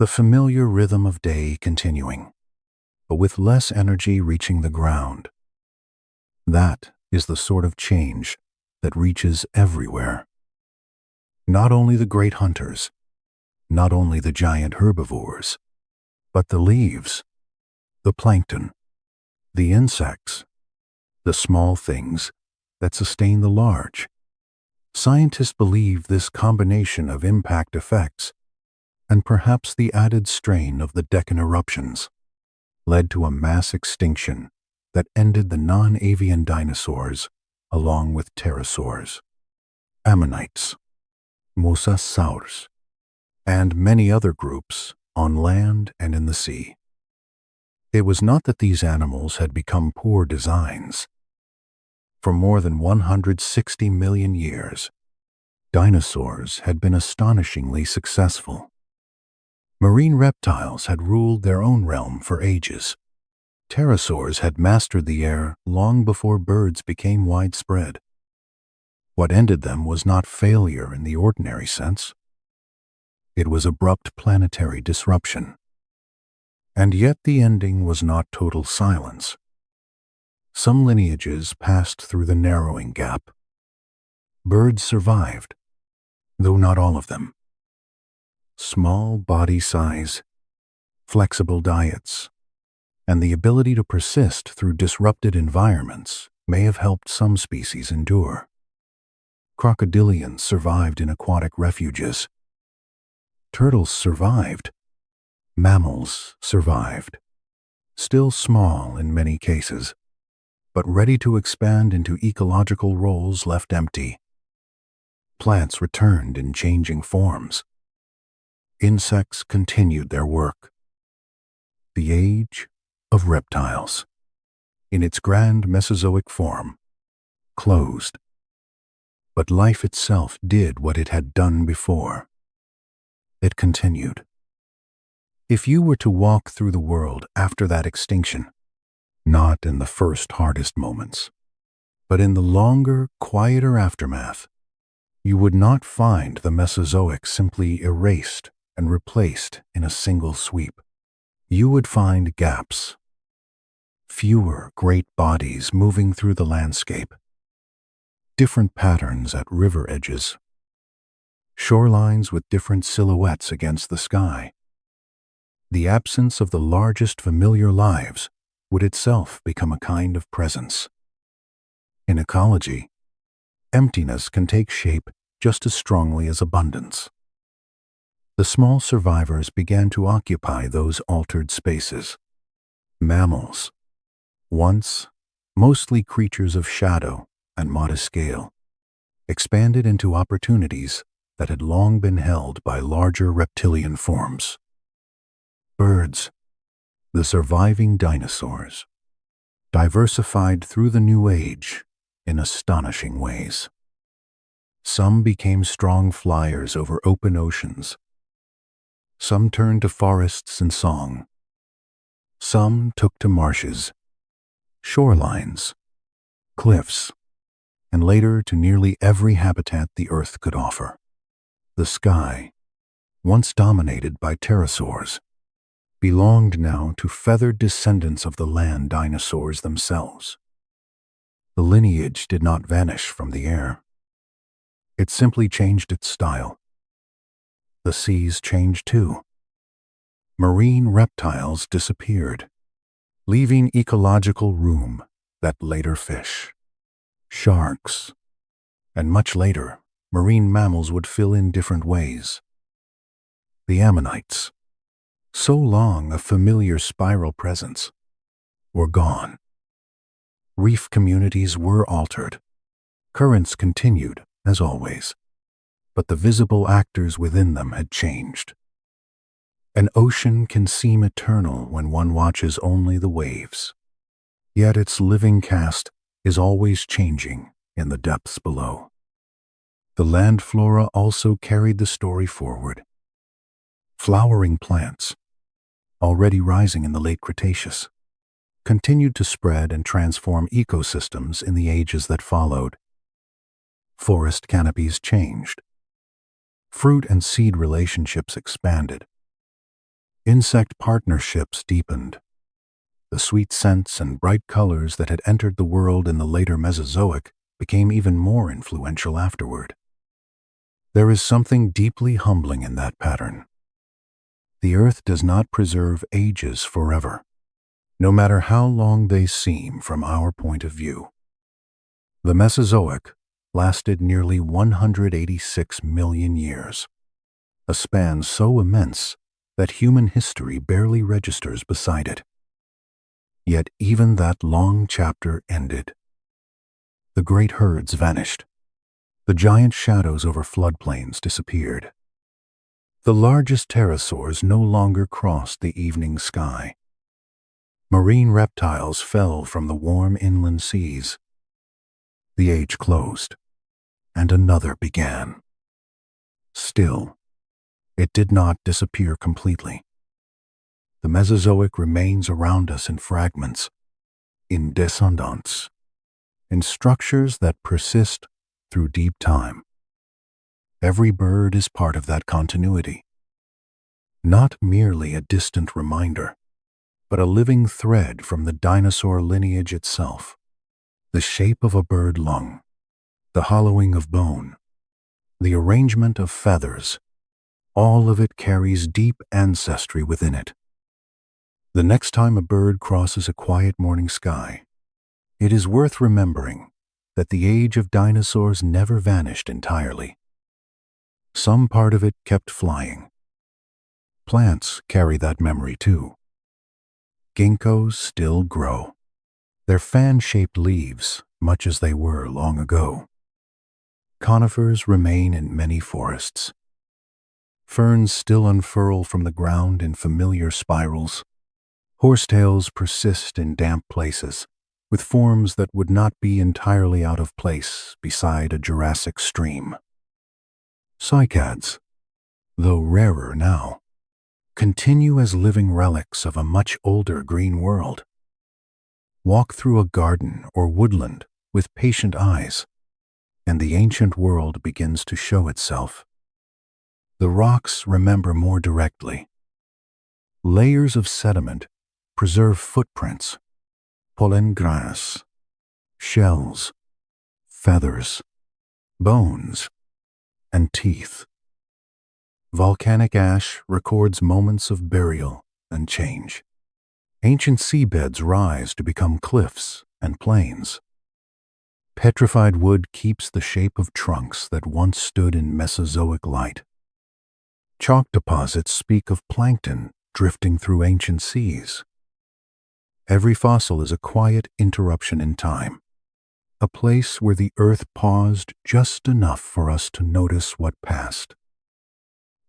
The familiar rhythm of day continuing, but with less energy reaching the ground. That is the sort of change that reaches everywhere. Not only the great hunters, not only the giant herbivores, but the leaves, the plankton, the insects, the small things that sustain the large. Scientists believe this combination of impact effects and perhaps the added strain of the Deccan eruptions led to a mass extinction that ended the non-avian dinosaurs along with pterosaurs, ammonites, mosasaurs, and many other groups on land and in the sea. It was not that these animals had become poor designs. For more than 160 million years, dinosaurs had been astonishingly successful. Marine reptiles had ruled their own realm for ages. Pterosaurs had mastered the air long before birds became widespread. What ended them was not failure in the ordinary sense. It was abrupt planetary disruption. And yet the ending was not total silence. Some lineages passed through the narrowing gap. Birds survived, though not all of them. Small body size, flexible diets, and the ability to persist through disrupted environments may have helped some species endure. Crocodilians survived in aquatic refuges. Turtles survived. Mammals survived. Still small in many cases, but ready to expand into ecological roles left empty. Plants returned in changing forms. Insects continued their work. The age of reptiles, in its grand Mesozoic form, closed. But life itself did what it had done before. It continued. If you were to walk through the world after that extinction, not in the first hardest moments, but in the longer, quieter aftermath, you would not find the Mesozoic simply erased and replaced in a single sweep. You would find gaps, fewer great bodies moving through the landscape, different patterns at river edges, shorelines with different silhouettes against the sky. The absence of the largest familiar lives would itself become a kind of presence. In ecology, emptiness can take shape just as strongly as abundance. The small survivors began to occupy those altered spaces. Mammals, once mostly creatures of shadow and modest scale, expanded into opportunities that had long been held by larger reptilian forms. Birds, the surviving dinosaurs, diversified through the New Age in astonishing ways. Some became strong flyers over open oceans. Some turned to forests and song. Some took to marshes, shorelines, cliffs, and later to nearly every habitat the earth could offer. The sky, once dominated by pterosaurs, belonged now to feathered descendants of the land dinosaurs themselves. The lineage did not vanish from the air. It simply changed its style. The seas changed too. Marine reptiles disappeared, leaving ecological room that later fish, sharks, and much later, marine mammals would fill in different ways. The ammonites, so long a familiar spiral presence, were gone. Reef communities were altered. Currents continued, as always, but the visible actors within them had changed. An ocean can seem eternal when one watches only the waves, yet its living cast is always changing in the depths below. The land flora also carried the story forward. Flowering plants, already rising in the late Cretaceous, continued to spread and transform ecosystems in the ages that followed. Forest canopies changed. Fruit and seed relationships expanded. Insect partnerships deepened. The sweet scents and bright colors that had entered the world in the later Mesozoic became even more influential afterward. There is something deeply humbling in that pattern. The earth does not preserve ages forever, no matter how long they seem from our point of view. The Mesozoic lasted nearly 186 million years, a span so immense that human history barely registers beside it. Yet even that long chapter ended. The great herds vanished. The giant shadows over floodplains disappeared. The largest pterosaurs no longer crossed the evening sky. Marine reptiles fell from the warm inland seas. The age closed, and another began. Still, it did not disappear completely. The Mesozoic remains around us in fragments, in descendants, in structures that persist through deep time. Every bird is part of that continuity. Not merely a distant reminder, but a living thread from the dinosaur lineage itself. The shape of a bird lung, the hollowing of bone, the arrangement of feathers, all of it carries deep ancestry within it. The next time a bird crosses a quiet morning sky, it is worth remembering that the age of dinosaurs never vanished entirely. Some part of it kept flying. Plants carry that memory too. Ginkgos still grow, their fan-shaped leaves much as they were long ago. Conifers remain in many forests. Ferns still unfurl from the ground in familiar spirals. Horsetails persist in damp places, with forms that would not be entirely out of place beside a Jurassic stream. Cycads, though rarer now, continue as living relics of a much older green world. Walk through a garden or woodland with patient eyes, and the ancient world begins to show itself. The rocks remember more directly. Layers of sediment preserve footprints, pollen grass, shells, feathers, bones, and teeth. Volcanic ash records moments of burial and change. Ancient seabeds rise to become cliffs and plains. Petrified wood keeps the shape of trunks that once stood in Mesozoic light. Chalk deposits speak of plankton drifting through ancient seas. Every fossil is a quiet interruption in time, a place where the earth paused just enough for us to notice what passed.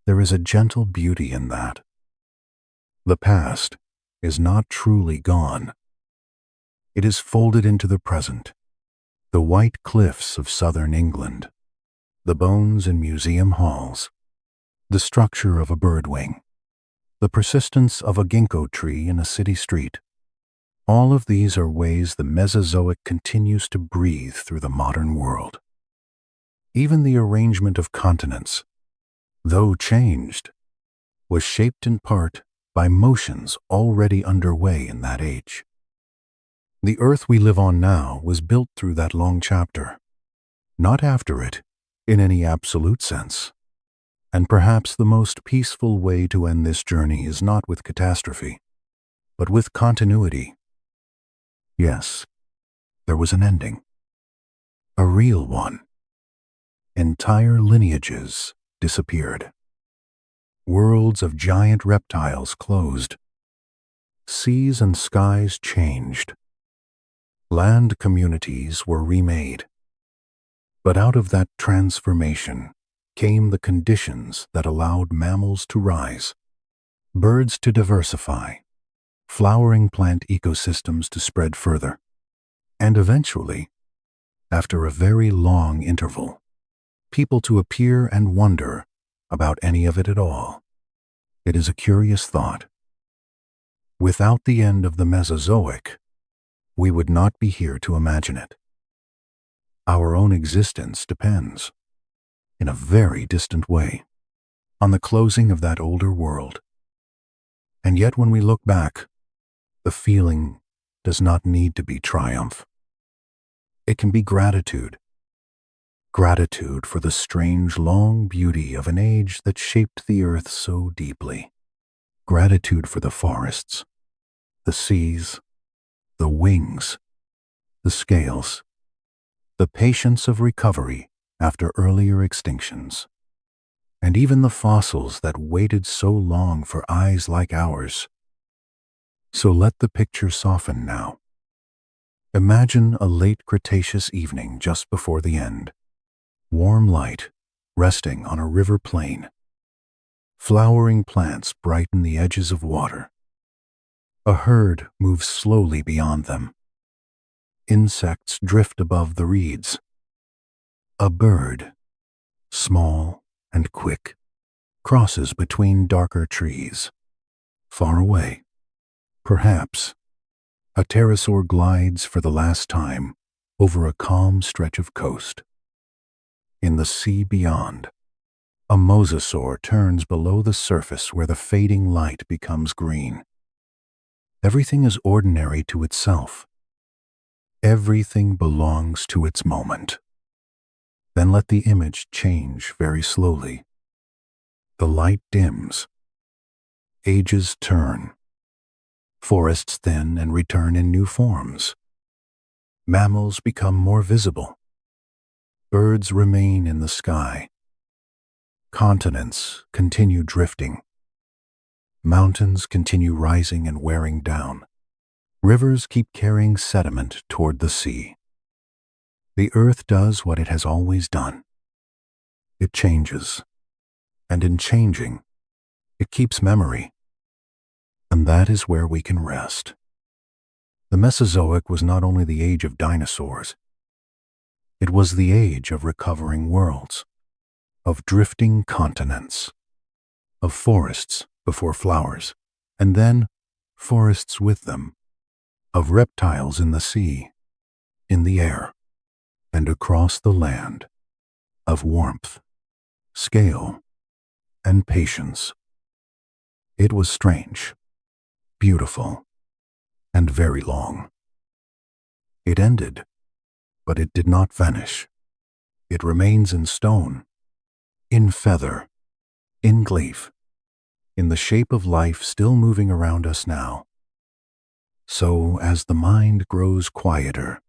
There is a gentle beauty in that. The past is not truly gone. It is folded into the present. The white cliffs of southern England, the bones in museum halls, the structure of a bird wing, the persistence of a ginkgo tree in a city street. All of these are ways the Mesozoic continues to breathe through the modern world. Even the arrangement of continents, though changed, was shaped in part by motions already underway in that age. The earth we live on now was built through that long chapter, not after it, in any absolute sense. And perhaps the most peaceful way to end this journey is not with catastrophe, but with continuity. Yes, there was an ending. A real one. Entire lineages disappeared. Worlds of giant reptiles closed. Seas and skies changed. Land communities were remade. But out of that transformation came the conditions that allowed mammals to rise, birds to diversify, flowering plant ecosystems to spread further, and eventually, after a very long interval, people to appear and wonder about any of it at all. It is a curious thought. Without the end of the Mesozoic, we would not be here to imagine it. Our own existence depends, in a very distant way, on the closing of that older world. And yet when we look back, the feeling does not need to be triumph. It can be gratitude. Gratitude for the strange long beauty of an age that shaped the earth so deeply. Gratitude for the forests, the seas, the wings, the scales, the patience of recovery after earlier extinctions, and even the fossils that waited so long for eyes like ours. So let the picture soften now. Imagine a late Cretaceous evening just before the end. Warm light resting on a river plain. Flowering plants brighten the edges of water. A herd moves slowly beyond them. Insects drift above the reeds. A bird, small and quick, crosses between darker trees. Far away, perhaps, a pterosaur glides for the last time over a calm stretch of coast. In the sea beyond, a mosasaur turns below the surface where the fading light becomes green. Everything is ordinary to itself. Everything belongs to its moment. Then let the image change very slowly. The light dims. Ages turn. Forests thin and return in new forms. Mammals become more visible. Birds remain in the sky. Continents continue drifting. Mountains continue rising and wearing down. Rivers keep carrying sediment toward the sea. The earth does what it has always done. It changes, and in changing, it keeps memory. And that is where we can rest. The Mesozoic was not only the age of dinosaurs, it was the age of recovering worlds, of drifting continents, of forests before flowers, and then forests with them, of reptiles in the sea, in the air, and across the land, of warmth, scale, and patience. It was strange, beautiful, and very long. It ended, but it did not vanish. It remains in stone, in feather, in glyph, in the shape of life still moving around us now. So, as the mind grows quieter,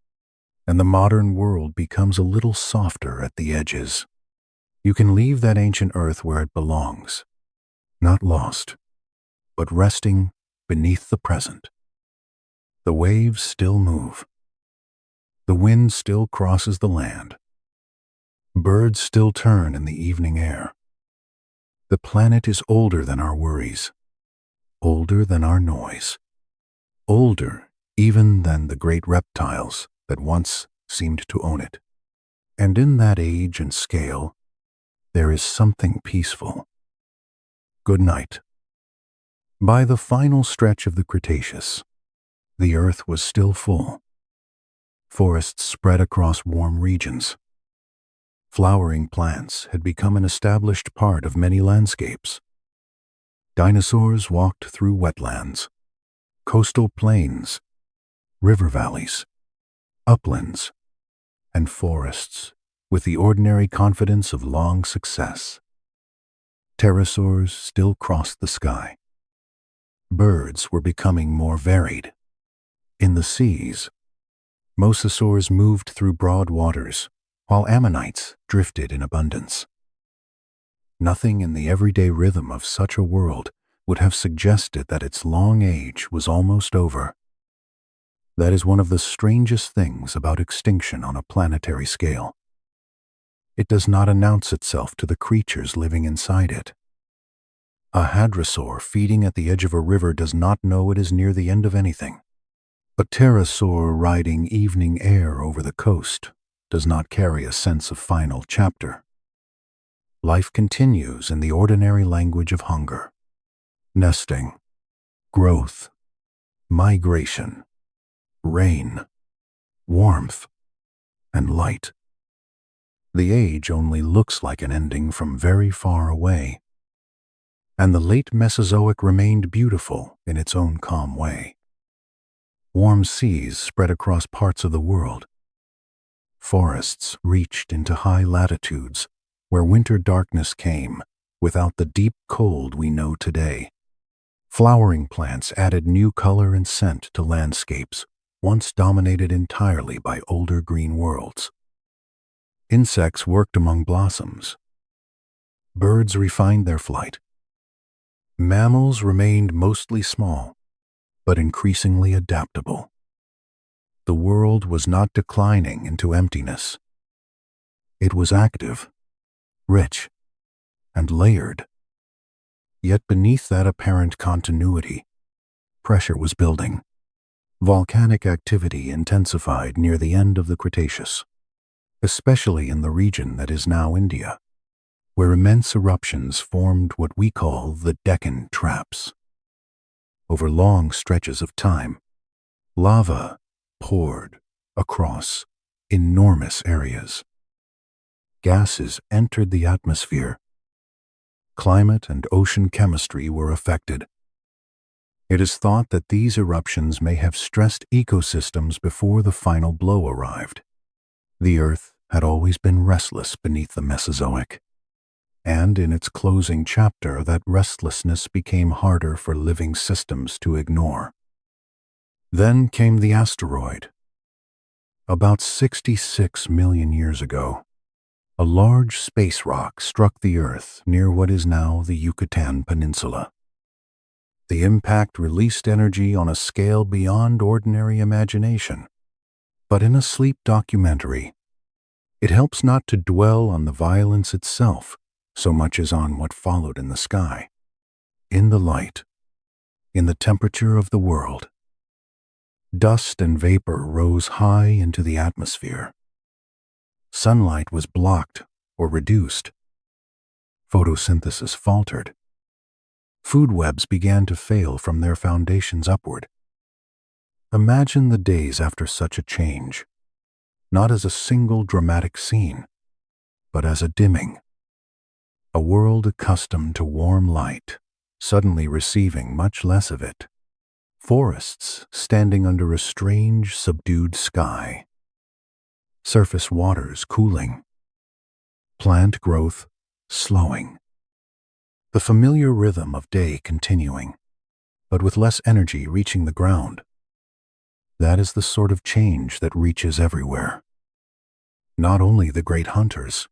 and the modern world becomes a little softer at the edges, you can leave that ancient earth where it belongs, not lost, but resting beneath the present. The waves still move. The wind still crosses the land. Birds still turn in the evening air. The planet is older than our worries, older than our noise, older even than the great reptiles that once seemed to own it. And in that age and scale, there is something peaceful. Good night. By the final stretch of the Cretaceous, the earth was still full. Forests spread across warm regions. Flowering plants had become an established part of many landscapes. Dinosaurs walked through wetlands, coastal plains, river valleys, uplands, and forests with the ordinary confidence of long success. Pterosaurs still crossed the sky. Birds were becoming more varied. In the seas, mosasaurs moved through broad waters, while ammonites drifted in abundance. Nothing in the everyday rhythm of such a world would have suggested that its long age was almost over. That is one of the strangest things about extinction on a planetary scale. It does not announce itself to the creatures living inside it. A hadrosaur feeding at the edge of a river does not know it is near the end of anything. A pterosaur riding evening air over the coast does not carry a sense of final chapter. Life continues in the ordinary language of hunger, nesting, growth, migration, rain, warmth, and light. The age only looks like an ending from very far away, and the late Mesozoic remained beautiful in its own calm way. Warm seas spread across parts of the world. Forests reached into high latitudes where winter darkness came without the deep cold we know today. Flowering plants added new color and scent to landscapes once dominated entirely by older green worlds. Insects worked among blossoms. Birds refined their flight. Mammals remained mostly small, but increasingly adaptable. The world was not declining into emptiness. It was active, rich, and layered. Yet beneath that apparent continuity, pressure was building. Volcanic activity intensified near the end of the Cretaceous, especially in the region that is now India, where immense eruptions formed what we call the Deccan Traps. Over long stretches of time, lava poured across enormous areas. Gases entered the atmosphere. Climate and ocean chemistry were affected. It is thought that these eruptions may have stressed ecosystems before the final blow arrived. The Earth had always been restless beneath the Mesozoic, and in its closing chapter that restlessness became harder for living systems to ignore. Then came the asteroid. About 66 million years ago, a large space rock struck the Earth near what is now the Yucatan Peninsula. The impact released energy on a scale beyond ordinary imagination. But in a sleep documentary, it helps not to dwell on the violence itself so much as on what followed in the sky, in the light, in the temperature of the world. Dust and vapor rose high into the atmosphere. Sunlight was blocked or reduced. Photosynthesis faltered. Food webs began to fail from their foundations upward. Imagine the days after such a change, not as a single dramatic scene, but as a dimming. A world accustomed to warm light, suddenly receiving much less of it. Forests standing under a strange, subdued sky. Surface waters cooling. Plant growth slowing. The familiar rhythm of day continuing, but with less energy reaching the ground. That is the sort of change that reaches everywhere. Not only the great hunters,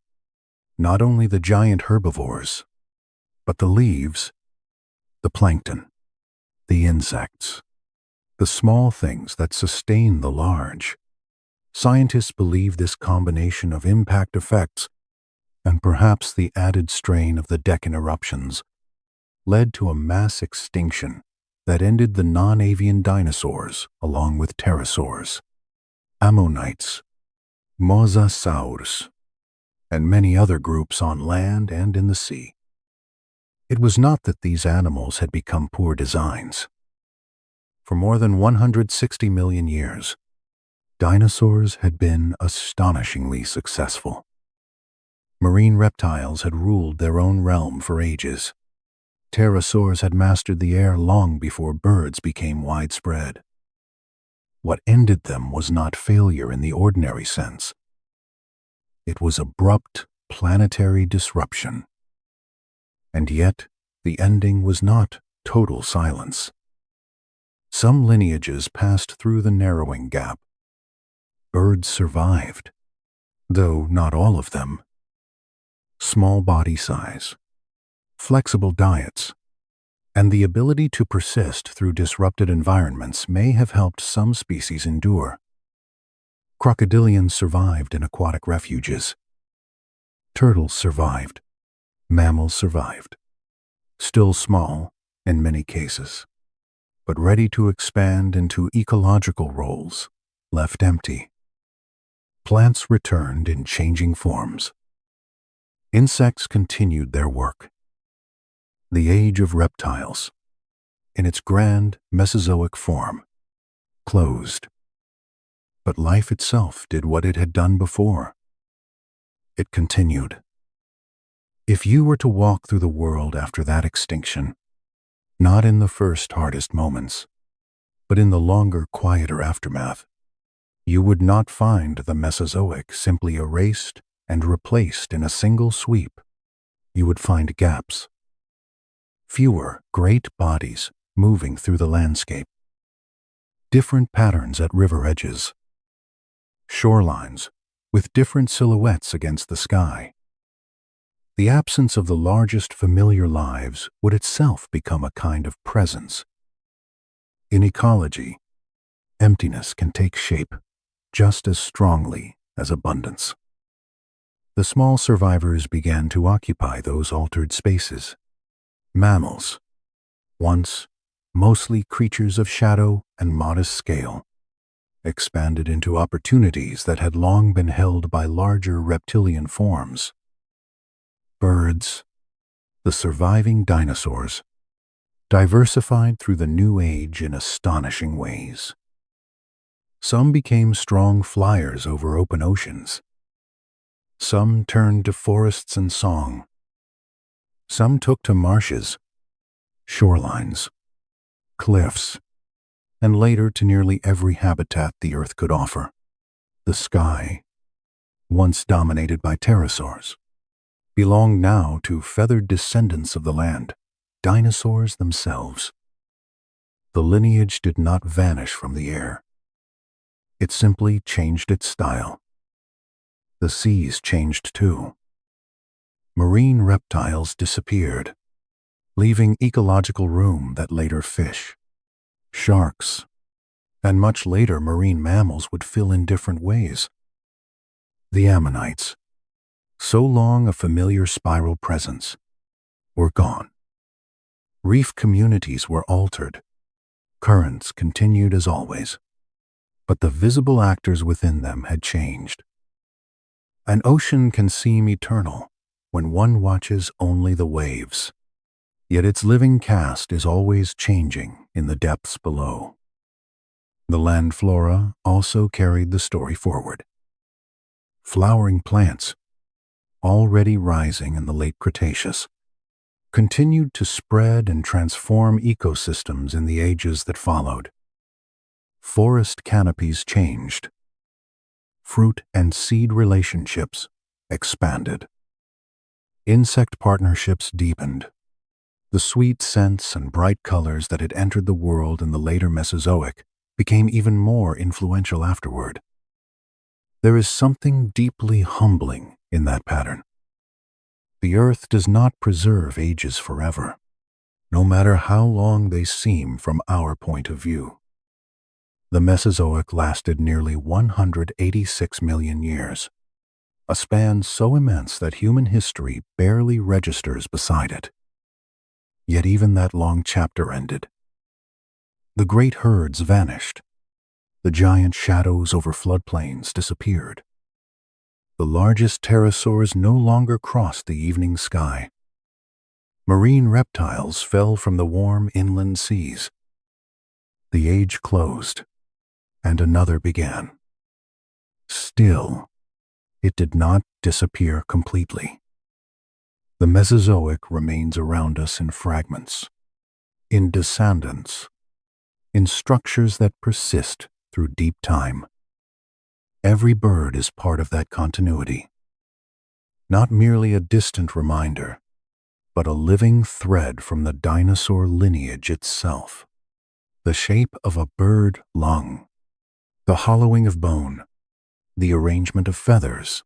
not only the giant herbivores, but the leaves, the plankton, the insects, the small things that sustain the large. Scientists believe this combination of impact effects and perhaps the added strain of the Deccan eruptions led to a mass extinction that ended the non-avian dinosaurs along with pterosaurs, ammonites, mosasaurs, and many other groups on land and in the sea. It was not that these animals had become poor designs. For more than 160 million years, dinosaurs had been astonishingly successful. Marine reptiles had ruled their own realm for ages. Pterosaurs had mastered the air long before birds became widespread. What ended them was not failure in the ordinary sense. It was abrupt planetary disruption. And yet, the ending was not total silence. Some lineages passed through the narrowing gap. Birds survived, though not all of them. Small body size, flexible diets, and the ability to persist through disrupted environments may have helped some species endure. Crocodilians survived in aquatic refuges. Turtles survived. Mammals survived. Still small in many cases, but ready to expand into ecological roles, left empty. Plants returned in changing forms. Insects continued their work. The age of reptiles, in its grand Mesozoic form, closed. But life itself did what it had done before. It continued. If you were to walk through the world after that extinction, not in the first hardest moments, but in the longer, quieter aftermath, you would not find the Mesozoic simply erased and replaced in a single sweep. You would find gaps. Fewer great bodies moving through the landscape. Different patterns at river edges. Shorelines with different silhouettes against the sky. The absence of the largest familiar lives would itself become a kind of presence. In ecology, emptiness can take shape just as strongly as abundance. The small survivors began to occupy those altered spaces. Mammals, once mostly creatures of shadow and modest scale, expanded into opportunities that had long been held by larger reptilian forms. Birds, the surviving dinosaurs, diversified through the new age in astonishing ways. Some became strong flyers over open oceans. Some turned to forests and song. Some took to marshes, shorelines, cliffs, and later to nearly every habitat the earth could offer. The sky, once dominated by pterosaurs, belonged now to feathered descendants of the land, dinosaurs themselves. The lineage did not vanish from the air. It simply changed its style. The seas changed too. Marine reptiles disappeared, leaving ecological room that later fish, sharks, and much later marine mammals would fill in different ways. The ammonites, so long a familiar spiral presence, were gone. Reef communities were altered. Currents continued as always. but the visible actors within them had changed. An ocean can seem eternal when one watches only the waves, yet its living cast is always changing in the depths below. The land flora also carried the story forward. Flowering plants, already rising in the late Cretaceous, continued to spread and transform ecosystems in the ages that followed. Forest canopies changed. Fruit and seed relationships expanded. Insect partnerships deepened. The sweet scents and bright colors that had entered the world in the later Mesozoic became even more influential afterward. There is something deeply humbling in that pattern. The earth does not preserve ages forever, no matter how long they seem from our point of view. The Mesozoic lasted nearly 186 million years, a span so immense that human history barely registers beside it. Yet even that long chapter ended. The great herds vanished. The giant shadows over floodplains disappeared. The largest pterosaurs no longer crossed the evening sky. Marine reptiles fell from the warm inland seas. The age closed, and another began. Still, it did not disappear completely. The Mesozoic remains around us in fragments, in descendants, in structures that persist through deep time. Every bird is part of that continuity, not merely a distant reminder, but a living thread from the dinosaur lineage itself. The shape of a bird lung, the hollowing of bone, the arrangement of feathers,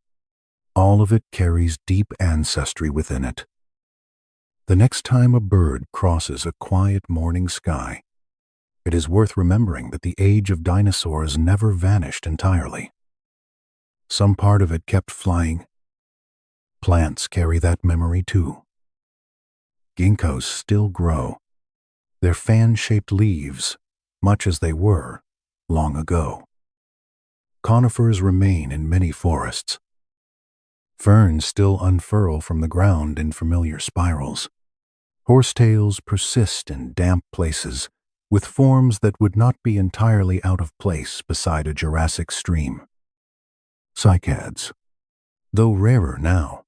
all of it carries deep ancestry within it. The next time a bird crosses a quiet morning sky, it is worth remembering that the age of dinosaurs never vanished entirely. Some part of it kept flying. Plants carry that memory too. Ginkgos still grow, their fan-shaped leaves, much as they were long ago. Conifers remain in many forests. Ferns still unfurl from the ground in familiar spirals. Horsetails persist in damp places, with forms that would not be entirely out of place beside a Jurassic stream. Cycads, though rarer now,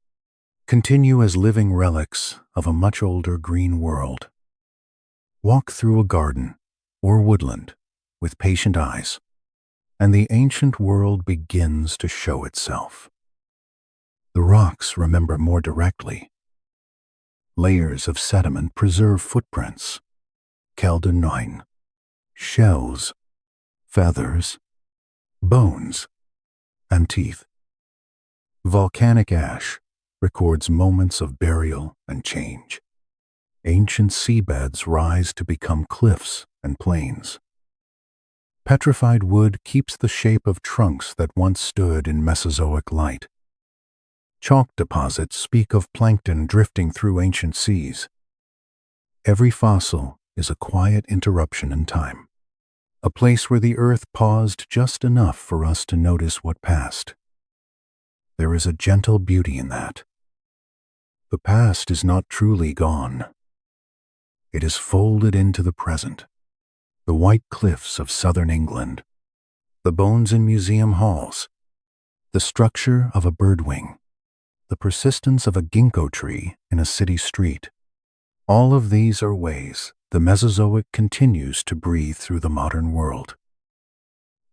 continue as living relics of a much older green world. Walk through a garden or woodland with patient eyes, and the ancient world begins to show itself. The rocks remember more directly. Layers of sediment preserve footprints, caldenine, shells, feathers, bones, and teeth. Volcanic ash records moments of burial and change. Ancient seabeds rise to become cliffs and plains. Petrified wood keeps the shape of trunks that once stood in Mesozoic light. Chalk deposits speak of plankton drifting through ancient seas. Every fossil is a quiet interruption in time, a place where the earth paused just enough for us to notice what passed. There is a gentle beauty in that. The past is not truly gone. It is folded into the present. The white cliffs of southern England, the bones in museum halls, the structure of a birdwing, the persistence of a ginkgo tree in a city street. All of these are ways the Mesozoic continues to breathe through the modern world.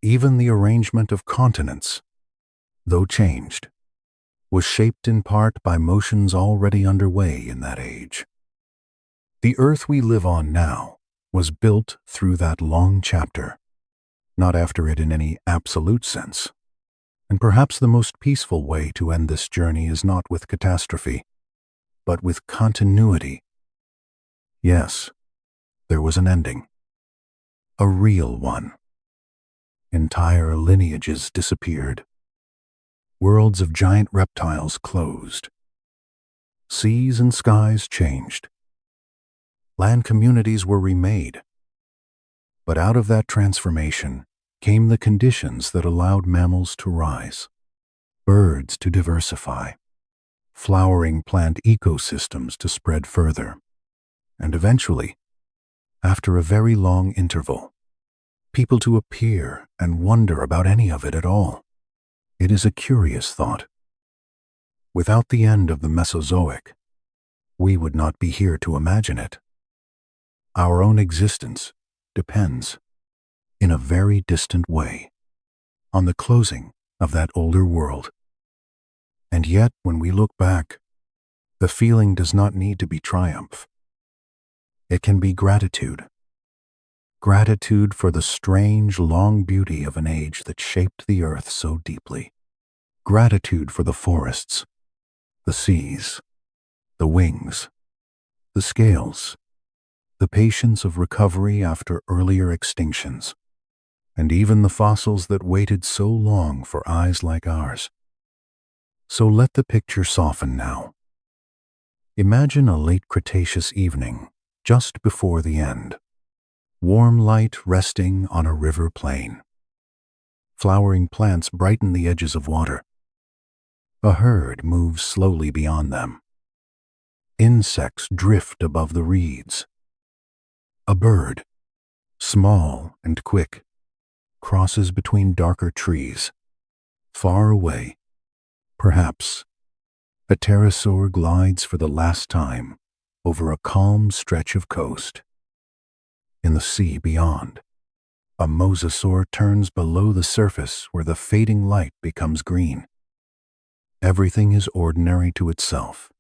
Even the arrangement of continents, though changed, was shaped in part by motions already underway in that age. The earth we live on now was built through that long chapter, not after it in any absolute sense. And perhaps the most peaceful way to end this journey is not with catastrophe, but with continuity. Yes, there was an ending. A real one. Entire lineages disappeared. Worlds of giant reptiles closed. Seas and skies changed. Land communities were remade. But out of that transformation came the conditions that allowed mammals to rise, birds to diversify, flowering plant ecosystems to spread further, and eventually, after a very long interval, people to appear and wonder about any of it at all. It is a curious thought. Without the end of the Mesozoic, we would not be here to imagine it. Our own existence depends, in a very distant way, on the closing of that older world. And yet, when we look back, the feeling does not need to be triumph. It can be gratitude. Gratitude for the strange, long beauty of an age that shaped the earth so deeply. Gratitude for the forests, the seas, the wings, the scales, the patience of recovery after earlier extinctions, and even the fossils that waited so long for eyes like ours. So let the picture soften now. Imagine a late Cretaceous evening, just before the end. Warm light resting on a river plain. Flowering plants brighten the edges of water. A herd moves slowly beyond them. Insects drift above the reeds. A bird, small and quick, crosses between darker trees. Far away, perhaps, a pterosaur glides for the last time over a calm stretch of coast. In the sea beyond, a mosasaur turns below the surface where the fading light becomes green. Everything is ordinary to itself.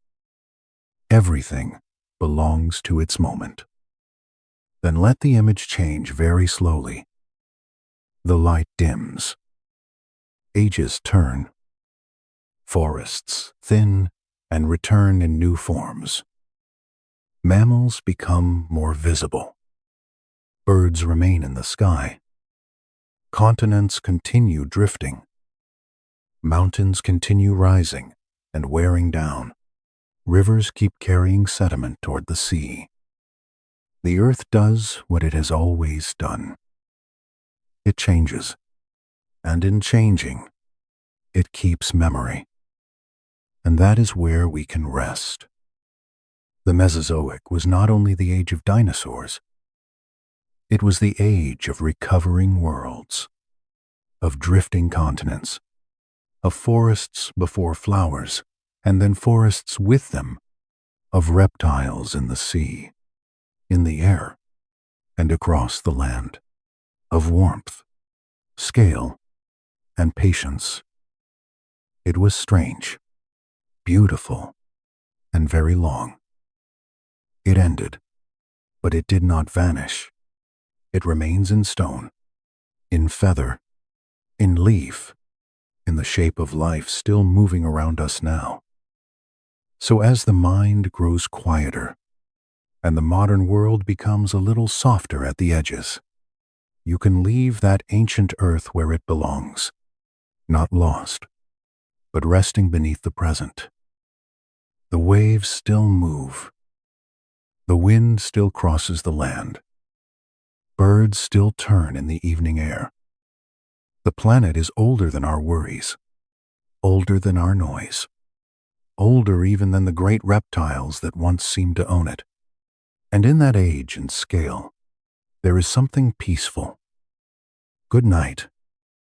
Everything belongs to its moment. Then let the image change very slowly. The light dims. Ages turn. Forests thin and return in new forms. Mammals become more visible. Birds remain in the sky. Continents continue drifting. Mountains continue rising and wearing down. Rivers keep carrying sediment toward the sea. The earth does what it has always done. It changes, and in changing, it keeps memory. And that is where we can rest. The Mesozoic was not only the age of dinosaurs, it was the age of recovering worlds, of drifting continents, of forests before flowers, and then forests with them, of reptiles in the sea, in the air, and across the land, of warmth, scale, and patience. It was strange, beautiful, and very long. It ended, but it did not vanish. It remains in stone, in feather, in leaf, in the shape of life still moving around us now. So as the mind grows quieter, and the modern world becomes a little softer at the edges, you can leave that ancient earth where it belongs, not lost, but resting beneath the present. The waves still move. The wind still crosses the land. Birds still turn in the evening air. The planet is older than our worries, older than our noise, older even than the great reptiles that once seemed to own it. And in that age and scale, there is something peaceful. Good night.